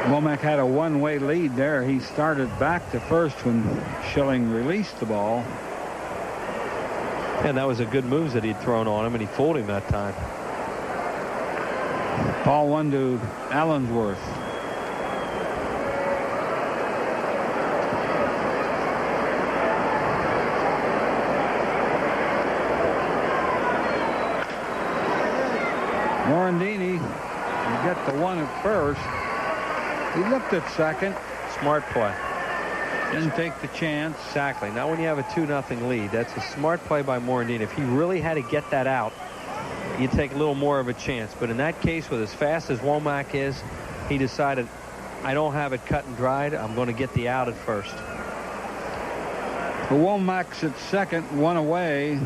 Womack had a one-way lead there. He started back to first when Schilling released the ball. And that was a good move that he'd thrown on him, and he fooled him that time. Ball one to Allensworth. Morandini will get the one at first. He looked at second. Smart play. Didn't take the chance. Exactly. Now when you have a 2-0 lead, that's a smart play by Morandini. If he really had to get that out, you take a little more of a chance. But in that case, with as fast as Womack is, he decided, I don't have it cut and dried. I'm going to get the out at first. The Womack's at second, one away.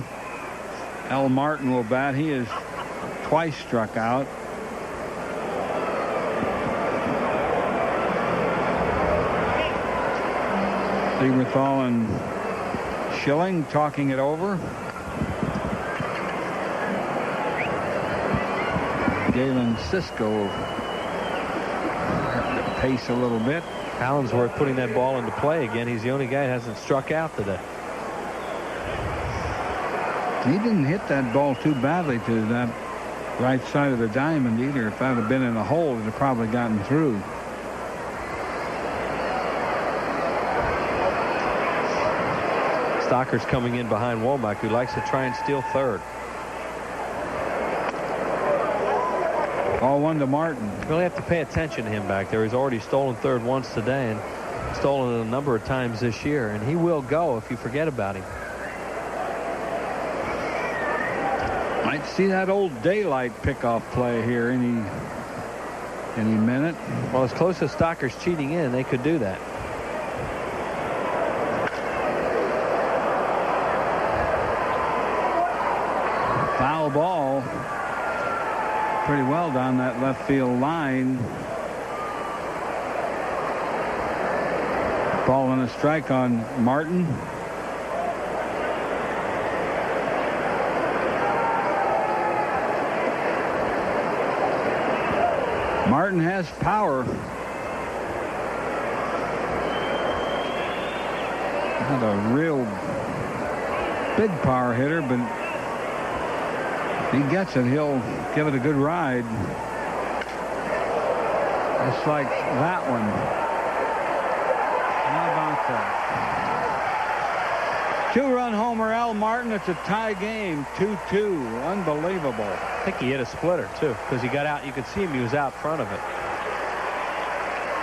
Al Martin will bat. He is twice struck out. Lieberthal and Schilling talking it over. Galen Cisco to pace a little bit. Allensworth putting that ball into play again. He's the only guy that hasn't struck out today. He didn't hit that ball too badly to that right side of the diamond either. If that had been in a hole, it'd have probably gotten through. Stocker's coming in behind Womack, who likes to try and steal third. Ball one to Martin. Really have to pay attention to him back there. He's already stolen third once today and stolen it a number of times this year. And he will go if you forget about him. Might see that old daylight pickoff play here any minute. Well, as close as Stocker's cheating in, they could do that. Foul ball. Pretty well down that left field line. Ball and a strike on Martin. Martin has power. Not a real big power hitter, but if he gets it, he'll give it a good ride. Just like that one. How about that? Two-run homer, Al Martin. It's a tie game, 2-2. Unbelievable. I think he hit a splitter, too, because he got out. You could see him. He was out front of it.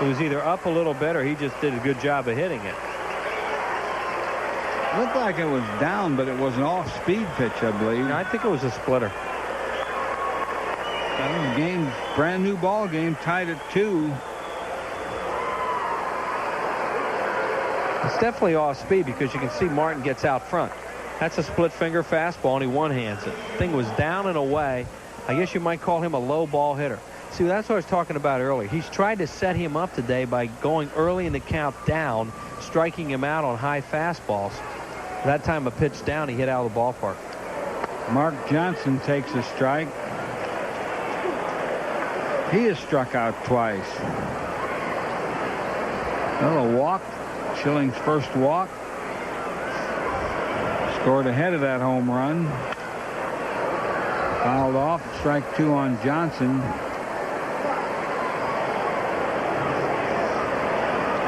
It was either up a little bit or he just did a good job of hitting it. Looked like it was down, but it was an off-speed pitch, I believe. No, I think it was a splitter. Game, brand new ball game, tied at 2. It's definitely off speed because you can see Martin gets out front. That's a split finger fastball and he one-hands it. Thing was down and away. I guess you might call him a low ball hitter. See, that's what I was talking about earlier. He's tried to set him up today by going early in the count down, striking him out on high fastballs. That time a pitch down, he hit out of the ballpark. Mark Johnson takes a strike. He is struck out twice. Well, a walk. Schilling's first walk. Scored ahead of that home run. Fouled off. Strike 2 on Johnson.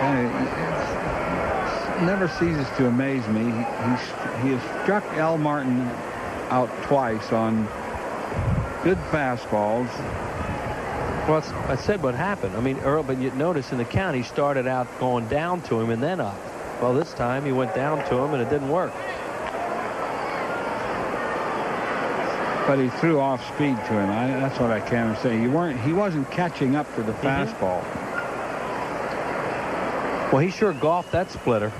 It never ceases to amaze me. He has struck Al Martin out twice on good fastballs. Well, I said what happened. I mean, Earl, but you notice in the count, he started out going down to him and then up. Well, this time he went down to him and it didn't work. But he threw off speed to him. That's what I can say. He wasn't catching up to the fastball. Well, he sure golfed that splitter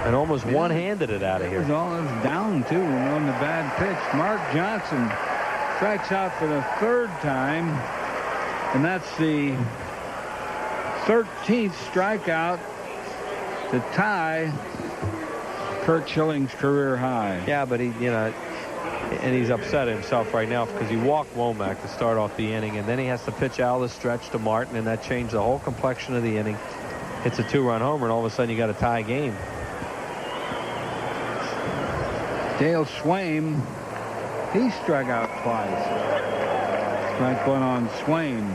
and almost one-handed it out of here. It was down, too, on the bad pitch. Mark Johnson strikes out for the third time, and that's the 13th strikeout to tie Curt Schilling's career high. Yeah, but and he's upset himself right now because he walked Womack to start off the inning, and then he has to pitch out of the stretch to Martin, and that changed the whole complexion of the inning. It's a 2-run homer, and all of a sudden you got a tie game. Dale Swaim, he struck out twice. Strike one on Swaim.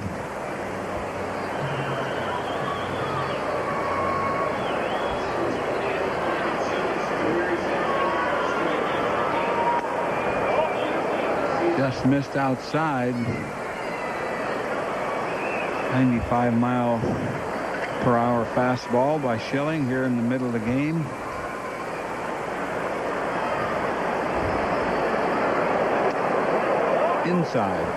Just missed outside. 95-mile-per-hour fastball by Schilling here in the middle of the game. Inside.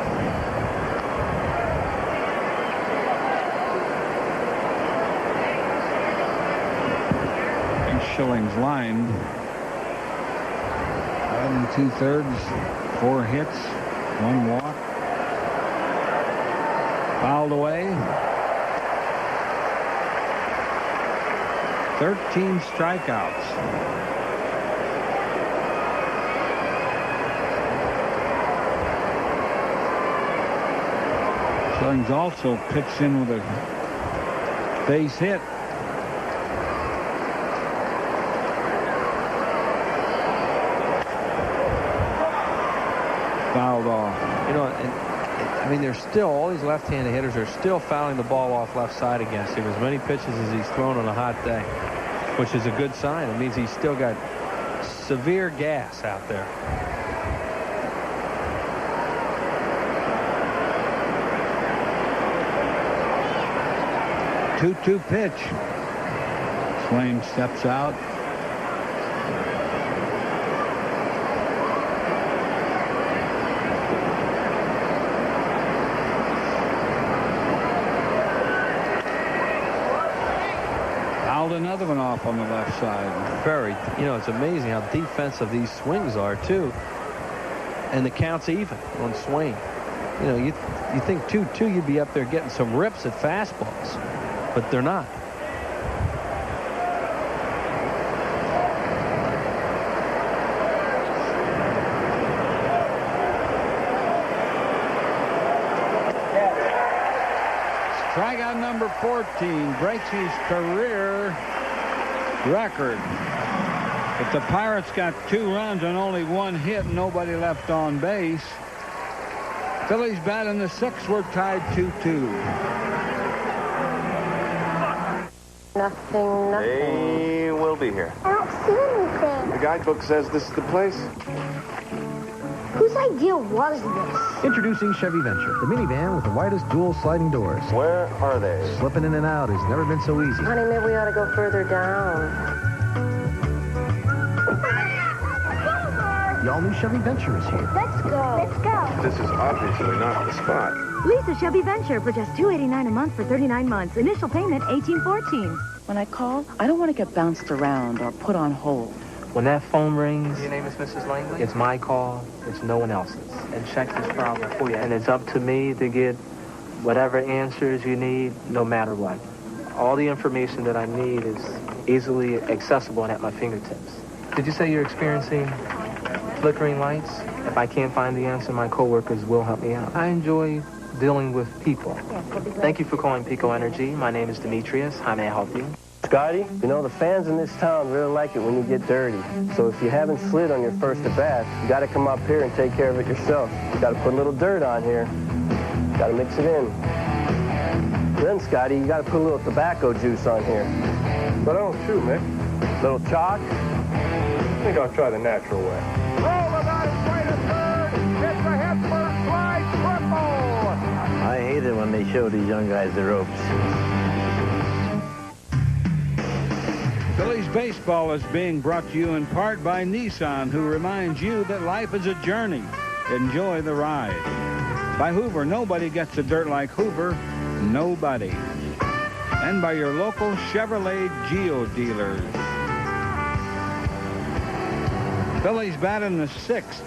And Schilling's line. 5 2/3, 4 hits, 1 walk. Fouled away. 13 strikeouts. Schilling's also pitched in with a base hit. Fouled off. I mean, there's still, all these left-handed hitters are still fouling the ball off left side against him. As many pitches as he's thrown on a hot day, which is a good sign. It means he's still got severe gas out there. Two pitch. Swaim steps out. Fouled another one off on the left side. Very, it's amazing how defensive these swings are too. And the count's even on Swaim. You think 2-2 you'd be up there getting some rips at fastballs. But they're not. Strikeout number 14 breaks his career record. But the Pirates got 2 runs and only 1 hit, nobody left on base. Phillies bat in the 6th. We're tied 2-2. Nothing. They will be here. I don't see anything. The guidebook says this is the place. Whose idea was this? Introducing Chevy Venture, the minivan with the widest dual sliding doors. Where are they? Slipping in and out has never been so easy. Honey, maybe we ought to go further down. The all-new Chevy Venture is here. Let's go. Let's go. This is obviously not the spot. Lease a Chevy Venture for just $289 a month for 39 months. Initial payment, $1814. When I call, I don't want to get bounced around or put on hold. When that phone rings, your name is Mrs. Langley? It's my call. It's no one else's. And check this problem for you. And it's up to me to get whatever answers you need, no matter what. All the information that I need is easily accessible and at my fingertips. Did you say you're experiencing flickering lights? If I can't find the answer, my coworkers will help me out. I enjoy dealing with people. Thank you for calling Pico Energy. My name is Demetrius. How may I help you? Scotty, the fans in this town really like it when you get dirty. So if you haven't slid on your first at-bat, you got to come up here and take care of it yourself. You got to put a little dirt on here. Got to mix it in. Then, Scotty, you got to put a little tobacco juice on here. But I don't chew, Mick. Little chalk? I think I'll try the natural way. Roll the dice, right at third. It's a hit, first strike, triple. I hate it when they show these young guys the ropes. Phillies baseball is being brought to you in part by Nissan, who reminds you that life is a journey. Enjoy the ride. By Hoover, nobody gets the dirt like Hoover. Nobody. And by your local Chevrolet Geo dealers. Phillies bat in the 6th.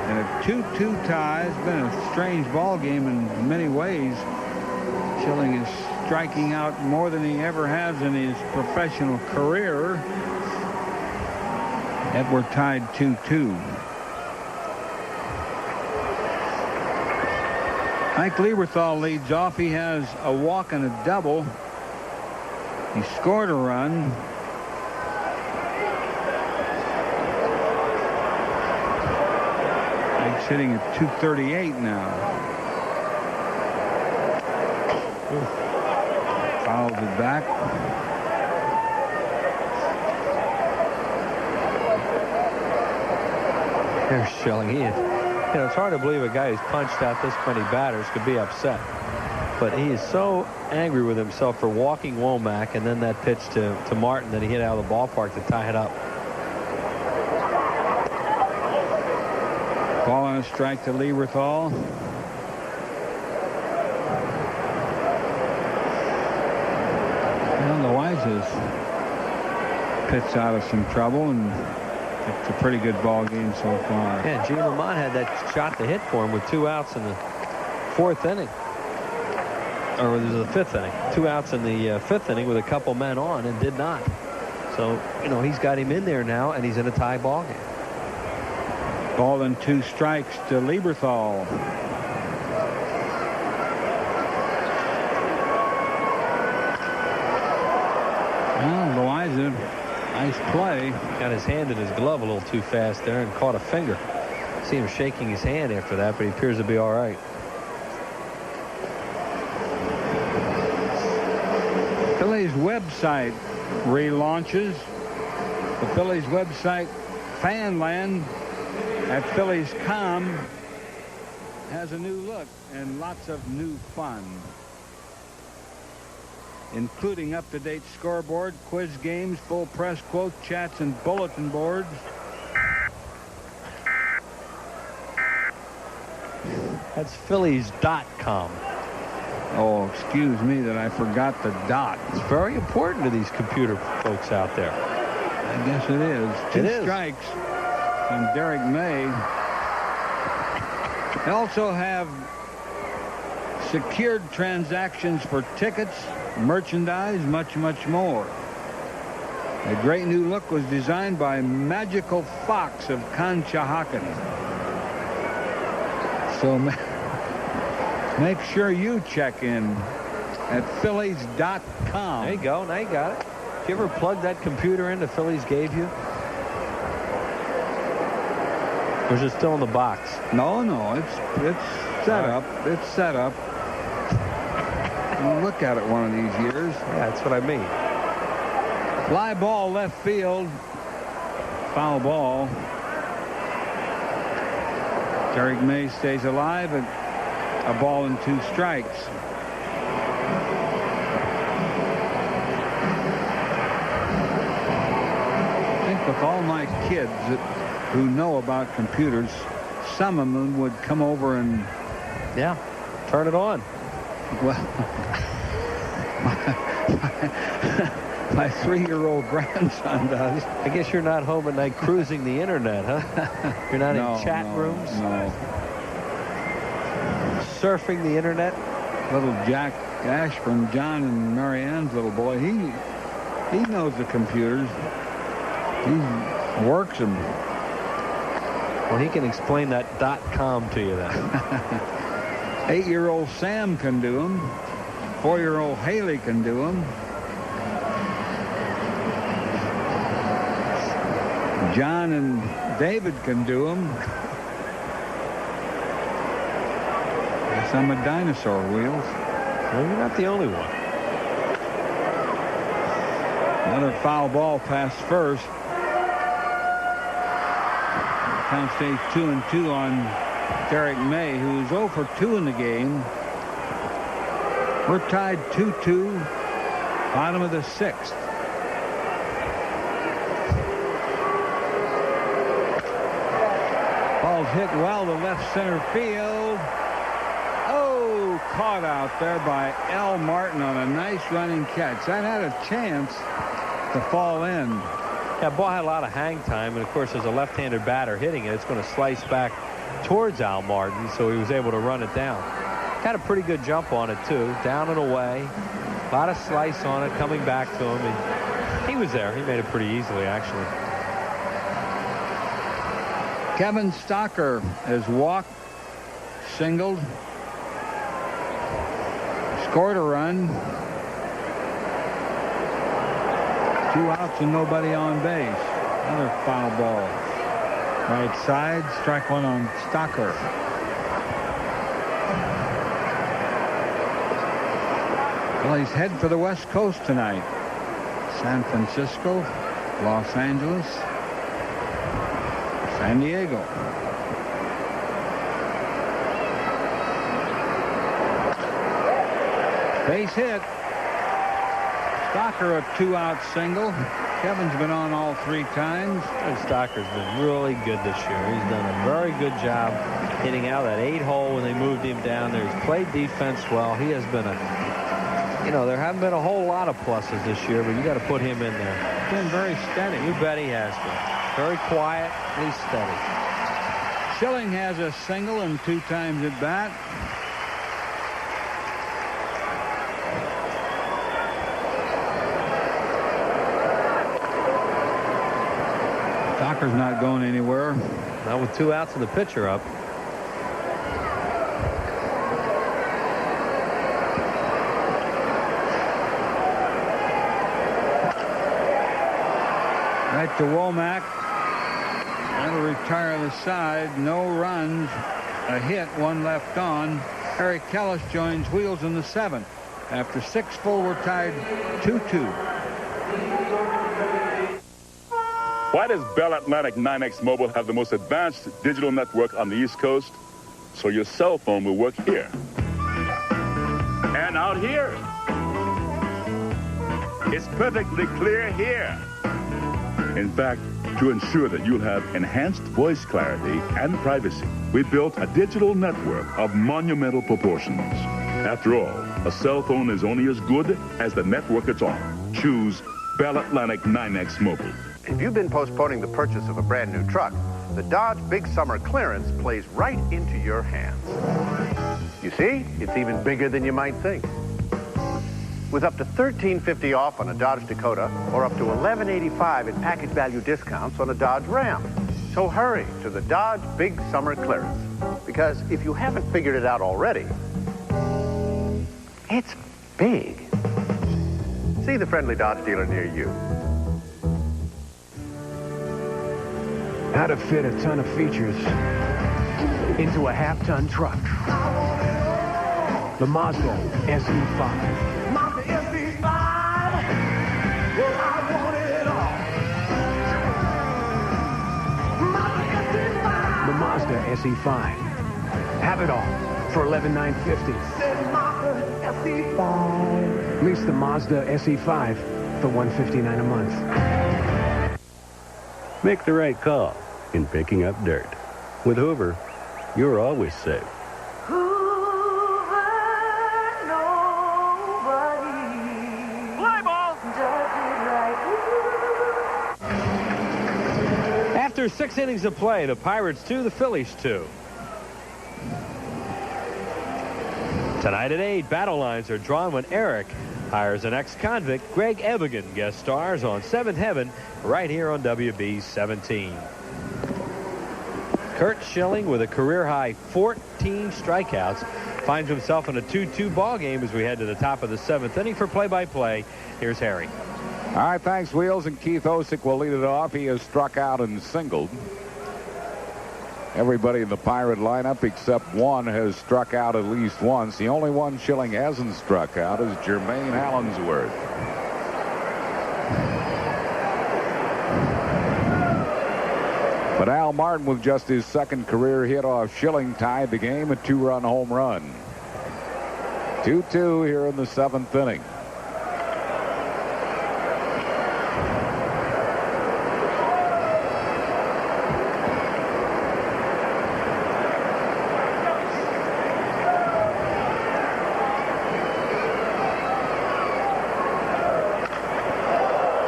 And a 2-2 tie. It's been a strange ball game in many ways. Schilling is striking out more than he ever has in his professional career. Edward tied 2-2. Mike Lieberthal leads off. He has a walk and a double. He scored a run. Mike's hitting at 238 now. Fouls it back. There's Schilling. It's hard to believe a guy who's punched out this many batters could be upset. But he is so angry with himself for walking Womack and then that pitch to Martin that he hit out of the ballpark to tie it up. Ball on a strike to Lieberthal. Loaiza's pitched out of some trouble, and it's a pretty good ball game so far. Yeah, Gene Lamont had that shot to hit for him with 2 outs in the 4th inning. Or it was the 5th inning. 2 outs in the 5th inning with a couple men on and did not. So, he's got him in there now, and he's in a tie ball game. Ball and 2 strikes to Lieberthal. Loaiza, nice play. Got his hand in his glove a little too fast there and caught a finger. See him shaking his hand after that, but he appears to be all right. Phillies website relaunches. The Phillies website, Fanland, at Phillies.com, has a new look and lots of new fun, including up-to-date scoreboard, quiz games, full press quote chats, and bulletin boards. That's Phillies.com. Oh, excuse me that I forgot the dot. It's very important to these computer folks out there. I guess it is. 2 strikes from Derek May. They also have secured transactions for tickets, merchandise, much more. A great new look was designed by Magical Fox of Conshohocken. So make sure you check in at Phillies.com. There you go. Now you got it. Did you ever plug that computer in the Phillies gave you? Or is it still in the box? No, it's set up. It's set up. We'll look at it one of these years. Yeah, that's what I mean. Fly ball left field. Foul ball. Derek May stays alive at a ball and 2 strikes. I think with all my kids who know about computers, some of them would come over and turn it on. Well, my 3-year-old grandson does. I guess you're not home at night cruising the internet, huh? You're not in chat rooms? No. Surfing the internet? Little Jack Ashburn, John and Mary Ann's little boy, he knows the computers. He works them. Well, he can explain that .com to you then. 8-year-old Sam can do them. 4-year-old Haley can do them. John and David can do them. Guess I'm a dinosaur, Wheels. Well, you're not the only one. foul ball past first. Count stays 2-2 on Derek May, who's 0 for 2 in the game. We're tied 2-2, bottom of the 6th. Ball's hit well to left center field. Oh, caught out there by L. Martin on a nice running catch. That had a chance to fall in. Yeah, ball had a lot of hang time, and of course, as a left-handed batter hitting it, it's going to slice back towards Al Martin, so he was able to run it down. Got a pretty good jump on it, too. Down and away. A lot of slice on it, coming back to him. And he was there. He made it pretty easily, actually. Kevin Stocker has walked, singled, scored a run. 2 outs and nobody on base. Another foul ball. Right side, strike one on Stocker. Well, he's heading for the West Coast tonight. San Francisco, Los Angeles, San Diego. Base hit. Stocker a 2-out single. Kevin's been on all 3 times. And Stocker's been really good this year. He's done a very good job hitting out that 8-hole when they moved him down there. He's played defense well. He has been there haven't been a whole lot of pluses this year, but you got to put him in there. He's been very steady. You bet he has been. Very quiet, he's steady. Schilling has a single and 2 times at bat. Stocker's not going anywhere. Not with 2 outs and the pitcher up. Right to Womack. That'll retire the side. No runs. A hit. 1 left on. Harry Kellis joins Wheels in the 7th. After 6 full, we're tied 2-2. Why does Bell Atlantic 9X Mobile have the most advanced digital network on the East Coast? So your cell phone will work here. And out here. It's perfectly clear here. In fact, to ensure that you'll have enhanced voice clarity and privacy, we built a digital network of monumental proportions. After all, a cell phone is only as good as the network it's on. Choose Bell Atlantic 9X Mobile. If you've been postponing the purchase of a brand new truck, the Dodge Big Summer Clearance plays right into your hands. You see, it's even bigger than you might think. With up to $13.50 off on a Dodge Dakota or up to $11.85 in package value discounts on a Dodge Ram. So hurry to the Dodge Big Summer Clearance. Because if you haven't figured it out already, it's big. See the friendly Dodge dealer near you. How to fit a ton of features into a half-ton truck. The Mazda SE5. Mazda SE5. Well, I want it all. Mazda SE5. The Mazda SE5. Have it all for $11,950. Mazda SE5. Lease the Mazda SE5 for $159 a month. Make the right call in picking up dirt. With Hoover, you're always safe. After 6 innings of play, the Pirates 2, the Phillies 2. Tonight at 8, battle lines are drawn when Eric hires an ex-convict. Greg Evigan guest stars on 7th Heaven right here on WB 17. Curt Schilling with a career-high 14 strikeouts finds himself in a 2-2 ball game as we head to the top of the 7th inning. For play-by-play, here's Harry. All right, thanks, Wheels, and Keith Osick will lead it off. He has struck out and singled. Everybody in the Pirate lineup except one has struck out at least once. The only one Schilling hasn't struck out is Jermaine Allensworth. But Al Martin, with just his second career hit off Schilling, tied the game, a 2-run home run. 2-2 here in the 7th inning.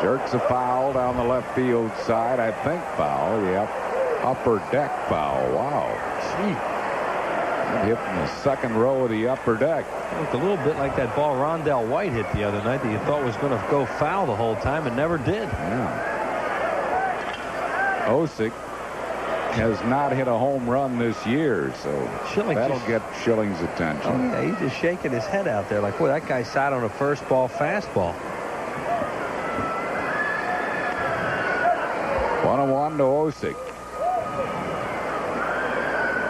Jerks a foul down the left field side. I think foul. Yep. Upper deck foul. Wow. Gee. That hit in the second row of the upper deck. It looked a little bit like that ball Rondell White hit the other night that you thought was going to go foul the whole time and never did. Yeah. Osick has not hit a home run this year, so Schilling that'll get Schilling's attention. Oh, yeah, he's just shaking his head out there like, boy, that guy sat on a first ball fastball. 1-1 to Osick.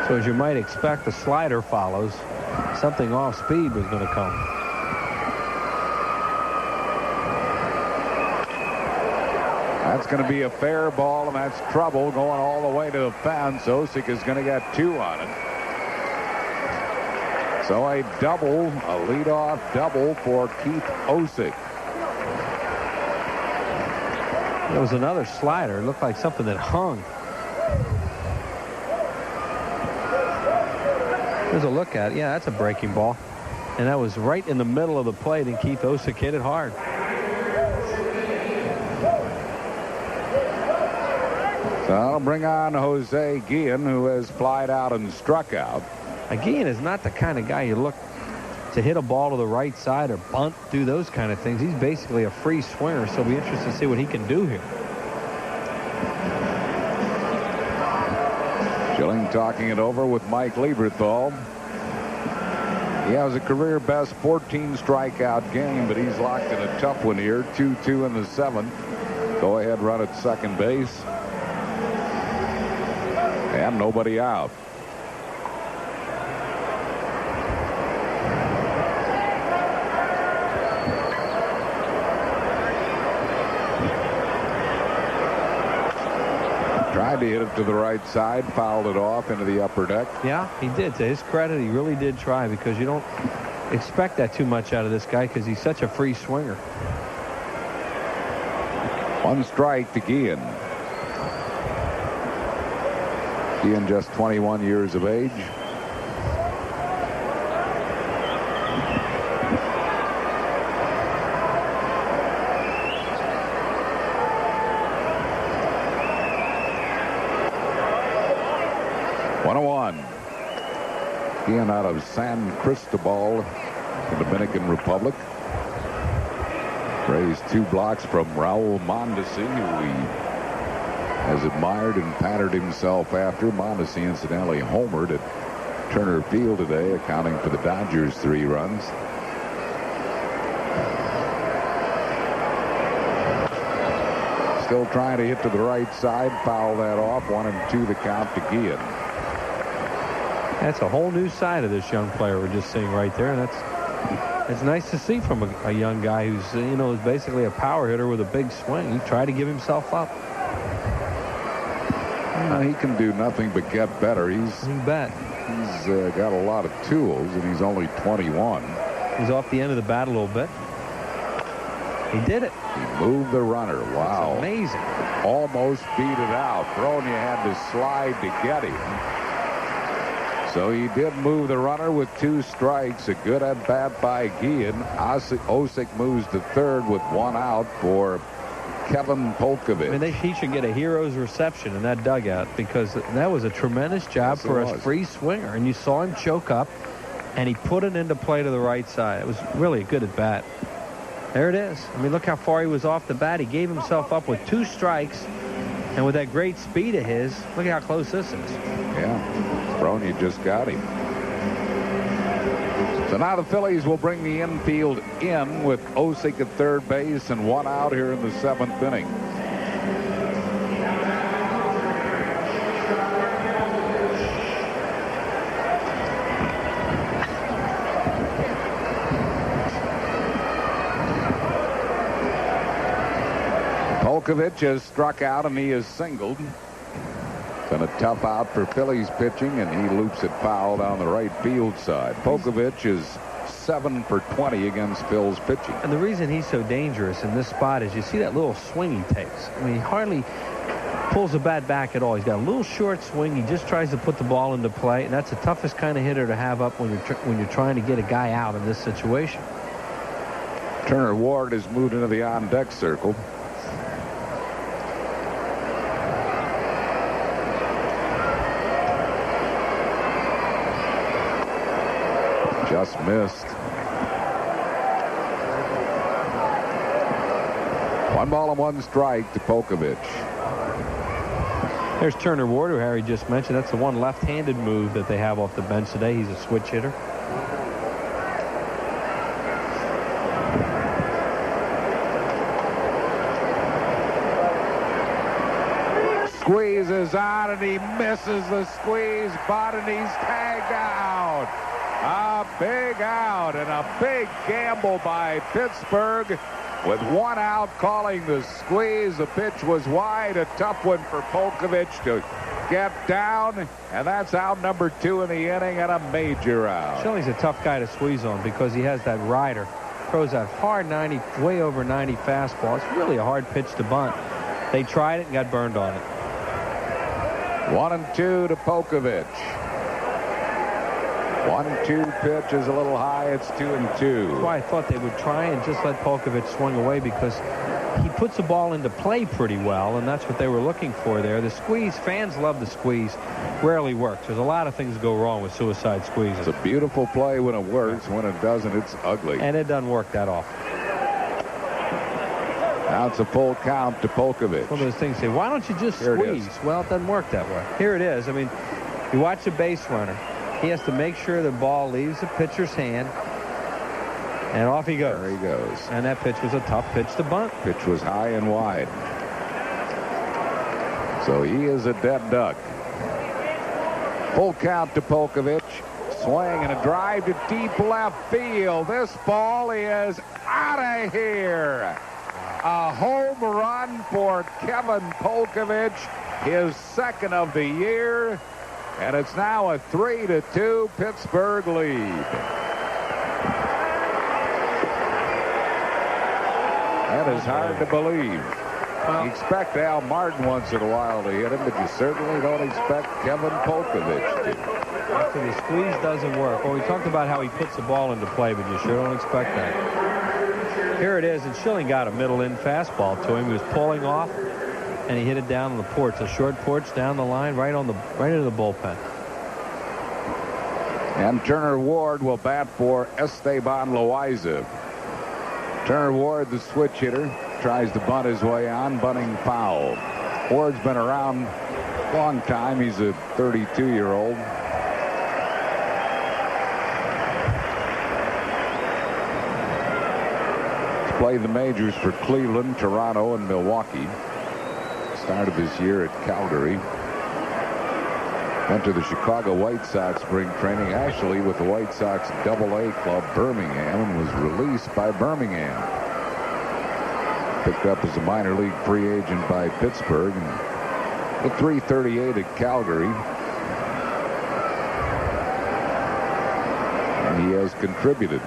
So as you might expect, the slider follows. Something off speed was going to come. That's going to be a fair ball, and that's trouble going all the way to the fence. Osick is going to get 2 on it. So a double, a leadoff double for Keith Osick. There was another slider. It looked like something that hung. There's a look at it. Yeah, that's a breaking ball. And that was right in the middle of the plate, and Keith Osick hit it hard. So that'll bring on Jose Guillen, who has flied out and struck out. Guillen is not the kind of guy you look to hit a ball to the right side or bunt, do those kind of things. He's basically a free swinger, so it'll be interesting to see what he can do here. Schilling talking it over with Mike Lieberthal. He has a career best 14 strikeout game, but he's locked in a tough one here. 2-2 in the 7th. Go ahead run at second base. And nobody out. Tried to hit it to the right side, fouled it off into the upper deck. Yeah, he did. To his credit, he really did try, because you don't expect that too much out of this guy because he's such a free swinger. 1 strike to Guillen. Guillen just 21 years of age. Guillen out of San Cristobal, the Dominican Republic. Raised 2 blocks from Raul Mondesi, who he has admired and patterned himself after. Mondesi incidentally homered at Turner Field today, accounting for the Dodgers' 3 runs. Still trying to hit to the right side, foul that off. 1-2 the count to Guillen. That's a whole new side of this young player we're just seeing right there, and it's nice to see from a young guy who's, you know, is basically a power hitter with a big swing. He tried to give himself up. He can do nothing but get better. You bet. He's got a lot of tools, and he's only 21. He's off the end of the bat a little bit. He did it. He moved the runner. Wow. That's amazing. Almost beat it out. Bronya had to slide to get him. So he did move the runner with 2 strikes. A good at bat by Guillen. Osick moves to third with 1 out for Kevin Polkovich. I mean, he should get a hero's reception in that dugout, because that was a tremendous job for a free swinger. And you saw him choke up, and he put it into play to the right side. It was really a good at bat. There it is. I mean, look how far he was off the bat. He gave himself up with 2 strikes, and with that great speed of his, look at how close this is. Yeah. Bronya just got him. So now the Phillies will bring the infield in with Osick at third base and 1 out here in the 7th inning. Polkovich has struck out and he is singled. Been a tough out for Phillies pitching, and he loops it foul down the right field side. Pokovich is 7 for 20 against Phil's pitching. And the reason he's so dangerous in this spot is you see that little swing he takes. I mean, he hardly pulls the bat back at all. He's got a little short swing. He just tries to put the ball into play, and that's the toughest kind of hitter to have up when you're trying to get a guy out in this situation. Turner Ward has moved into the on-deck circle. Just missed. 1 ball and 1 strike to Pokovich. There's Turner Ward, who Harry just mentioned. That's the one left-handed move that they have off the bench today. He's a switch hitter. Squeezes on, and he misses the squeeze. Botany's tagged out. A big out and a big gamble by Pittsburgh with 1 out calling the squeeze. The pitch was wide, a tough one for Pokovich to get down, and that's out number 2 in the inning and a major out. Schilling's a tough guy to squeeze on because he has that rider. Throws that hard 90, way over 90 fastball. It's really a hard pitch to bunt. They tried it and got burned on it. 1-2 to Pokovich. 1-2 pitch is a little high. It's 2-2. That's why I thought they would try and just let Pokovich swing away, because he puts the ball into play pretty well, and that's what they were looking for there. The squeeze, fans love the squeeze, rarely works. There's a lot of things go wrong with suicide squeezes. It's a beautiful play when it works. When it doesn't, it's ugly. And it doesn't work that often. Now it's a full count to Pokovich. One of those things say, why don't you just squeeze? Well, it doesn't work that way. Here it is. I mean, you watch a base runner. He has to make sure the ball leaves the pitcher's hand, and off he goes. There he goes. And that pitch was a tough pitch to bunt. Pitch was high and wide. So he is a dead duck. Full count to Pokovich. Swing and a drive to deep left field. This ball is out of here. A home run for Kevin Pokovich, his 2nd of the year. And it's now a 3-2 Pittsburgh lead. That is hard to believe. You expect Al Martin once in a while to hit him, but you certainly don't expect Kevin Pokovich to. After the squeeze doesn't work. Well, we talked about how he puts the ball into play, but you sure don't expect that. Here it is, and Schilling got a middle-in fastball to him. He was pulling off, and he hit it down on the porch, a short porch down the line, right into the bullpen. And Turner Ward will bat for Esteban Loaiza. Turner Ward, the switch hitter, tries to bunt his way on, bunting foul. Ward's been around a long time. He's a 32-year-old. He's played the majors for Cleveland, Toronto, and Milwaukee. Started this year at Calgary. Went to the Chicago White Sox spring training, actually with the White Sox AA club Birmingham, and was released by Birmingham. Picked up as a minor league free agent by Pittsburgh, and hit .338 at Calgary. And he has contributed.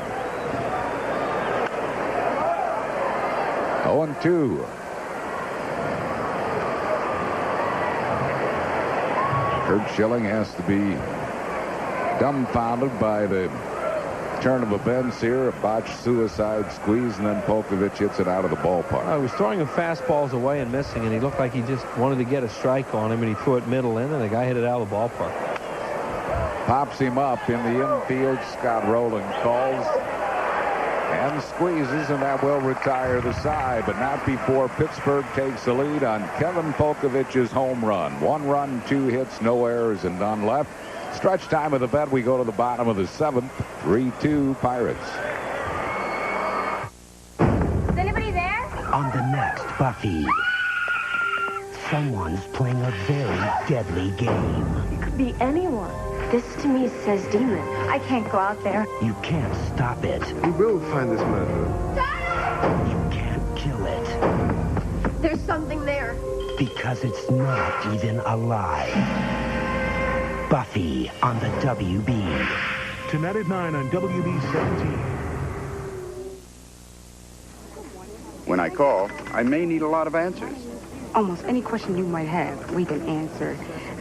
0-2. Curt Schilling has to be dumbfounded by the turn of events here, a botched suicide squeeze, and then Pokovich hits it out of the ballpark. He was throwing him fastballs away and missing, and he looked like he just wanted to get a strike on him, and he threw it middle in, and the guy hit it out of the ballpark. Pops him up in the infield. Scott Rowland calls and squeezes, and that will retire the side, but not before Pittsburgh takes the lead on Kevin Pokovich's home run. 1 run, 2 hits, no errors, and none left. Stretch time of the bet. We go to the bottom of the 7th. 3-2 Pirates. Is anybody there? On the next Buffy, someone's playing a very deadly game. It could be anyone. This to me says demon. I can't go out there. You can't stop it. We will find this murderer. You can't kill it. There's something there. because it's not even alive. Buffy on the WB. Tonight at 9 on WB 17. When I call, I may need a lot of answers. Almost any question you might have, we can answer.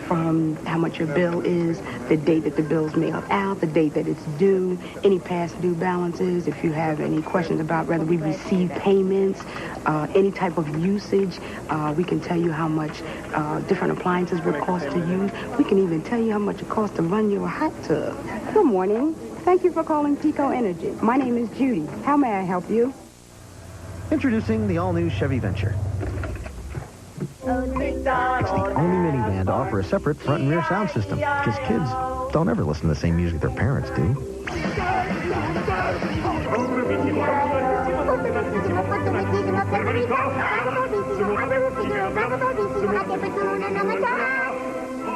From how much your bill is, the date that the bill's mailed out, the date that it's due, any past due balances, if you have any questions about whether we receive payments, any type of usage, we can tell you how much different appliances would cost to use. We can even tell you how much it costs to run your hot tub. Good morning. Thank you for calling Pico Energy. My name is Judy. How may I help you? Introducing the all-new Chevy Venture. It's the only minivan to offer a separate front and rear sound system, because kids don't ever listen to the same music their parents do.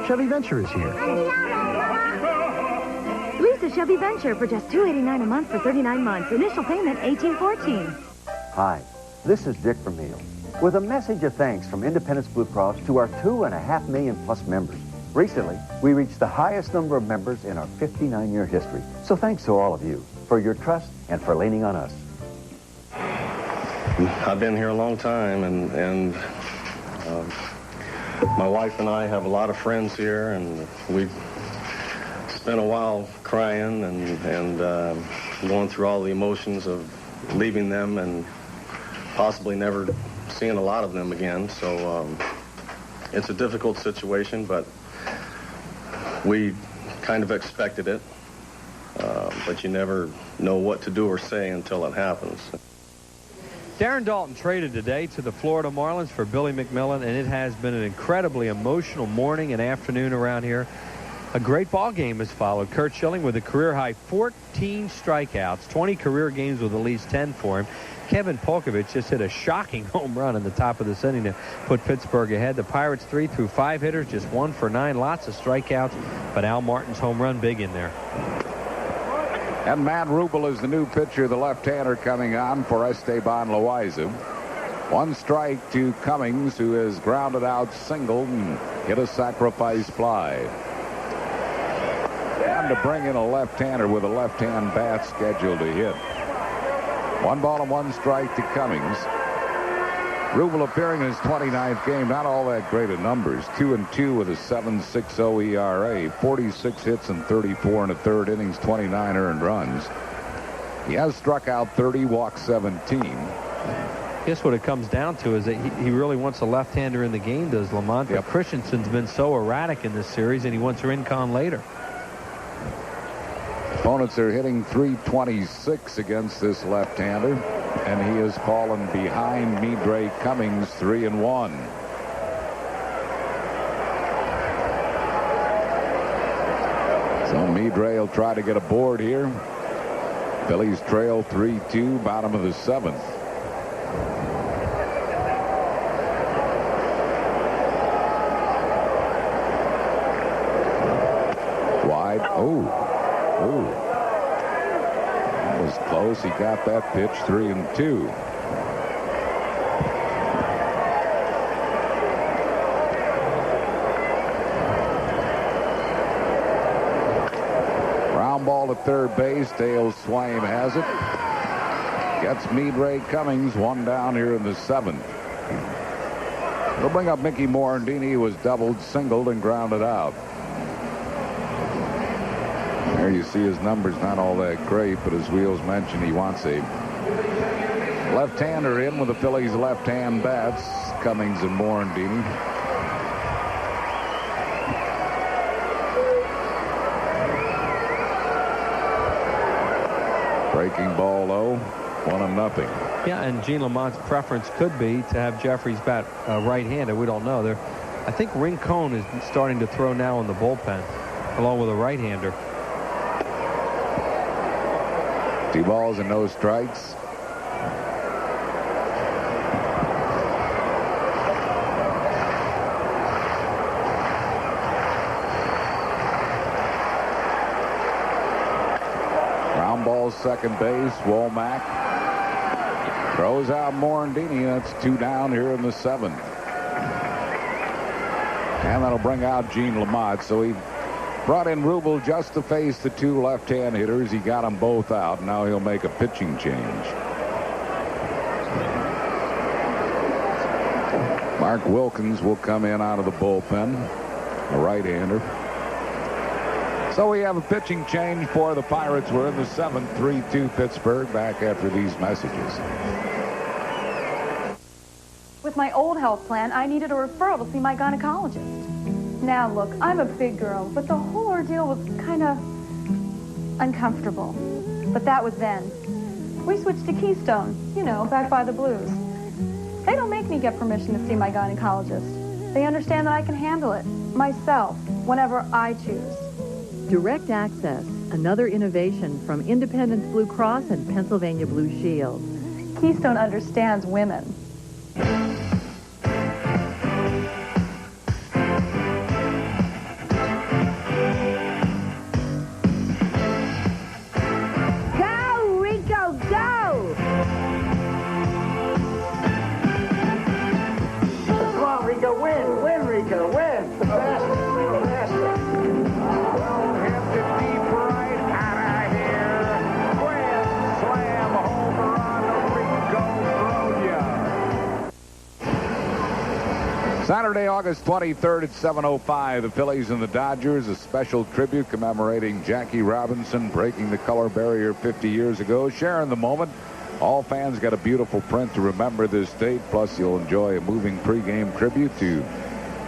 Chevy Venture is here. Lease a Chevy Venture for just $289 a month for 39 months. Initial payment $18.14. Hi, this is Dick Vermeil, with a message of thanks from Independence Blue Cross to our 2.5 million plus members. Recently, we reached the highest number of members in our 59-year history. So thanks to all of you for your trust and for leaning on us. I've been here a long time, and my wife and I have a lot of friends here, and we've spent a while crying and going through all the emotions of leaving them and possibly never seeing a lot of them again. So it's a difficult situation, but we kind of expected it. But you never know what to do or say until it happens. Darren Daulton traded today to the Florida Marlins for Billy McMillan, and it has been an incredibly emotional morning and afternoon around here. A great ball game has followed. Curt Schilling with a career-high 14 strikeouts, 20 career games with at least 10 for him. Kevin Polkovich just hit a shocking home run in the top of the inning to put Pittsburgh ahead. The Pirates 3 through 5 hitters, just 1 for 9, lots of strikeouts, but Al Martin's home run big in there. And Matt Rubel is the new pitcher, the left-hander coming on for Esteban Loaiza. 1 strike to Cummings, who has grounded out single and hit a sacrifice fly. And to bring in a left-hander with a left-hand bat scheduled to hit. 1 ball and 1 strike to Cummings. Rubel appearing in his 29th game, not all that great of numbers. 2-2 with a 7.60 ERA, 46 hits and 34 1/3 innings, 29 earned runs. He has struck out 30, walked 17. I guess what it comes down to is that he really wants a left-hander in the game, does Lamont. But Christensen's been so erratic in this series, and he wants Rincon later. Opponents are hitting .326 against this left-hander, and he has fallen behind Midre Cummings 3-1. So Midre will try to get a board here. Phillies trail 3-2, bottom of the 7th. Wide. That was close. He got that pitch. 3-2. Ground ball at third base. Dale Swain has it. Gets Midre Cummings 1 down here in the 7th. They'll bring up Mickey Morandini, who was doubled, singled, and grounded out. There you see his numbers not all that great, but as Wheels mentioned, he wants a left-hander in with the Phillies' left-hand bats, Cummings and Morandini. Breaking ball low, 1-0. Yeah, and Gene Lamont's preference could be to have Jeffries bat right-handed. We don't know. I think Rincon is starting to throw now in the bullpen, along with a right-hander. 2 balls and no strikes. Ground ball, second base. Womack throws out Morandini. That's 2 down here in the 7th. And that'll bring out Gene Lamott. So he brought in Rubel just to face the two left-hand hitters. He got them both out. Now he'll make a pitching change. Mark Wilkins will come in out of the bullpen, a right-hander. So we have a pitching change for the Pirates. We're in the 7th, 3-2 Pittsburgh. Back after these messages. With my old health plan, I needed a referral to see my gynecologist. Now, look, I'm a big girl, but the whole ordeal was kind of uncomfortable. But that was then. We switched to Keystone, you know, back by the Blues. They don't make me get permission to see my gynecologist. They understand that I can handle it myself whenever I choose. Direct Access, another innovation from Independence Blue Cross and Pennsylvania Blue Shield. Keystone understands women. Go, Rico, go! Come on, Rico, win! Win, Rico, win! Faster, faster. Don't hit the deep right out of here. Grand slam home run, Rico Bronya. Saturday, August 23rd at 7:05, the Phillies and the Dodgers, a special tribute commemorating Jackie Robinson breaking the color barrier 50 years ago. Sharing the moment. All fans got a beautiful print to remember this date, plus you'll enjoy a moving pregame tribute to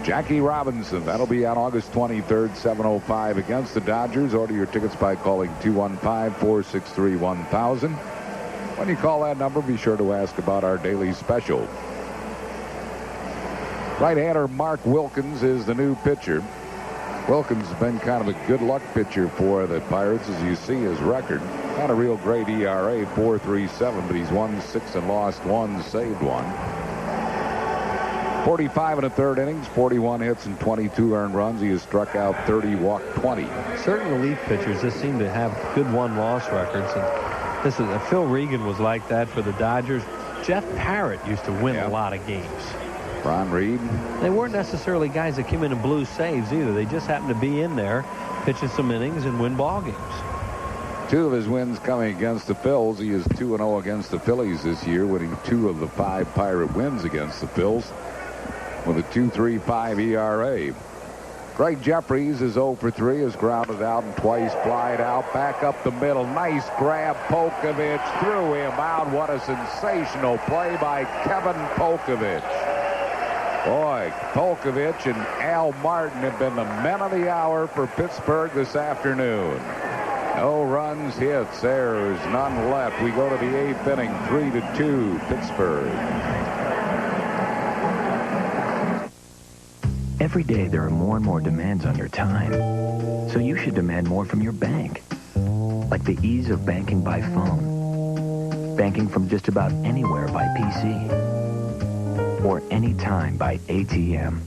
Jackie Robinson. That'll be on August 23rd, 7:05 against the Dodgers. Order your tickets by calling 215-463-1000. When you call that number, be sure to ask about our daily special. Right-hander Mark Wilkins is the new pitcher. Wilkins has been kind of a good luck pitcher for the Pirates, as you see his record. Not a real great ERA, 4.37, but he's won 6 and lost 1, saved 1. 45 and a third innings, 41 hits and 22 earned runs. He has struck out 30, walked 20. Certain relief pitchers just seem to have good one-loss records. And this is Phil Regan was like that for the Dodgers. Jeff Parrott used to win a lot of games. Ron Reed. They weren't necessarily guys that came in and blew saves either. They just happened to be in there, pitching some innings and win ball games. 2 of his wins coming against the Phils. He is 2-0 against the Phillies this year, winning 2 of the 5 Pirate wins against the Phils with a 2.35 ERA. Greg Jeffries is 0 for 3, is grounded out and twice flied out. Back up the middle. Nice grab. Polkovich threw him out. What a sensational play by Kevin Polkovich. Boy, Polkovich and Al Martin have been the men of the hour for Pittsburgh this afternoon. No runs, hits, errors, none left. We go to the 8th inning, 3-2 Pittsburgh. Every day there are more and more demands on your time. So you should demand more from your bank. Like the ease of banking by phone. Banking from just about anywhere by PC. Or anytime by ATM.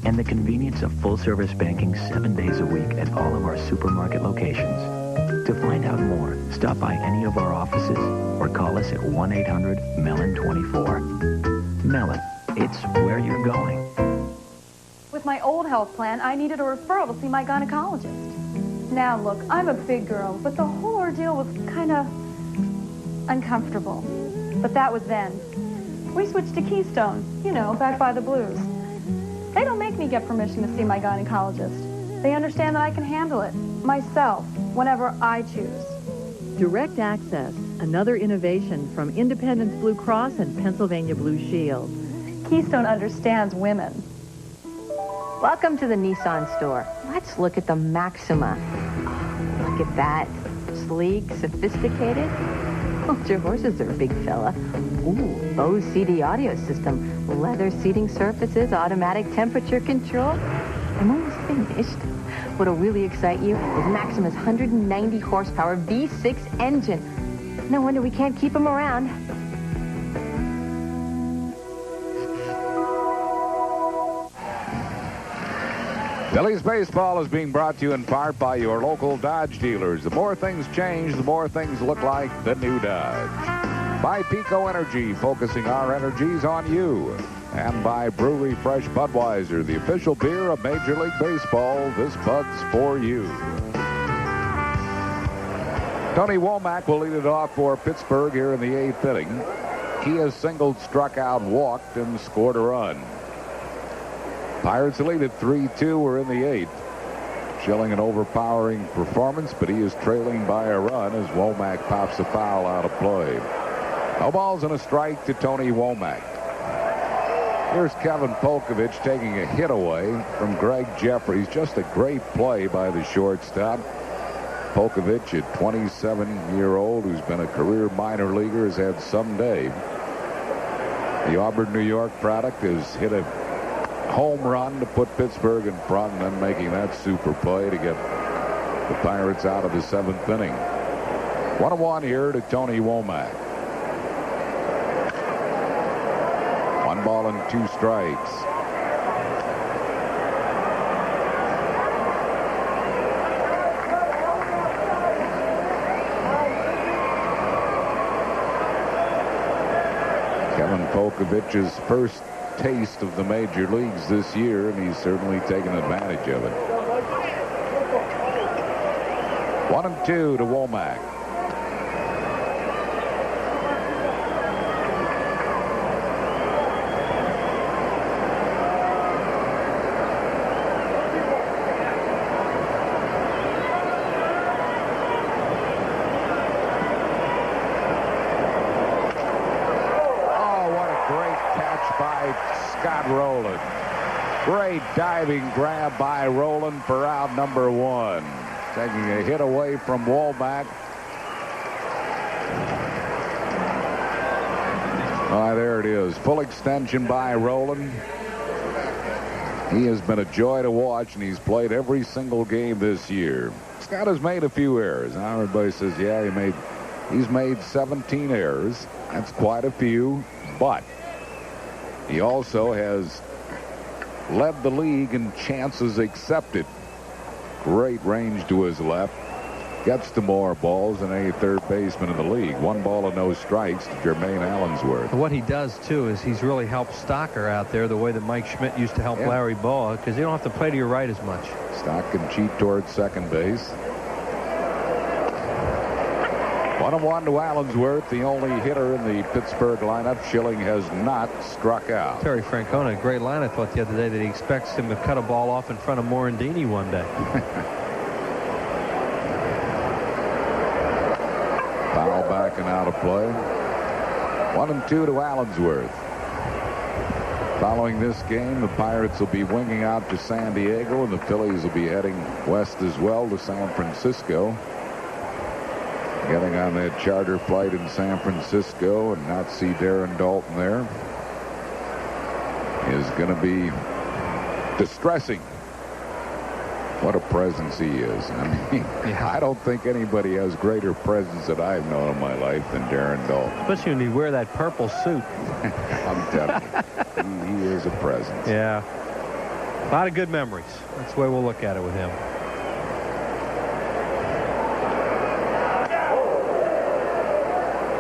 And the convenience of full-service banking 7 days a week at all of our supermarket locations. To find out more, stop by any of our offices or call us at 1-800-MELON-24. Mellon, it's where you're going. With my old health plan, I needed a referral to see my gynecologist. Now, look, I'm a big girl, but the whole ordeal was kind of uncomfortable. But that was then. We switched to Keystone, you know, back by the Blues. They don't make me get permission to see my gynecologist. They understand that I can handle it myself whenever I choose. Direct Access, another innovation from Independence Blue Cross and Pennsylvania Blue Shield. Keystone understands women. Welcome to the Nissan store. Let's look at the Maxima. Oh, look at that. Sleek, sophisticated. Hold your horses there, big fella. Ooh, Bose CD audio system. Leather seating surfaces, automatic temperature control. I'm almost finished. What'll really excite you is Maxima's 190 horsepower V6 engine. No wonder we can't keep them around. Phillies baseball is being brought to you in part by your local Dodge dealers. The more things change, the more things look like the new Dodge. By Pico Energy, focusing our energies on you. And by Brewery Fresh Budweiser, the official beer of Major League Baseball. This Bud's for you. Tony Womack will lead it off for Pittsburgh here in the 8th inning. He has singled, struck out, walked, and scored a run. Pirates lead at 3-2. We're in the 8th. Schilling an overpowering performance, but he is trailing by a run as Womack pops a foul out of play. No balls and a strike to Tony Womack. Here's Kevin Polkovich taking a hit away from Greg Jeffries. Just a great play by the shortstop. Polkovich, a 27-year-old who's been a career minor leaguer, has had some day. The Auburn, New York product has hit a home run to put Pittsburgh in front, and then making that super play to get the Pirates out of the 7th inning. 1-1 here to Tony Womack. 1 ball and 2 strikes. Kevin Polkovich's first taste of the major leagues this year, and he's certainly taken advantage of it. 1-2 to Womack. Great diving grab by Rowland for out number 1. Taking a hit away from Womack. There it is. Full extension by Rowland. He has been a joy to watch, and he's played every single game this year. Scott has made a few errors. Now everybody says, yeah, he's made 17 errors. That's quite a few, but he also has led the league in chances accepted. Great range to his left. Gets to more balls than any third baseman in the league. 1 ball and no strikes to Jermaine Allensworth. What he does, too, is he's really helped Stocker out there the way that Mike Schmidt used to help Larry Baugh, because you don't have to play to your right as much. Stock can cheat towards second base. 1-1 to Allensworth, the only hitter in the Pittsburgh lineup. Schilling has not struck out. Terry Francona, a great line, I thought the other day, that he expects him to cut a ball off in front of Morandini one day. Foul back and out of play. 1-2 to Allensworth. Following this game, the Pirates will be winging out to San Diego, and the Phillies will be heading west as well to San Francisco. Getting on that charter flight in San Francisco and not see Darren Dalton there is going to be distressing. What a presence he is. I mean, I don't think anybody has greater presence that I've known in my life than Darren Dalton. Especially when you wear that purple suit. I'm telling you, he is a presence. Yeah. A lot of good memories. That's the way we'll look at it with him.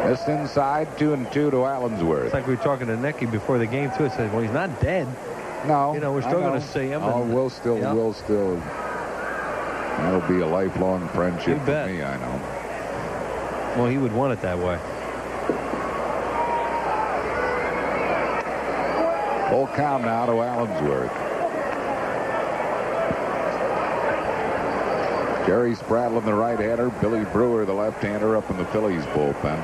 Just inside, 2-2 to Allensworth. It's like we were talking to Nicky before the game, too. It said, well, he's not dead. No. You know, we're still going to see him. Oh, we'll still. That'll be a lifelong friendship for me, I know. Well, he would want it that way. Full count now to Allensworth. Jerry Spradlin, the right-hander. Billy Brewer, the left-hander, up in the Phillies bullpen.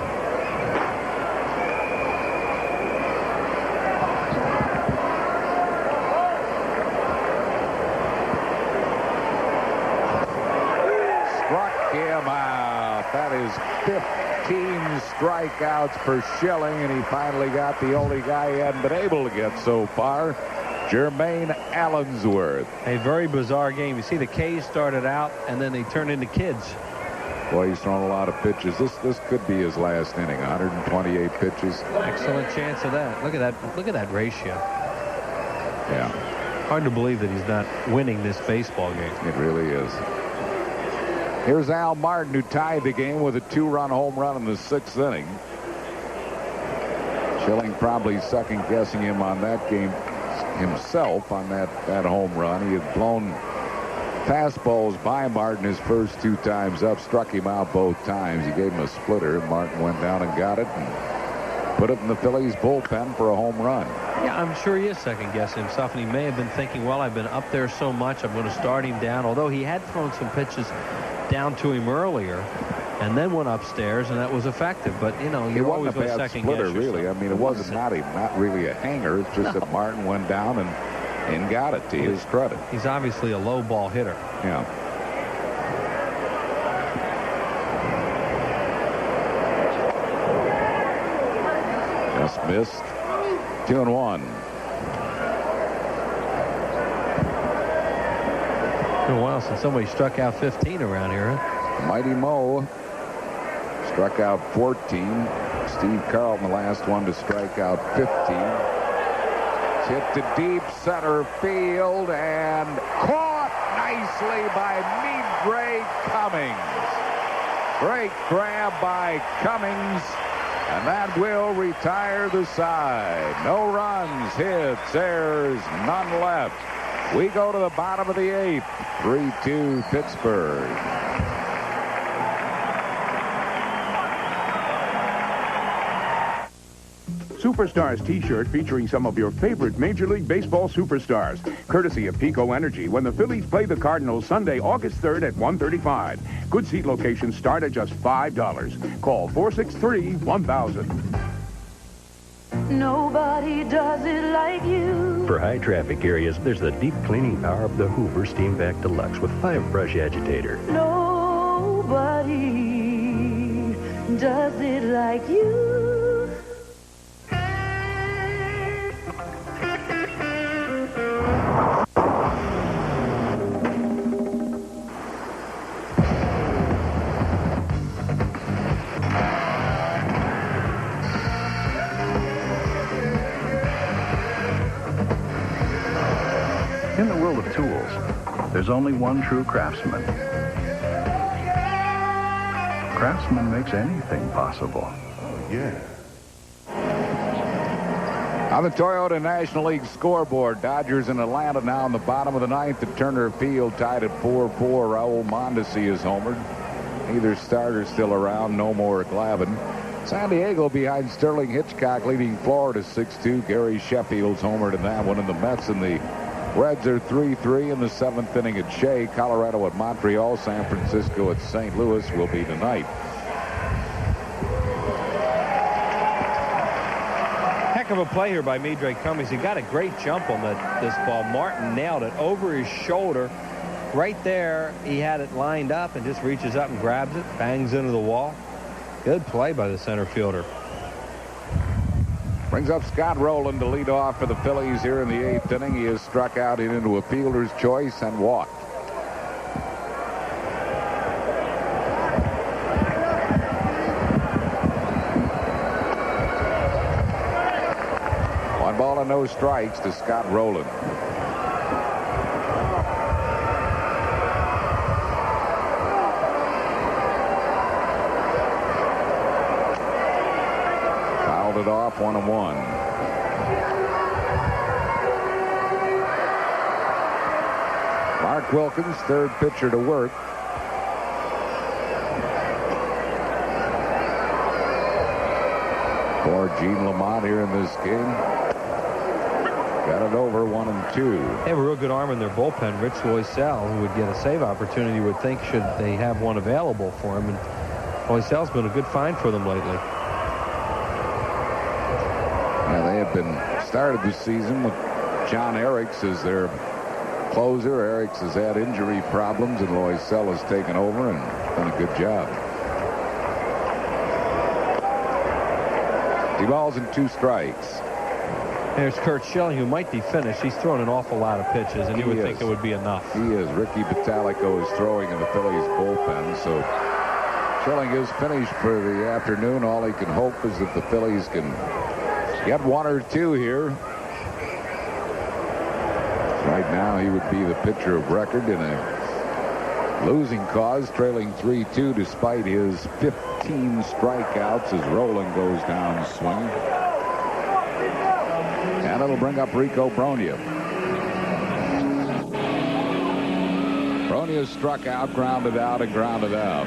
That is 15 strikeouts for Schilling, and he finally got the only guy he hadn't been able to get so far, Jermaine Allensworth. A very bizarre game. You see the K's started out, and then they turned into kids. Boy, he's thrown a lot of pitches. This could be his last inning. 128 pitches. Excellent chance of that. Look at that. Look at that ratio. Yeah. Hard to believe that he's not winning this baseball game. It really is. Here's Al Martin, who tied the game with a 2-run home run in the 6th inning. Schilling probably second-guessing him on that game himself on that home run. He had blown fastballs by Martin his first 2 times up, struck him out both times. He gave him a splitter. Martin went down and got it and put it in the Phillies bullpen for a home run. Yeah, I'm sure he is second-guessing himself, and he may have been thinking, well, I've been up there so much, I'm going to start him down, although he had thrown some pitches down to him earlier and then went upstairs, and that was effective. But, you know, you're always going to second-guess yourself. Really. I mean, it wasn't not really a hanger. It's just that Martin went down and got it, to his credit. He's obviously a low ball hitter. Yeah. Just missed. 2-1. Been a while since somebody struck out 15 around here, huh? Mighty Mo struck out 14. Steve Carlton, the last one to strike out 15. It's hit to deep center field and caught nicely by Midre Cummings. Great grab by Cummings, and that will retire the side. No runs, hits, errors, none left. We go to the bottom of the 8th. 3-2 Pittsburgh. Superstars T-shirt featuring some of your favorite Major League Baseball superstars. Courtesy of Pico Energy when the Phillies play the Cardinals Sunday, August 3rd at 1:35. Good seat locations start at just $5. Call 463-1000. Nobody does it like you. For high traffic areas, there's the deep cleaning power of the Hoover Steam Vac Deluxe with 5-brush agitator. Nobody does it like you. In the world of tools, there's only one true craftsman. Craftsman makes anything possible. Yeah. On the Toyota National League scoreboard, Dodgers in Atlanta now in the bottom of the 9th at Turner Field, tied at 4-4. Raul Mondesi is homered. Neither starter still around. No more Glavine. San Diego behind Sterling Hitchcock, leading Florida 6-2. Gary Sheffield's homered in that one, and the Mets and the Reds are 3-3 in the 7th inning at Shea. Colorado at Montreal. San Francisco at St. Louis will be tonight. Heck of a play here by Midre Cummings. He got a great jump on this ball. Martin nailed it over his shoulder. Right there, he had it lined up and just reaches up and grabs it, bangs into the wall. Good play by the center fielder. Brings up Scott Rowland to lead off for the Phillies here in the 8th inning. He is struck out into a fielder's choice and walked. One ball and no strikes to Scott Rowland. It off 1-1. Mark Wilkins, third pitcher to work. For Gene Lamont here in this game. Got it over 1-2. They have a real good arm in their bullpen. Rich Loaiza, who would get a save opportunity, would think should they have one available for him. And Loisel's been a good find for them lately. Yeah, they have been started the season with John Eriks as their closer. Eriks has had injury problems, and Loaiza has taken over and done a good job. 2 balls and 2 strikes. There's Curt Schilling, who might be finished. He's thrown an awful lot of pitches, and you would think it would be enough. He is. Ricky Batalico is throwing in the Phillies bullpen, so Schilling is finished for the afternoon. All he can hope is that the Phillies can get 1 or 2 here. Right now, he would be the pitcher of record in a losing cause, trailing 3-2 despite his 15 strikeouts as Rowland goes down swinging. It'll bring up Rico Bronya. Bronya struck out, grounded out, and grounded out.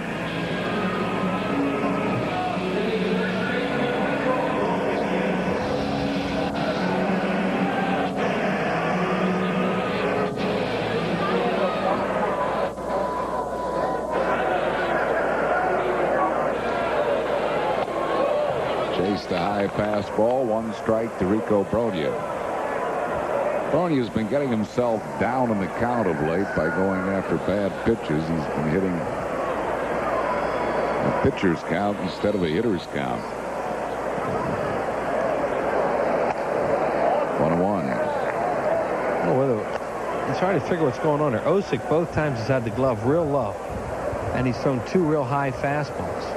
Chased a high fastball, 1 strike to Rico Bronya. Bronya's been getting himself down in the count of late by going after bad pitches. He's been hitting a pitcher's count instead of a hitter's count. 1-1. I'm trying to figure what's going on there. Osick both times has had the glove real low, and he's thrown 2 real high fastballs.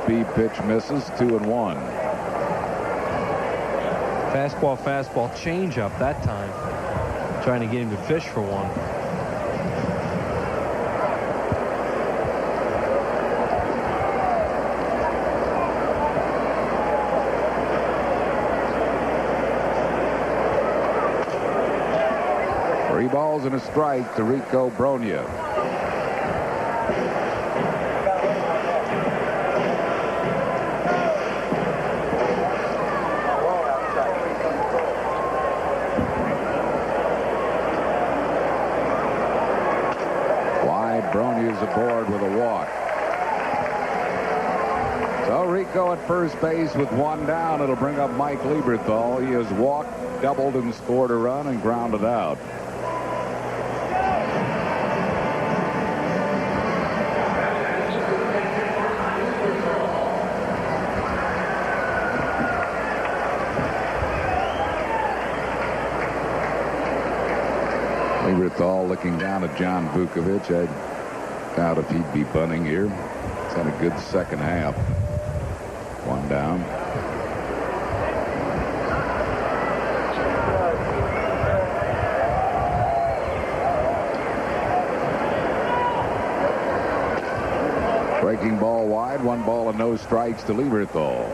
Speed pitch misses, 2-1. Fastball, change up that time. Trying to get him to fish for one. Three balls and a strike to Rico Bronya. Bronya's aboard with a walk. So Rico at first base with 1 down. It'll bring up Mike Lieberthal. He has walked, doubled, and scored a run and grounded out. Lieberthal looking down at John Vukovich. I doubt if he'd be bunting here. He's had a good second half. 1 down. Breaking ball wide. 1 ball and no strikes to Lieberthal.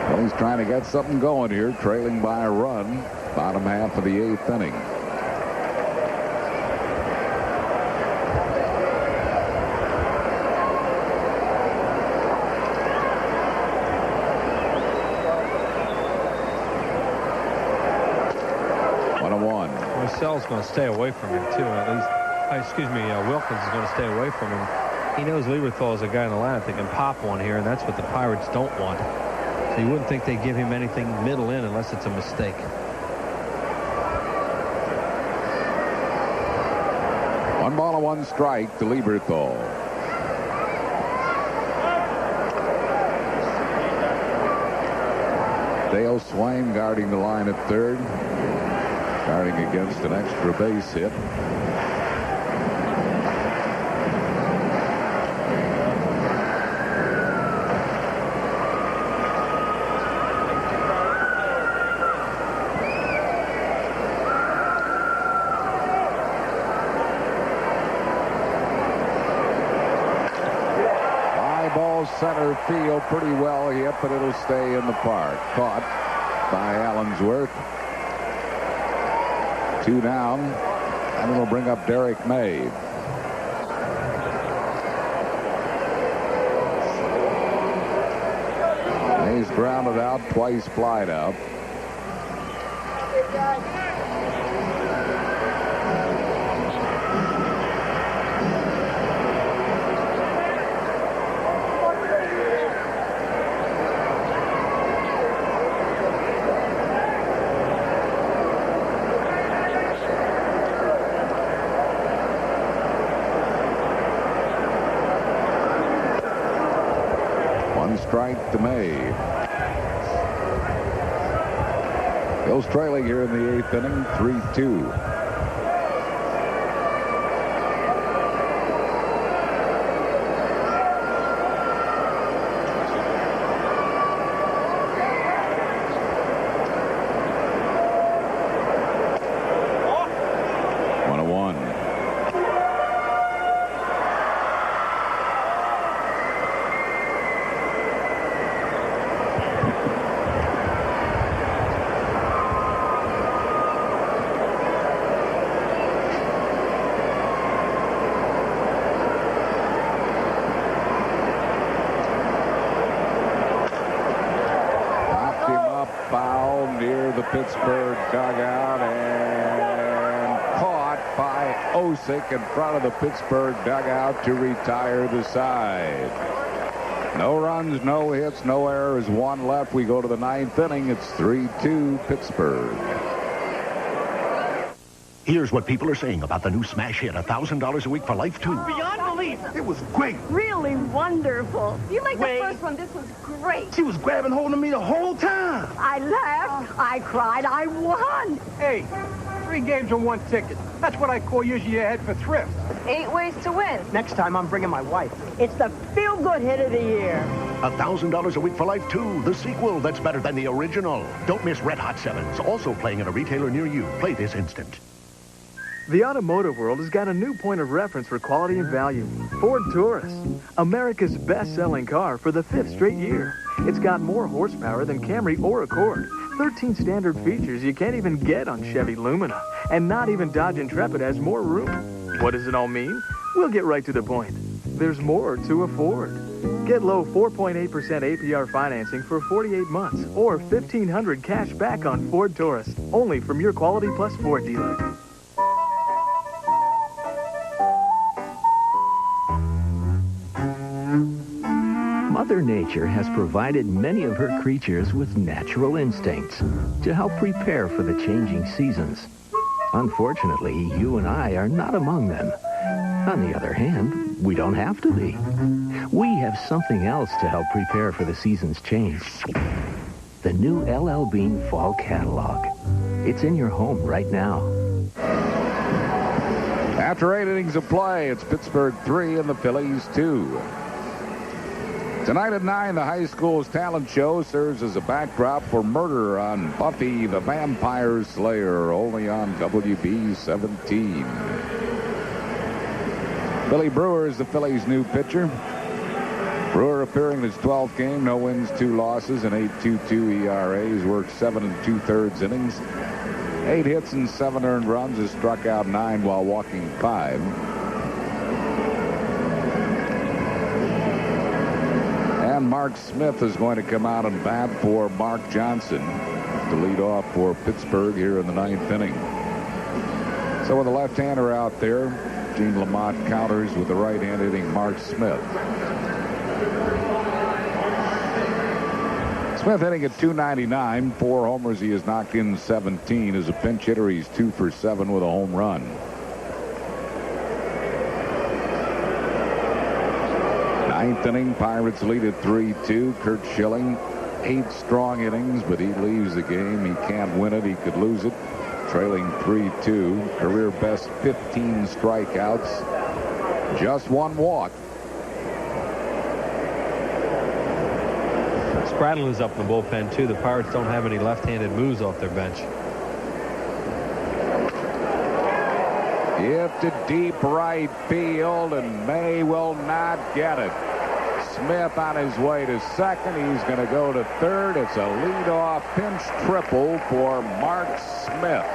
Well, he's trying to get something going here, trailing by a run. Bottom half of the 8th inning. Marcel's going to stay away from him, too. At least, Wilkins is going to stay away from him. He knows Lieberthal is a guy in the lineup that can pop one here, and that's what the Pirates don't want. So you wouldn't think they'd give him anything middle in unless it's a mistake. 1 ball and 1 strike to Lieberthal. Dale Swain guarding the line at third. Guarding against an extra base hit. Center field, pretty well hit, but it'll stay in the park. Caught by Allensworth. 2 down, and it'll bring up Derek May. May's grounded out, twice flied out. Strike to May. Bill's trailing here in the 8th inning, 3-2. Pittsburgh dugout and caught by Osick in front of the Pittsburgh dugout to retire the side. No runs, no hits, no errors, one left. We go to the ninth inning. It's 3-2 Pittsburgh. Here's what people are saying about the new smash hit, $1,000 a week for life, too. Beyond belief. It was great. Really wonderful. You like the first one. This was great. She was grabbing hold of me the whole time. I laughed. I cried. I won. Hey, 3 games on 1 ticket. That's what I call using your head for thrift. 8 ways to win. Next time, I'm bringing my wife. It's the feel-good hit of the year. $1,000 a week for life, too. The sequel that's better than the original. Don't miss Red Hot 7s. Also playing at a retailer near you. Play this instant. The automotive world has got a new point of reference for quality and value. Ford Taurus, America's best-selling car for the 5th straight year. It's got more horsepower than Camry or Accord. 13 standard features you can't even get on Chevy Lumina. And not even Dodge Intrepid has more room. What does it all mean? We'll get right to the point. There's more to afford. Get low 4.8% APR financing for 48 months or $1,500 cash back on Ford Taurus. Only from your Quality Plus Ford dealer. Mother Nature has provided many of her creatures with natural instincts to help prepare for the changing seasons. Unfortunately, you and I are not among them. On the other hand, we don't have to be. We have something else to help prepare for the season's change. The new LL Bean Fall Catalog. It's in your home right now. After 8 innings of play, it's Pittsburgh 3 and the Phillies 2. Tonight at 9, the high school's talent show serves as a backdrop for Murder on Buffy the Vampire Slayer, only on WB 17. Billy Brewer is the Phillies' new pitcher. Brewer appearing in his 12th game, no wins, 2 losses, and 8.22 ERA. He's worked 7 2/3 innings, 8 hits and 7 earned runs. Has struck out 9 while walking 5. And Mark Smith is going to come out and bat for Mark Johnson to lead off for Pittsburgh here in the 9th inning. So with a left-hander out there, Gene Lamont counters with the right-hand hitting Mark Smith. Smith hitting at .299, 4 homers. He has knocked in 17. As a pinch hitter, he's 2 for 7 with a home run. Ninth inning, Pirates lead at 3-2. Curt Schilling, 8 strong innings, but he leaves the game. He can't win it. He could lose it. Trailing 3-2. Career best 15 strikeouts. Just 1 walk. Spradlin is up in the bullpen, too. The Pirates don't have any left-handed moves off their bench. Hit to deep right field, and May will not get it. Smith on his way to second. He's going to go to third. It's a leadoff pinch triple for Mark Smith.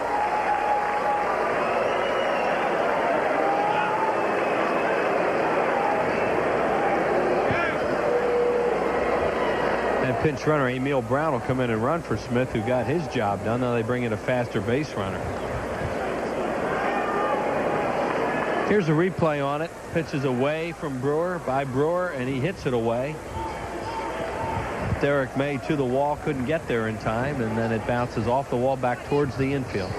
That pinch runner, Emil Brown, will come in and run for Smith, who got his job done. Now they bring in a faster base runner. Here's a replay on it. Pitches away from Brewer, by Brewer, and he hits it away. Derek May to the wall, couldn't get there in time, and then it bounces off the wall back towards the infield.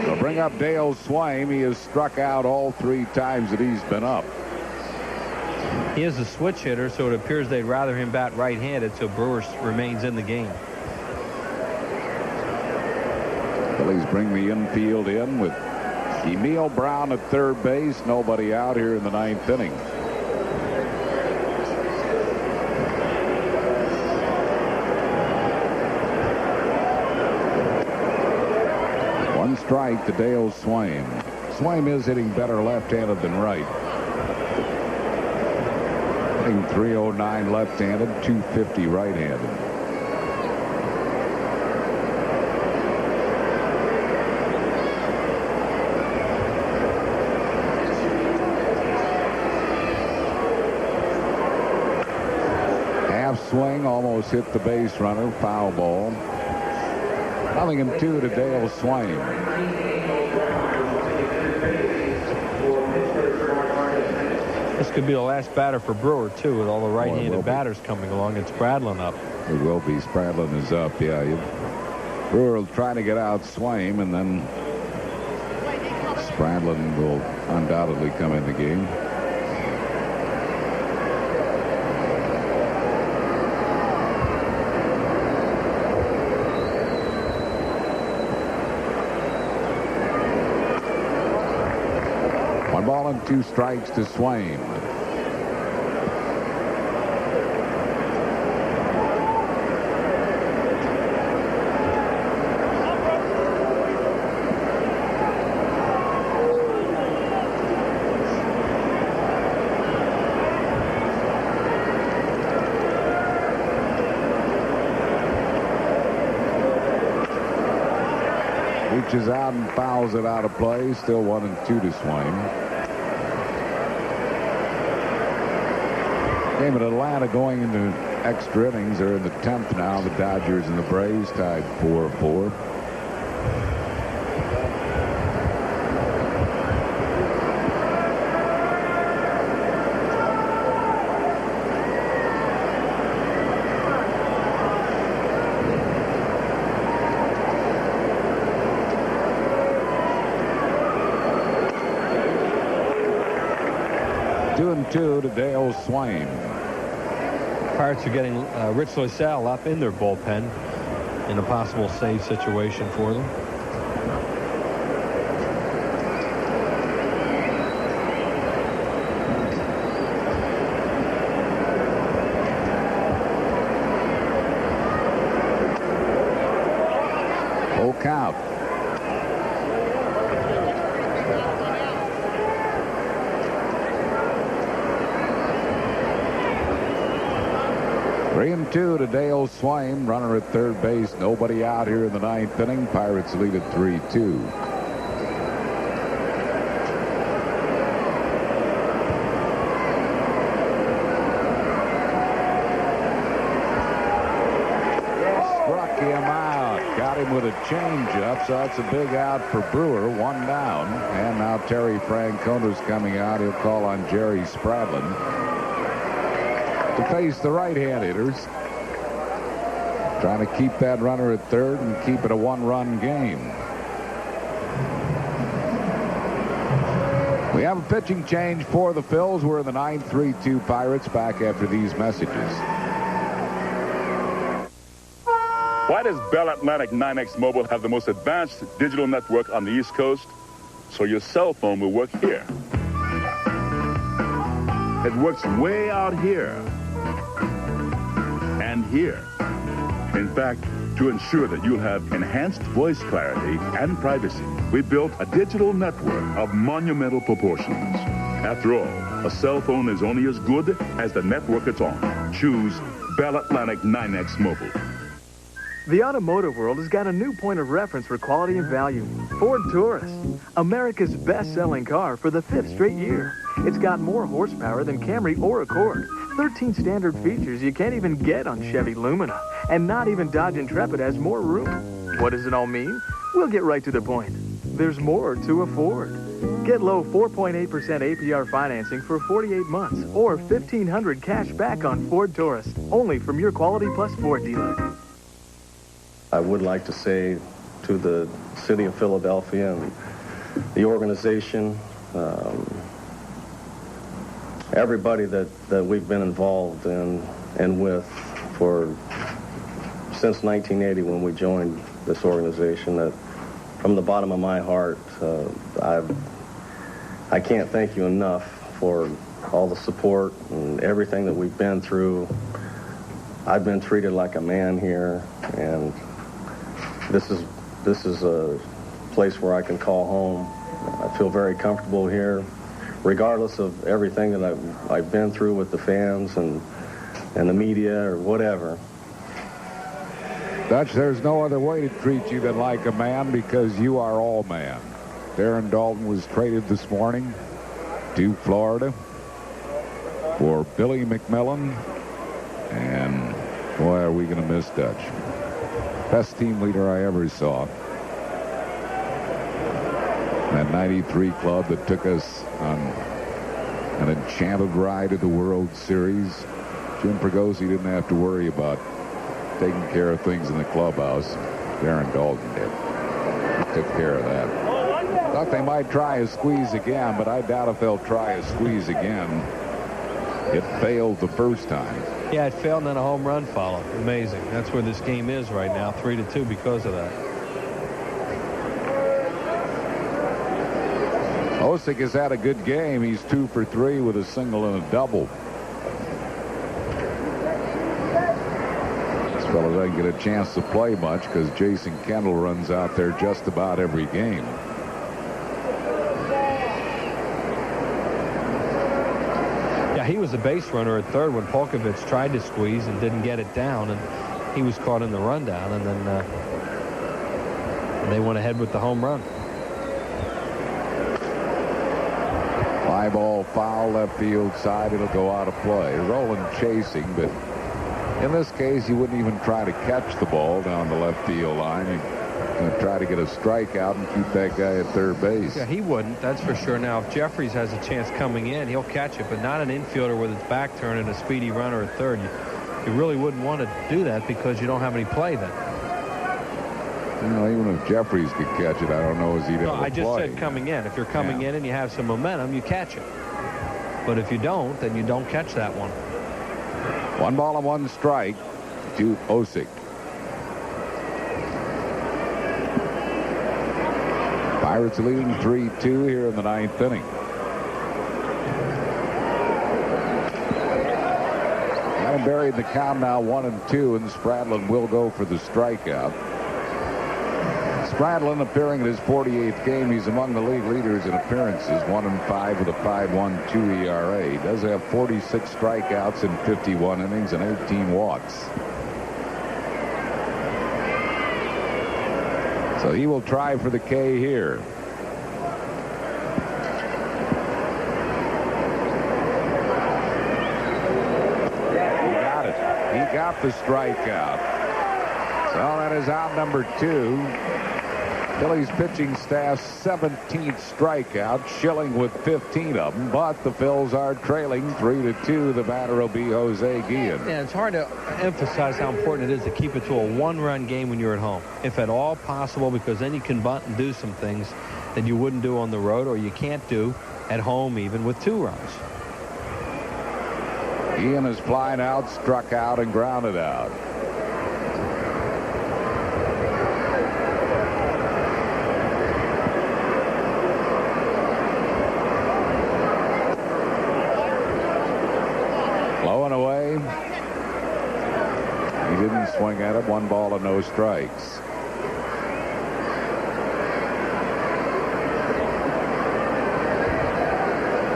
They'll bring up Dale Swaim. He has struck out all 3 times that he's been up. He is a switch hitter, so it appears they'd rather him bat right-handed, so Brewer remains in the game. Phillies bring the infield in with Emil Brown at third base. Nobody out here in the 9th inning. One strike to Dale Swaim. Swaim is hitting better left-handed than right. Hitting .309 left-handed, .250 right-handed. swing, almost hit the base runner. Foul ball. 0-2 to Dale Swaim. This could be the last batter for Brewer, too, with all the right-handed batters coming along. It's Spradlin up. It will be. Spradlin is up, yeah. Brewer will try to get out Swaim, and then Spradlin will undoubtedly come in the game. One ball and 2 strikes to Swaim. Reaches out and fouls it out of play. Still 1-2 to Swaim. Game at Atlanta going into extra innings. They're in the 10th now. The Dodgers and the Braves tied 4-4. Two to Dale Swaim. Pirates are getting Rich Loaiza up in their bullpen in a possible save situation for them. Full count. Three and 2 to Dale Swaim, runner at third base. Nobody out here in the 9th inning. Pirates lead at 3-2. Struck him out. Got him with a changeup, so that's a big out for Brewer. 1 down. And now Terry Francona's coming out. He'll call on Jerry Spradlin to face the right-hand hitters. Trying to keep that runner at third and keep it a 1-run game. We have a pitching change for the Phils. We're in the 9th, 3-2 Pirates. Back after these messages. Why does Bell Atlantic 9X Mobile have the most advanced digital network on the East Coast? So your cell phone will work here. It works way out here. And here. In fact, to ensure that you'll have enhanced voice clarity and privacy, we built a digital network of monumental proportions. After all, a cell phone is only as good as the network it's on. Choose Bell Atlantic 9X Mobile. The automotive world has got a new point of reference for quality and value. Ford Taurus, America's best-selling car for the 5th straight year. It's got more horsepower than Camry or Accord. 13 standard features you can't even get on Chevy Lumina. And not even Dodge Intrepid has more room. What does it all mean? We'll get right to the point. There's more to afford. Get low 4.8% APR financing for 48 months or $1,500 cash back on Ford Taurus. Only from your Quality Plus Ford dealer. I would like to say to the city of Philadelphia and the organization, everybody that we've been involved in and with for since 1980 when we joined this organization, that from the bottom of my heart, I can't thank you enough for all the support and everything that we've been through. I've been treated like a man here, and this is a place where I can call home. I feel very comfortable here, regardless of everything that I've been through with the fans and the media or whatever. Dutch, there's no other way to treat you than like a man, because you are all man. Darren Dalton was traded this morning to Florida for Billy McMillan, and Boy, are we going to miss Dutch. Best team leader I ever saw. That 93 club that took us on an enchanted ride at the World Series. Jim Pregosi didn't have to worry about taking care of things in the clubhouse. Darren Dalton did. He took care of that. Thought they might try a squeeze again, but I doubt if they'll try a squeeze again. It failed the first time. Yeah, it failed and then a home run followed. Amazing. That's where this game is right now, 3-2 because of that. Osick has had a good game. He's 2 for 3 with a single and a double. This fellow doesn't get a chance to play much because Jason Kendall runs out there just about every game. Yeah, he was a base runner at third when Polkovich tried to squeeze and didn't get it down, and he was caught in the rundown, and then they went ahead with the home run. Fly ball foul left field side. It'll go out of play. Rowland chasing, but in this case, he wouldn't even try to catch the ball down the left field line. He's going to try to get a strikeout and keep that guy at third base. Yeah, he wouldn't. That's for sure. Now, if Jeffries has a chance coming in, he'll catch it, but not an infielder with his back turned and a speedy runner at third. You really wouldn't want to do that because you don't have any play then. You know, even if Jeffries could catch it, I don't know as he'd ever play. I just said coming in. If you're coming in and you have some momentum, you catch it. But if you don't, then you don't catch that one. 1 ball and 1 strike to Osick. Pirates leading 3-2 here in the 9th inning. Got him buried in the count now, 1-2, and Spradlin will go for the strikeout. Spradlin appearing in his 48th game. He's among the league leaders in appearances, 1-5 with a 5.12 ERA. He does have 46 strikeouts in 51 innings and 18 walks. So he will try for the K here. He got it. He got the strikeout. So that is out number 2. Phillies pitching staff's 17th strikeout, Schilling with 15 of them, but the Phils are trailing 3-2. The batter will be Jose Guillen. Yeah, it's hard to emphasize how important it is to keep it to a 1-run game when you're at home, if at all possible, because then you can bunt and do some things that you wouldn't do on the road or you can't do at home even with 2 runs. Guillen is flying out, struck out, and grounded out. Swing at it, 1 ball and no strikes.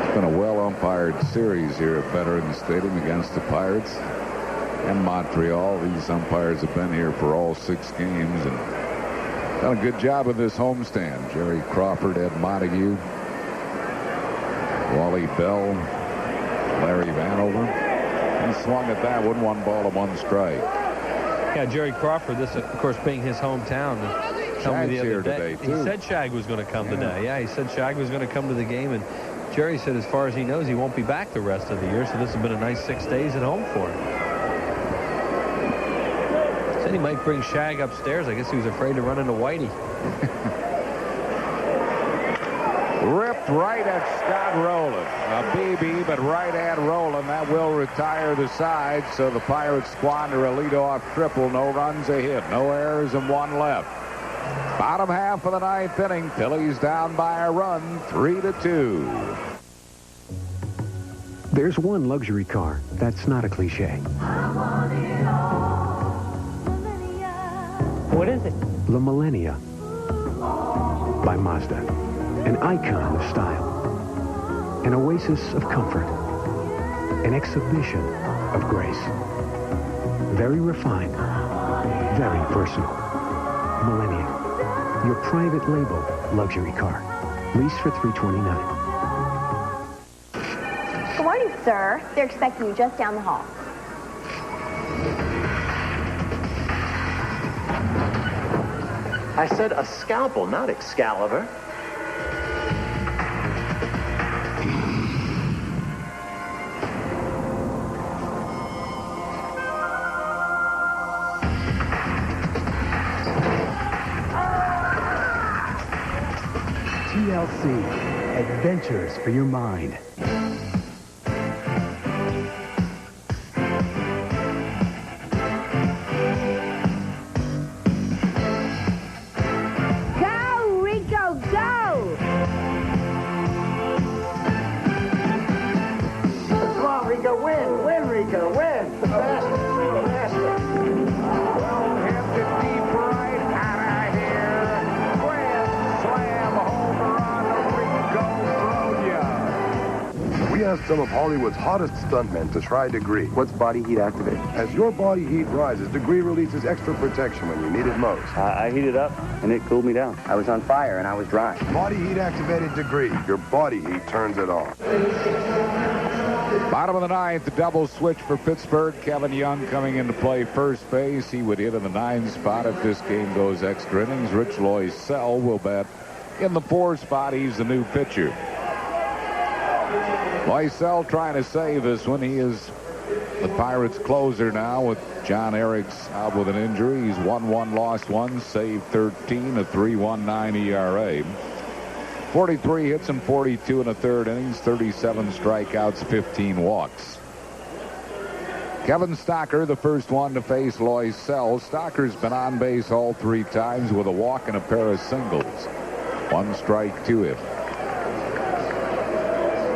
It's been a well-umpired series here at Veterans Stadium against the Pirates and Montreal. These umpires have been here for all 6 games and done a good job of this homestand. Jerry Crawford, Ed Montague, Wally Bell, Larry Vanover. He swung at that one, 1 ball and 1 strike. Yeah, Jerry Crawford, this, of course, being his hometown. Told me the other day. He said Shag was going to come today. Yeah, he said Shag was going to come to the game, and Jerry said as far as he knows, he won't be back the rest of the year, so this has been a nice 6 days at home for him. Said he might bring Shag upstairs. I guess he was afraid to run into Whitey. Ripped right at Scott Rowland. A BB, but right at Rowland. That will retire the side, so the Pirates squander a leadoff triple. No runs, a hit, no errors, and 1 left. Bottom half of the 9th inning. Phillies down by a run, 3-2. There's one luxury car that's not a cliche. What is it? The Millennia by Mazda. An icon of style, an oasis of comfort, an exhibition of grace. Very refined, very personal. Millennium, your private label luxury car. Lease for $329. Good morning, sir. They're expecting you just down the hall. I said a scalpel, not Excalibur. TLC, adventures for your mind. Go, Rico, go! Come on, Rico, win! Win, Rico, win! Faster, faster. Well, hit the deep right out of here. Grand slam home run, Rico Bronya. We asked some of Hollywood's hottest stuntmen to try Degree. What's body heat activate? As your body heat rises, Degree releases extra protection when you need it most. I heated up, and it cooled me down. I was on fire, and I was dry. Body heat activated Degree. Your body heat turns it on. Bottom of the ninth, the double switch for Pittsburgh. Kevin Young coming into play first base. He would hit in the 9 spot if this game goes extra innings. Rich Loaiza will bat in the 4 spot. He's the new pitcher. Loaiza trying to save this one. He is the Pirates closer now with John Eriks out with an injury. He's 1-1, lost 1, saved 13, a 3.19 ERA. 43 hits in 42 in the 3rd innings, 37 strikeouts, 15 walks. Kevin Stocker, the first one to face Loaiza. Stocker's been on base all 3 times with a walk and a pair of singles. 1 strike to him.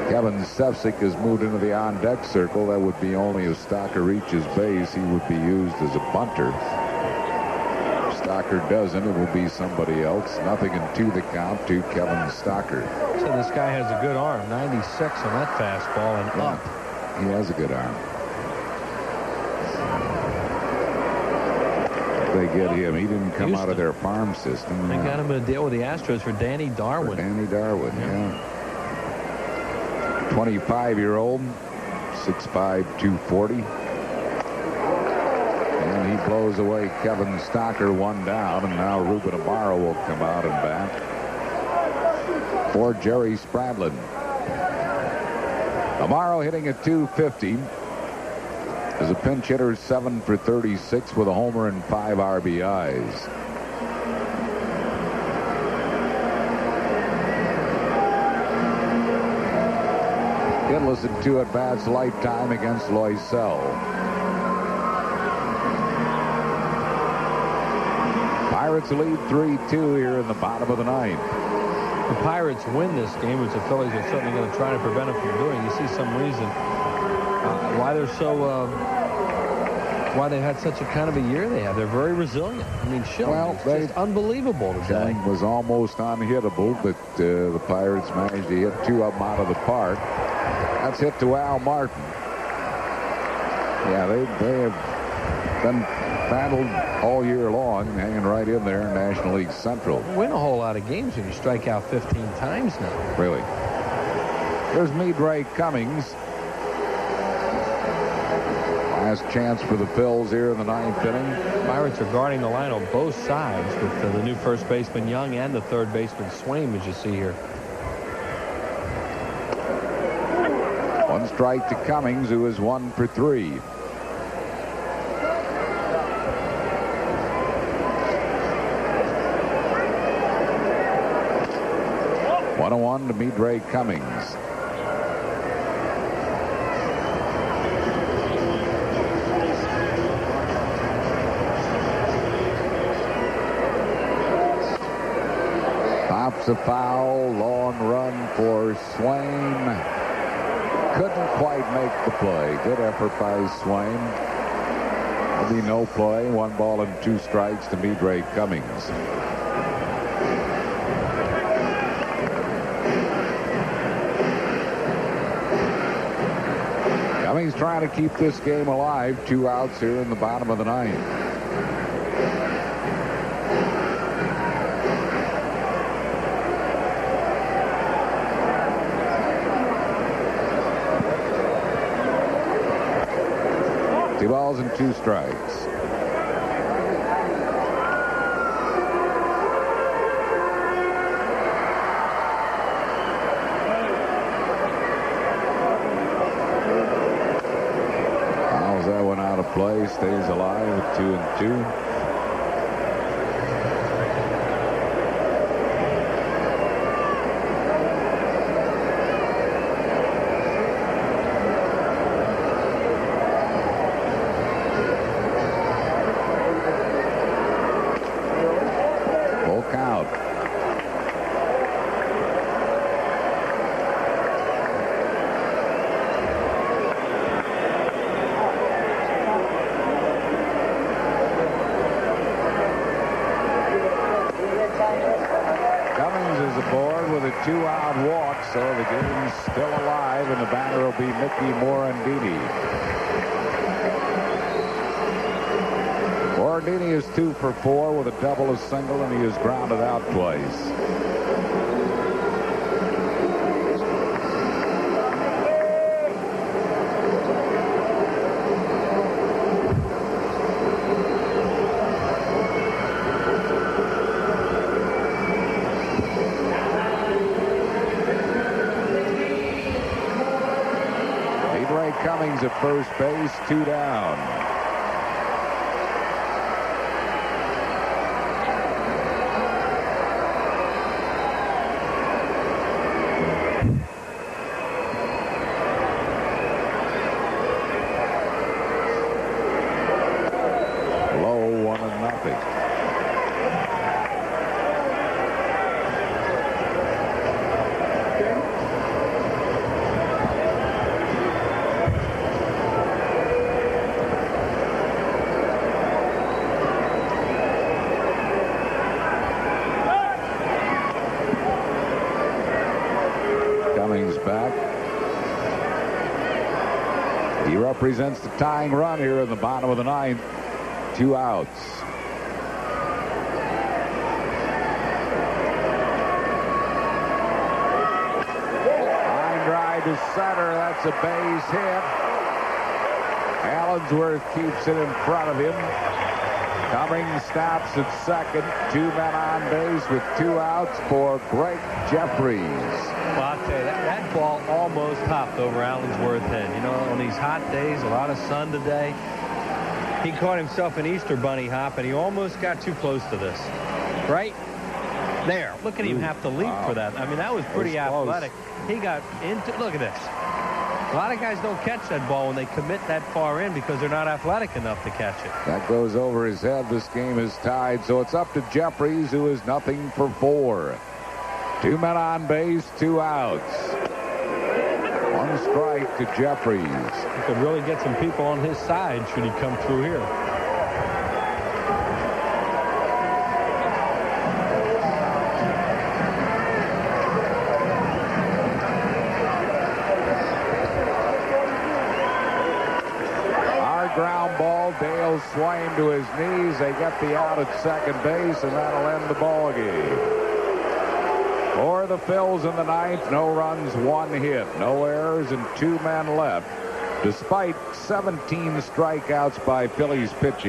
Kevin Stefsik has moved into the on-deck circle. That would be only if Stocker reaches base. He would be used as a bunter. If Stocker doesn't, it will be somebody else. Nothing in 2 the count to Kevin Stocker. So this guy has a good arm. 96 on that fastball and up. He has a good arm. They get him. He didn't come out of their farm system. They got him in a deal with the Astros for Danny Darwin. Danny Darwin, yeah. 25-year-old, 6'5", 240. And he blows away Kevin Stocker 1 down, and now Ruben Amaro will come out and bat for Jerry Spradlin. Amaro hitting at 250. As a pinch hitter, 7 for 36 with a homer and 5 RBIs. Hitless in 2 at-bats, lifetime against Loaiza. Pirates lead 3-2 here in the bottom of the 9th. The Pirates win this game, which the Phillies are certainly going to try to prevent them from doing. You see some reason why they're so, why they had such a kind of a year they have. They're very resilient. I mean, Schilling is just unbelievable today. Schilling was almost unhittable, but the Pirates managed to hit 2 of them out of the park. That's hit to Al Martin. Yeah, they have been battled all year long, hanging right in there in National League Central. You win a whole lot of games when you strike out 15 times now. Really. There's Midray Cummings. Last chance for the Phils here in the 9th inning. Pirates are guarding the line on both sides with the new first baseman Young and the 3rd baseman Swaim, as you see here. 1 strike to Cummings, who is 1 for 3. One to Midray Cummings. Pops a foul, long run for Swaim. Couldn't quite make the play. Good effort by Swaim. There'll be no play. 1 ball and 2 strikes to Midray Cummings. Cummings trying to keep this game alive. 2 outs here in the bottom of the 9th. Two balls and 2 strikes. play stays alive at 2-2. Full count. With a 2-out walk, so the game's still alive, and the batter will be Mickey Morandini. Morandini is 2 for 4 with a double, a single, and he is grounded out twice. Cummings at first base, 2 down. Low, 1-0. Back. He represents the tying run here in the bottom of the 9th. 2 outs. Line drive to center. That's a base hit. Allensworth keeps it in front of him. Cummings stops at second. 2 men on base with 2 outs for Greg Jeffries. Well, I'll tell you, that ball almost hopped over Allensworth's head. You know, on these hot days, a lot of sun today, he caught himself an Easter bunny hop, and he almost got too close to this. Right there. Look at him have to leap for that. I mean, that was pretty athletic. He got into, look at this. A lot of guys don't catch that ball when they commit that far in because they're not athletic enough to catch it. That goes over his head. This game is tied, so it's up to Jeffries, who is 0 for 4. 2 men on base, 2 outs. 1 strike to Jeffries. He could really get some people on his side should he come through here. Hard ground ball. Dale Swain to his knees. They get the out at second base, and that'll end the ball game. For the Phils in the 9th, no runs, 1 hit, no errors, and 2 men left, despite 17 strikeouts by Phillies pitching.